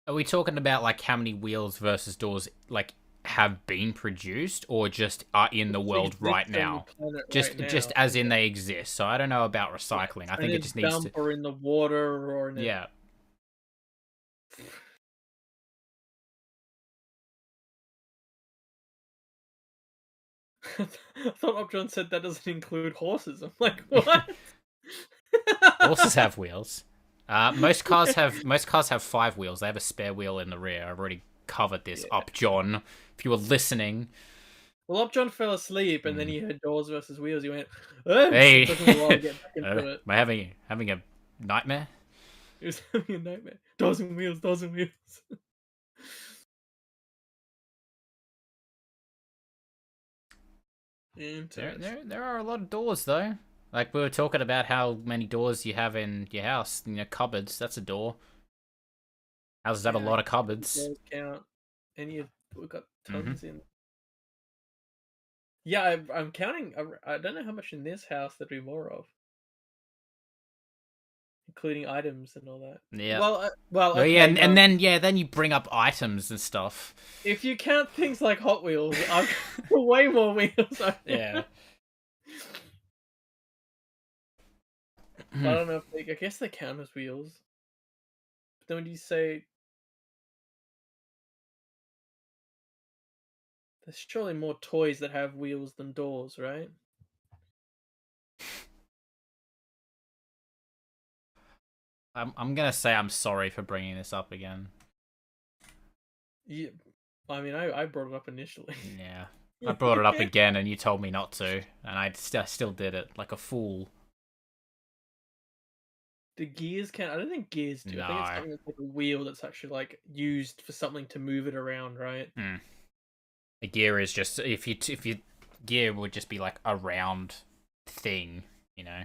Are we talking about like how many wheels versus doors like have been produced, or just are in the world right now? Just as in they exist. So I don't know about recycling. I think it just needs to. Or in the water, or in Yeah. I thought Upjohn said that doesn't include horses. I'm like, what? Horses have wheels. Most cars have 5 wheels. They have a spare wheel in the rear. I've already covered this, Upjohn. If you were listening. Well, Upjohn fell asleep, and then he heard doors versus wheels. He went, "Hey, it took him a while to get back into it. Am I having a nightmare?" It was having a nightmare. Doors and wheels, doors and wheels. There are a lot of doors though. Like we were talking about how many doors you have in your house. You know, cupboards. That's a door. Houses have a lot of cupboards. Doors count. And we've got tons in. Yeah, I'm counting. I don't know how much in this house there'd be more of, including items and all that. Yeah. Okay, yeah, and then you bring up items and stuff. If you count things like Hot Wheels, I've got way more wheels. Yeah. I don't know if I guess they count as wheels. But then when you say there's surely more toys that have wheels than doors, right? I'm gonna say I'm sorry for bringing this up again. Yeah, I mean, I brought it up initially. Yeah, I brought it up again, and you told me not to, and I still did it like a fool. The gears count? I don't think gears do. No. I think it's something that's like a wheel that's actually like used for something to move it around, right? A gear is just if you gear would just be like a round thing, you know,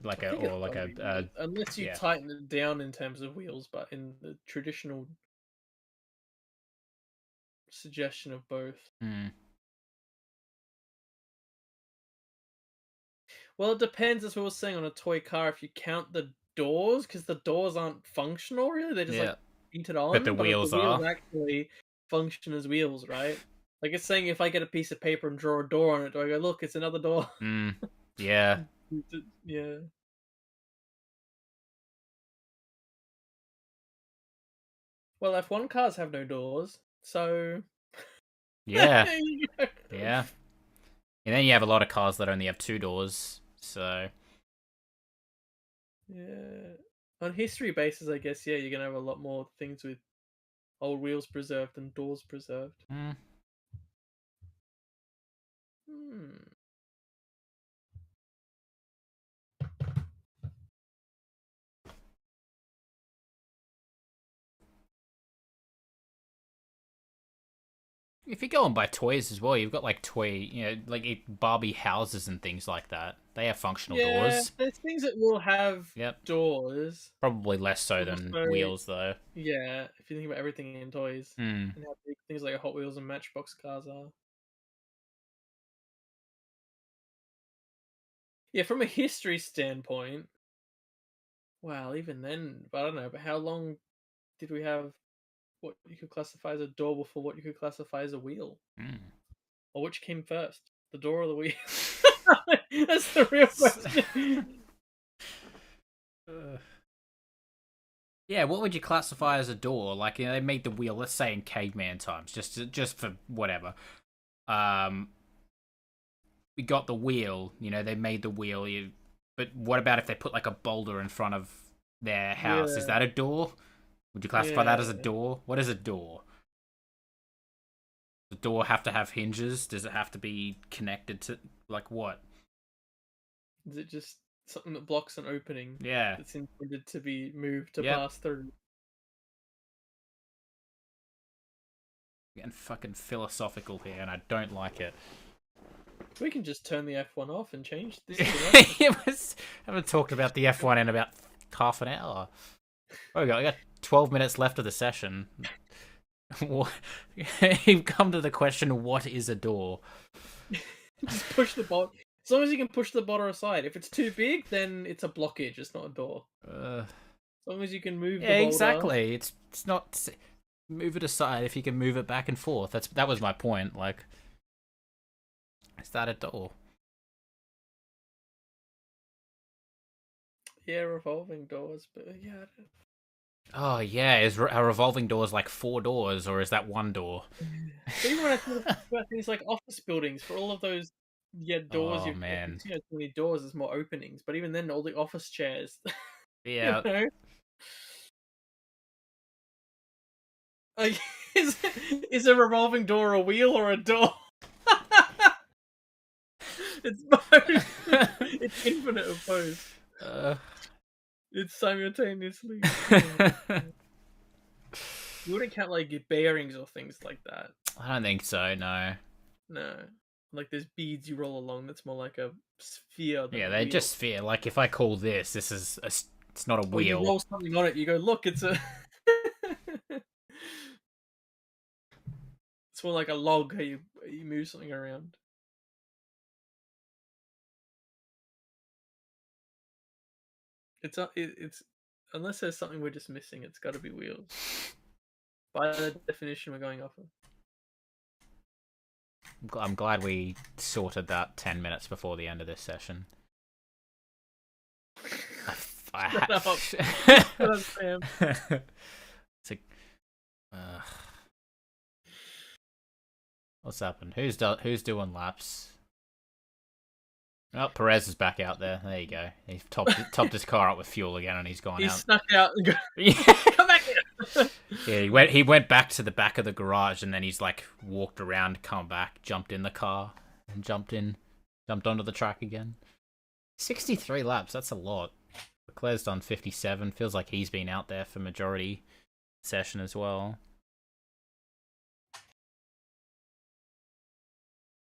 like unless you tighten it down in terms of wheels, but in the traditional suggestion of both. Well, it depends, as we were saying, on a toy car. If you count the doors, because the doors aren't functional, really. They're just like painted on. But the wheels are. Actually function as wheels, right? Like it's saying if I get a piece of paper and draw a door on it, do I go, look, it's another door? Yeah. Yeah. Well, F1 cars have no doors, so Yeah. there you go. Yeah. And then you have a lot of cars that only have 2 doors, so... Yeah. On history basis, I guess, yeah, you're gonna have a lot more things with old wheels preserved and doors preserved. Mm. Hmm. If you're going by toys as well, you've got like like Barbie houses and things like that. They have functional Yeah, doors. there's things that will have Yep. doors. Probably less so But than also, wheels, though. yeah, if you think about everything in toys Hmm. and how big things like Hot Wheels and Matchbox cars are. Yeah, from a history standpoint, well, even then, I don't know, but how long did we have what you could classify as a door before what you could classify as a wheel? Mm. Or which came first, the door or the wheel? That's the real question. Yeah, what would you classify as a door? Like, they made the wheel. Let's say in caveman times, just for whatever. We got the wheel. They made the wheel. But what about if they put like a boulder in front of their house? Is Yeah, that a door? Would you classify that as a yeah. door? What is a door? Does the door have to have hinges? Does it have to be connected to like what? Is it just something that blocks an opening Yeah. that's intended to be moved to Yep. pass through? Getting fucking philosophical here, and I don't like it. We can just turn the F1 off and change this to Haven't talked about the F1 in about half an hour. Oh, I got 12 minutes left of the session. You've come to the question, what is a door? Just push the bot. As long as you can push the bottom aside. If it's too big, then it's a blockage. It's not a door. As long as you can move the Yeah, boulder. exactly. It's not move it aside if you can move it back and forth. That was my point. Like, is that a door? Yeah, revolving doors, but yeah. Oh yeah, is a revolving doors like 4 doors, or is that 1 door? But even when I think about things like office buildings, for all of those, yeah, doors, Oh you've man, so many doors, there's more openings. But even then, all the office chairs, you yeah. know, like, is a revolving door a wheel or a door? It's both. It's infinite of both. It's simultaneously. You wouldn't count like bearings or things like that. I don't think so. No. No, like there's beads you roll along. That's more like a sphere than Yeah, a they wheel. just feel like if I call this it's not a Or you wheel. roll something on it. You go, look, it's a. It's more like a log. How you move something around. It's unless there's something we're just missing. It's got to be wheels. By the definition we're going off of. I'm glad we sorted that 10 minutes before the end of this session. Shut up. Shut up, Sam. It's what's happened? Who's doing laps? Oh, Perez is back out there. There you go. He's topped his car up with fuel again, and he's gone He out. snuck out and go. Yeah. Come back here. Yeah, he went back to the back of the garage, and then he's like walked around, come back, jumped in the car, and jumped onto the track again. 63 laps. That's a lot. Leclerc's done 57. Feels like he's been out there for majority session as well.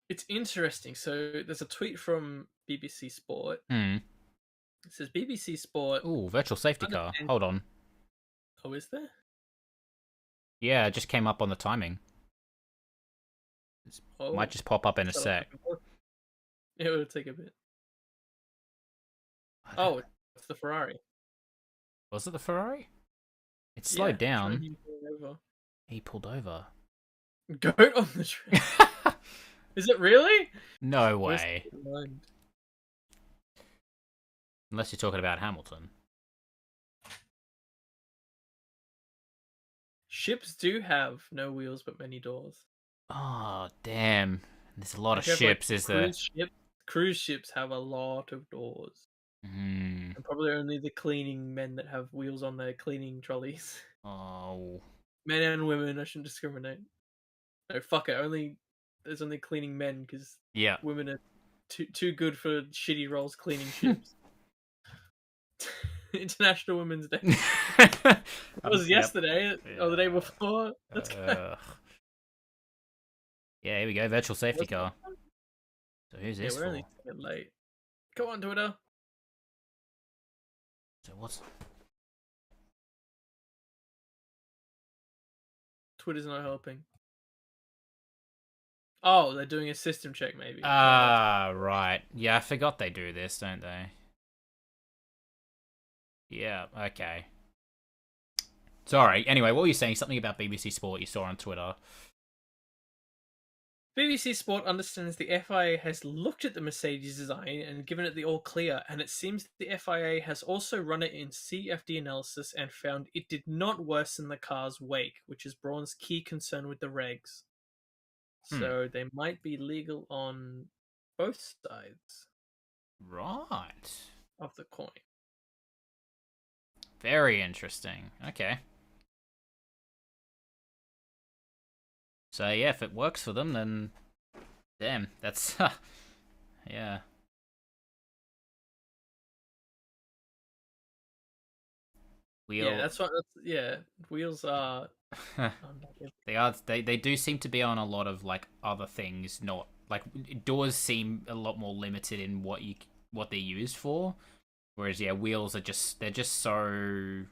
It's interesting. So there's a tweet from BBC Sport. Hmm. It says BBC Sport. Ooh, virtual safety car. Hold on. Oh, is there? Yeah, it just came up on the timing. Oh, Might just pop up in a sec. It would take a bit. Oh, it's the Ferrari. Was it the Ferrari? It slowed down. He pulled over. Goat on the train. Is it really? No Where's way. the line? Unless you're talking about Hamilton. Ships do have no wheels but many doors. Oh, damn. There's a lot of If you have like ships, is there? cruise ships have a lot of doors. Hmm. And probably only the cleaning men that have wheels on their cleaning trolleys. Oh. Men and women, I shouldn't discriminate. No, fuck it. There's only cleaning men because Yeah. women are too good for shitty roles cleaning ships. International Women's Day. It was yesterday or the day before. That's yeah, here we go. Virtual safety car. So who's this we're for? only getting late. Come on, Twitter. So what's... Twitter's not helping. Oh, they're doing a system check, maybe. Ah, right. Yeah, I forgot they do this, don't they? Yeah, okay. Sorry. Anyway, what were you saying? Something about BBC Sport you saw on Twitter. BBC Sport understands the FIA has looked at the Mercedes design and given it the all clear, and it seems the FIA has also run it in CFD analysis and found it did not worsen the car's wake, which is Braun's key concern with the regs. So they might be legal on both sides. Right. Of the coin. Very interesting. Okay. So yeah, if it works for them, then damn, that's yeah. Wheel. Yeah, that's what. Yeah, wheels are. They do seem to be on a lot of like other things. Not like doors seem a lot more limited in what they're used for. Whereas yeah, wheels are they're just so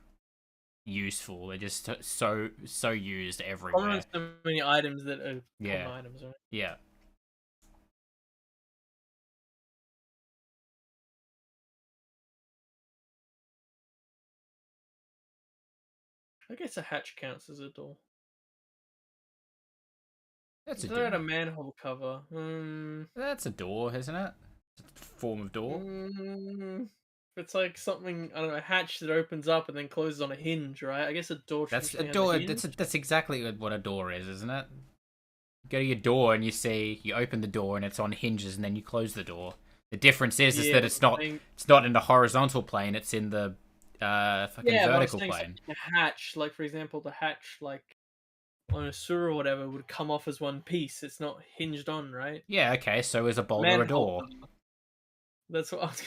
useful. They're just so used everywhere. So many items that are yeah. common items, right? Yeah. I guess a hatch counts as a door. That's Is a that door. a manhole cover? That's a door, isn't it? It's a form of door. It's like something, I don't know, a hatch that opens up and then closes on a hinge, right? I guess a door That's a traditionally door. has a hinge. That's exactly what a door is, isn't it? You go to your door and you open the door and it's on hinges, and then you close the door. The difference is that it's not in the horizontal plane. It's in the fucking vertical plane. A hatch, like for example, the hatch like on a sewer or whatever would come off as one piece. It's not hinged on, right? Yeah. Okay. So is a boulder a door? That's what I was.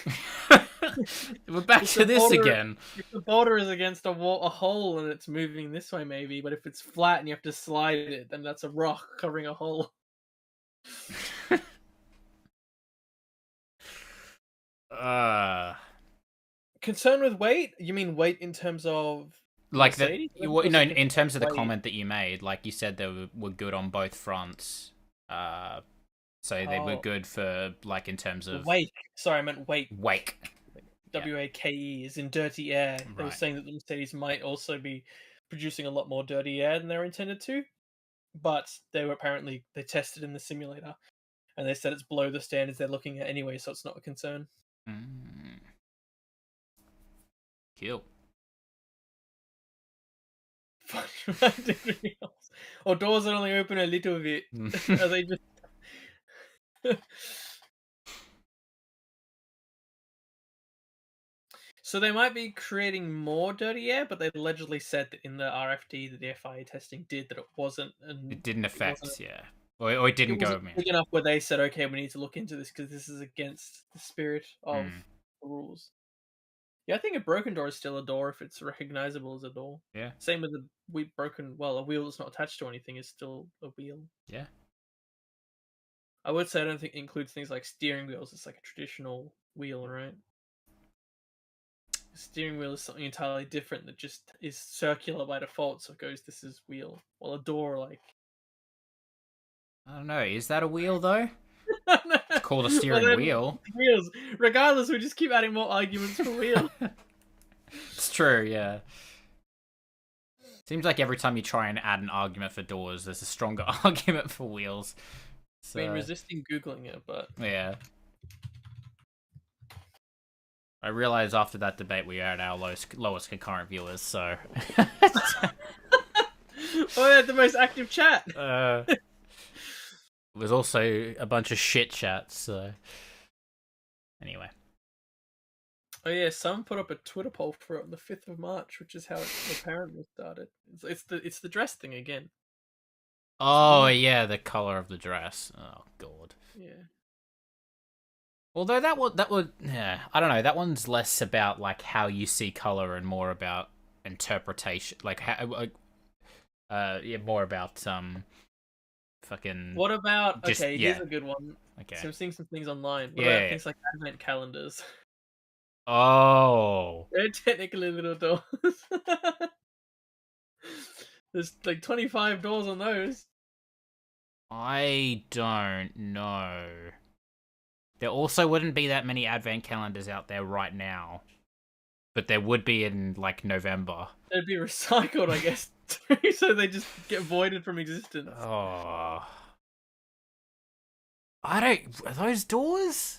We're back to this again. If the boulder is against a hole and it's moving this way, maybe. But if it's flat and you have to slide it, then that's a rock covering a hole. Concern with weight? You mean weight in terms of like the in terms of the comment that you made? Like you said, they were good on both fronts. So they were good for like in terms of wake. Sorry, I meant wake. Wake. WAKE is in dirty air. Right. They were saying that the Mercedes might also be producing a lot more dirty air than they're intended to, but they tested in the simulator, and they said it's below the standards they're looking at anyway, so it's not a concern. Cool. Or doors that only open a little bit. Are they just? So they might be creating more dirty air, but they allegedly said that in the RFD that the FIA testing did that it wasn't. And it didn't affect, or it didn't go big enough where they said, okay, we need to look into this because this is against the spirit of the rules. Yeah, I think a broken door is still a door if it's recognizable as a door. Yeah. Same with a wheel that's not attached to anything is still a wheel. Yeah. I would say I don't think it includes things like steering wheels. It's like a traditional wheel, right? The steering wheel is something entirely different that just is circular by default, so it goes, this is wheel. Well, a door, like... I don't know, is that a wheel, though? It's called a steering wheel. Wheels. Regardless, we just keep adding more arguments for wheel. It's true, yeah. Seems like every time you try and add an argument for doors, there's a stronger argument for wheels. So, Been resisting googling it, but yeah. I realized after that debate we had our lowest concurrent viewers, so... oh yeah, the most active chat. It was also a bunch of shit chats, so... Anyway. Oh yeah, someone put up a Twitter poll for it on the 5th of March, which is how it apparently started. It's the dress thing again. Oh yeah, the color of the dress. Oh god. Yeah. Although that would yeah, I don't know. That one's less about like how you see color and more about interpretation. Like how, yeah, more about fucking. What about just, okay? yeah. Here's a good one. Okay. So I'm seeing some things online. What Yeah, about yeah. things like advent calendars? Oh. They're technically little doors. There's like $25 on those. I don't know. There also wouldn't be that many advent calendars out there right now, but there would be in like November. They'd be recycled, I guess, so they just get voided from existence. Oh. I don't... Are those doors?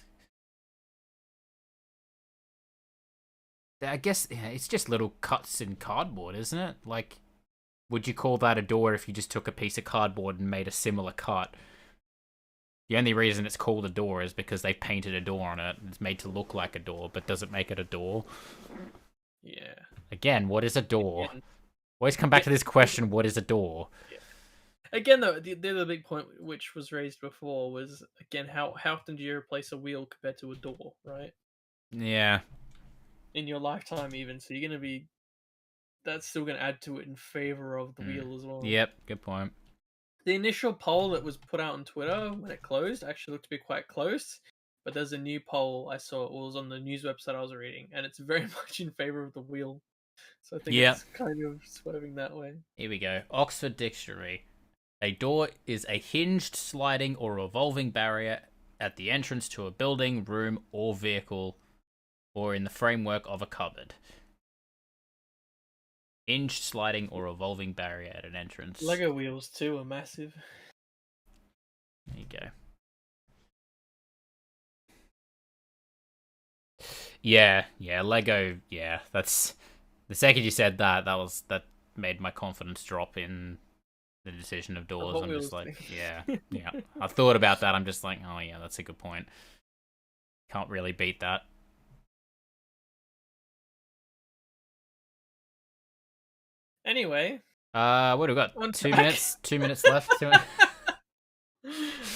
I guess yeah, it's just little cuts in cardboard, isn't it? Like, would you call that a door if you just took a piece of cardboard and made a similar cut? The only reason it's called a door is because they painted a door on it. It's made to look like a door, but does it make it a door? Yeah. Again, what is a door? Always come back to this question, what is a door? Yeah. Again, though, the other big point which was raised before was, again, how often do you replace a wheel compared to a door, right? Yeah. In your lifetime, even. So you're going to be... That's still going to add to it in favor of the wheel as well. Yep, good point. The initial poll that was put out on Twitter when it closed actually looked to be quite close. But there's a new poll I saw. It was on the news website I was reading. And it's very much in favor of the wheel. So I think it's kind of swerving that way. Here we go. Oxford Dictionary. A door is a hinged, sliding, or revolving barrier at the entrance to a building, room, or vehicle, or in the framework of a cupboard. Hinged, sliding, or revolving barrier at an entrance. Lego wheels, too, are massive. There you go. Yeah, Lego, yeah, that's... The second you said that, that made my confidence drop in the decision of doors. I'm just like, yeah. I thought about that, I'm just like, oh yeah, that's a good point. Can't really beat that. Anyway. What have we got? 2 minutes? 2 minutes left?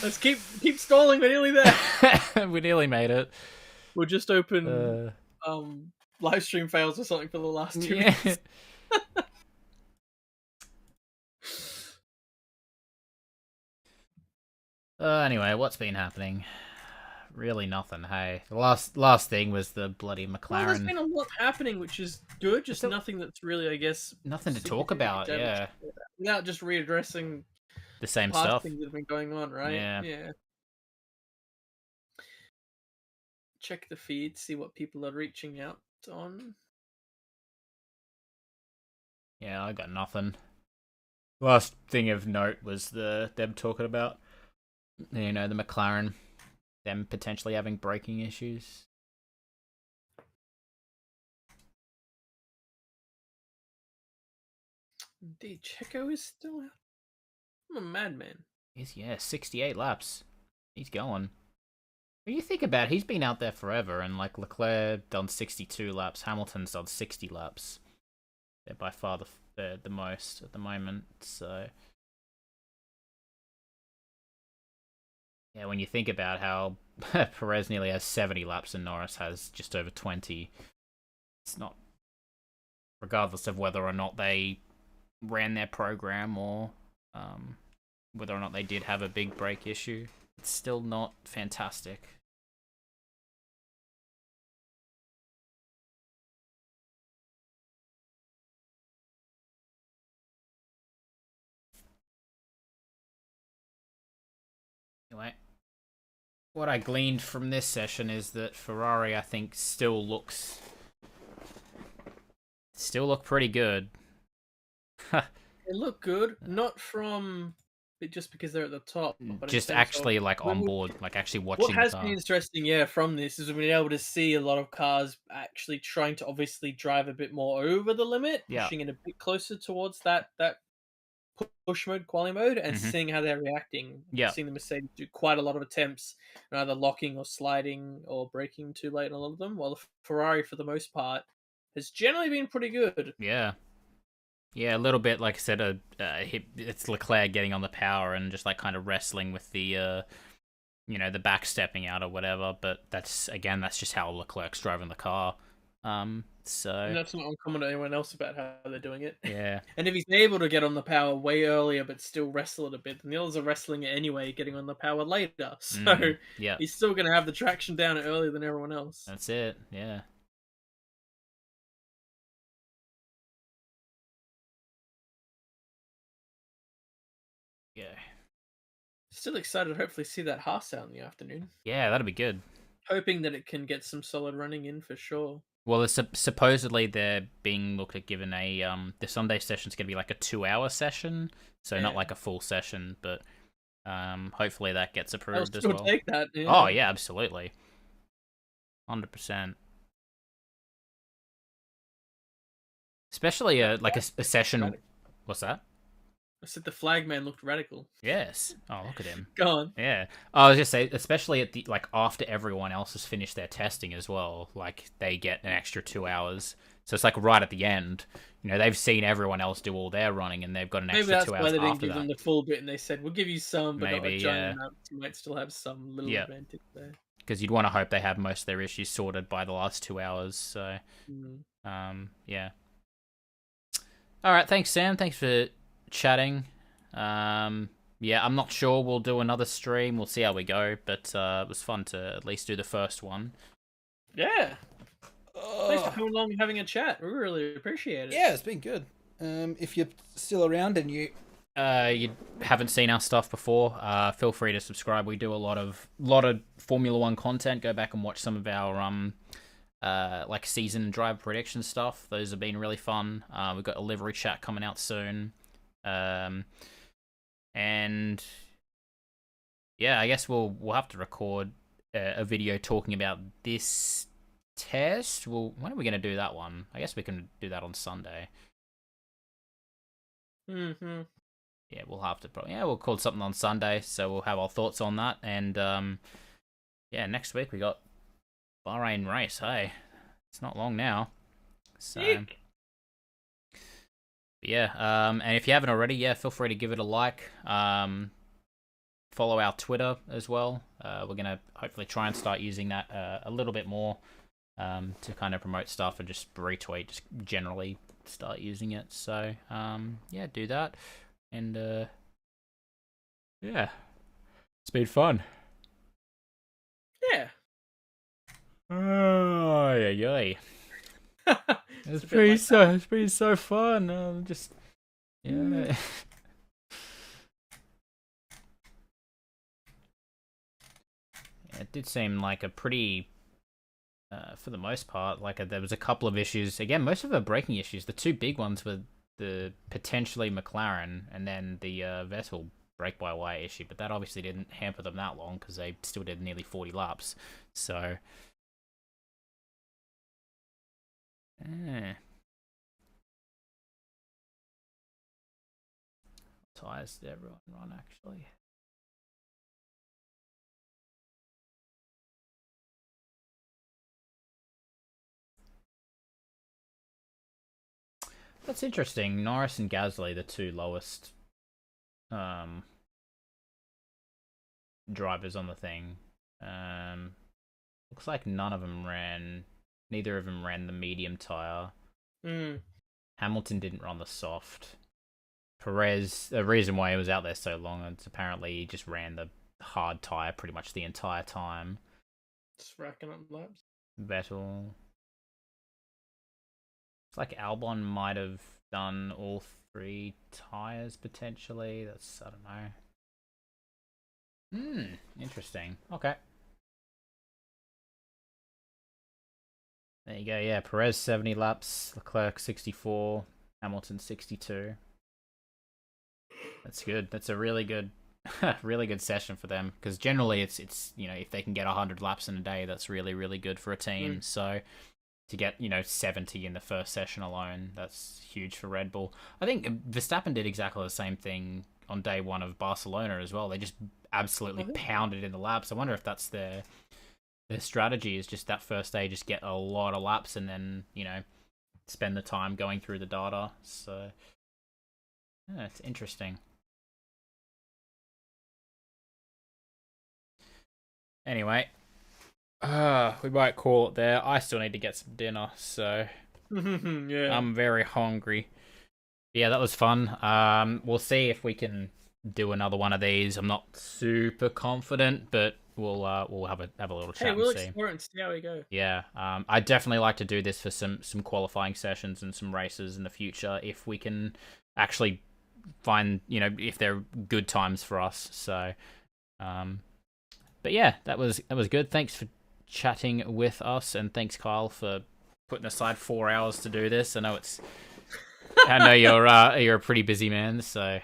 Let's keep stalling, we're nearly there. We nearly made it. We'll just open live stream fails or something for the last 2 minutes. Anyway, what's been happening? Really nothing, hey. The last thing was the bloody McLaren. Well, there's been a lot happening, which is good, just nothing that's really, I guess... Nothing to talk about, yeah. Without just readdressing the same stuff. Things that have been going on, right? Yeah. Check the feed, see what people are reaching out on. Yeah, I got nothing. Last thing of note was them talking about, the McLaren, them potentially having braking issues. Indeed, Checo is still out. I'm a madman. He's 68 laps. He's going. When you think about it, he's been out there forever, and like Leclerc done 62 laps, Hamilton's done 60 laps. They're by far the most at the moment, so... Yeah, when you think about how Perez nearly has 70 laps and Norris has just over 20, it's not... Regardless of whether or not they ran their program or whether or not they did have a big brake issue, it's still not fantastic. Anyway, what I gleaned from this session is that Ferrari, I think, still look pretty good. They look good, not from just because they're at the top, but in Just terms of actually like on board, like actually what watching the has been car. interesting, yeah, from this is we've been able to see a lot of cars actually trying to obviously drive a bit more over the limit, Yeah. pushing it a bit closer towards that push mode, quali mode, and Hmm. seeing how they're reacting. Yeah. Seeing the Mercedes do quite a lot of attempts, either locking or sliding or braking too late on a lot of them, while the Ferrari, for the most part, has generally been pretty good. Yeah. Yeah, a little bit, like I said, it's Leclerc getting on the power and just like kind of wrestling with the, the back stepping out or whatever. But that's just how Leclerc's driving the car. And So that's not uncommon to anyone else about how they're doing it. yeah, And if he's able to get on the power way earlier but still wrestle it a bit, then the others are wrestling it anyway, getting on the power later. So yeah, he's still going to have the traction down earlier than everyone else. that's it. Yeah, yeah, Still excited to hopefully see that Haas out in the afternoon. yeah. That'd be good. Hoping that it can get some solid running in for sure. Well, supposedly they're being looked at given the Sunday session's gonna be like a 2 hour session, so not Yeah. like a full session, but hopefully that gets I'll approved as still well. take that. Oh Yeah. yeah, absolutely, 100%. Especially like a session. Radical. What's that? I said the flagman looked radical. Yes. Oh, look at him. Go on. Yeah. I was just say, especially at the like after everyone else has finished their testing as well, like they get an extra 2 hours. So it's like right at the end. They've seen everyone else do all their running, and they've got an Maybe extra that's two why hours they didn't after give them that. the full bit, and they said we'll give you some, but not a Maybe, giant yeah, amount. You might still have some little yeah. advantage there. Because you'd want to hope they have most of their issues sorted by the last 2 hours. So, Mm. yeah. All right. Thanks, Sam. Thanks for chatting. Yeah, I'm not sure we'll do another stream. We'll see how we go, but it was fun to at least do the first one. Yeah. Thanks for coming along and having a chat. We really appreciate it. Yeah, it's been good. If you're still around and you haven't seen our stuff before, feel free to subscribe. We do a lot of Formula One content. Go back and watch some of our like season and driver prediction stuff. Those have been really fun. We've got a livery chat coming out soon. And yeah, I guess we'll have to record a video talking about this test. Well, when are we going to do that one? I guess we can do that on Sunday. Mm-hmm. Yeah, we'll have to probably. Yeah, we'll call something on Sunday, so we'll have our thoughts on that. And yeah, next week we got Bahrain race. Hey, it's not long now. So yeah, and if you haven't already, yeah, feel free to give it a like. Follow our Twitter as well. We're gonna hopefully try and start using that a little bit more to kind of promote stuff and just retweet, just generally start using it. So yeah, do that. And yeah, it's been fun. Yeah. Oh yeah. It's It's been so fun. Just yeah. It did seem like a pretty, for the most part, like there was a couple of issues. Again, most of the braking issues. The two big ones were the potentially McLaren and then the Vettel brake-by-wire issue. But that obviously didn't hamper them that long because they still did nearly 40 laps. So. Tires did everyone run actually? That's interesting. Norris and Gasly, the two lowest drivers on the thing. Looks like neither of them ran the medium tire. Hamilton didn't run the soft. Perez, the reason why he was out there so long is apparently he just ran the hard tire pretty much the entire time. Just racking up laps. Vettel. It's like Albon might have done all three tires potentially. That's, I don't know. Interesting. Okay. There you go. Yeah, Perez 70 laps, Leclerc 64, Hamilton 62. That's good. That's a really good, really good session for them. Because generally, it's if they can get 100 laps in a day, that's really really good for a team. So to get 70 in the first session alone, that's huge for Red Bull. I think Verstappen did exactly the same thing on day one of Barcelona as well. They just absolutely pounded in the laps. I wonder if that's their strategy, is just that first day just get a lot of laps and then spend the time going through the data. So yeah, it's interesting. Anyway, we might call it there. I still need to get some dinner, so Yeah. I'm very hungry. Yeah, that was fun. We'll see if we can do another one of these. I'm not super confident, but we'll have a little chat. Hey, we'll and see. explore it and see how we go. Yeah, I definitely like to do this for some qualifying sessions and some races in the future if we can actually find if they're good times for us. So, but yeah, that was good. Thanks for chatting with us, and thanks Kyle for putting aside 4 hours to do this. I know you're a pretty busy man, so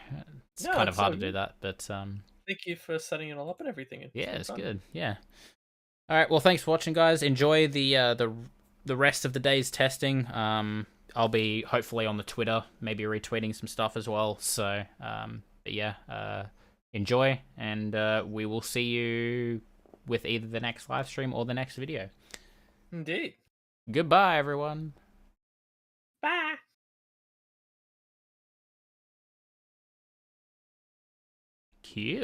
it's kind of hard to do that. But thank you for setting it all up and everything. It's good. Yeah. All right. Well, thanks for watching, guys. Enjoy the rest of the day's testing. I'll be hopefully on the Twitter, maybe retweeting some stuff as well. So, but yeah, enjoy, and we will see you with either the next live stream or the next video. Indeed. Goodbye, everyone. Bye. Cute.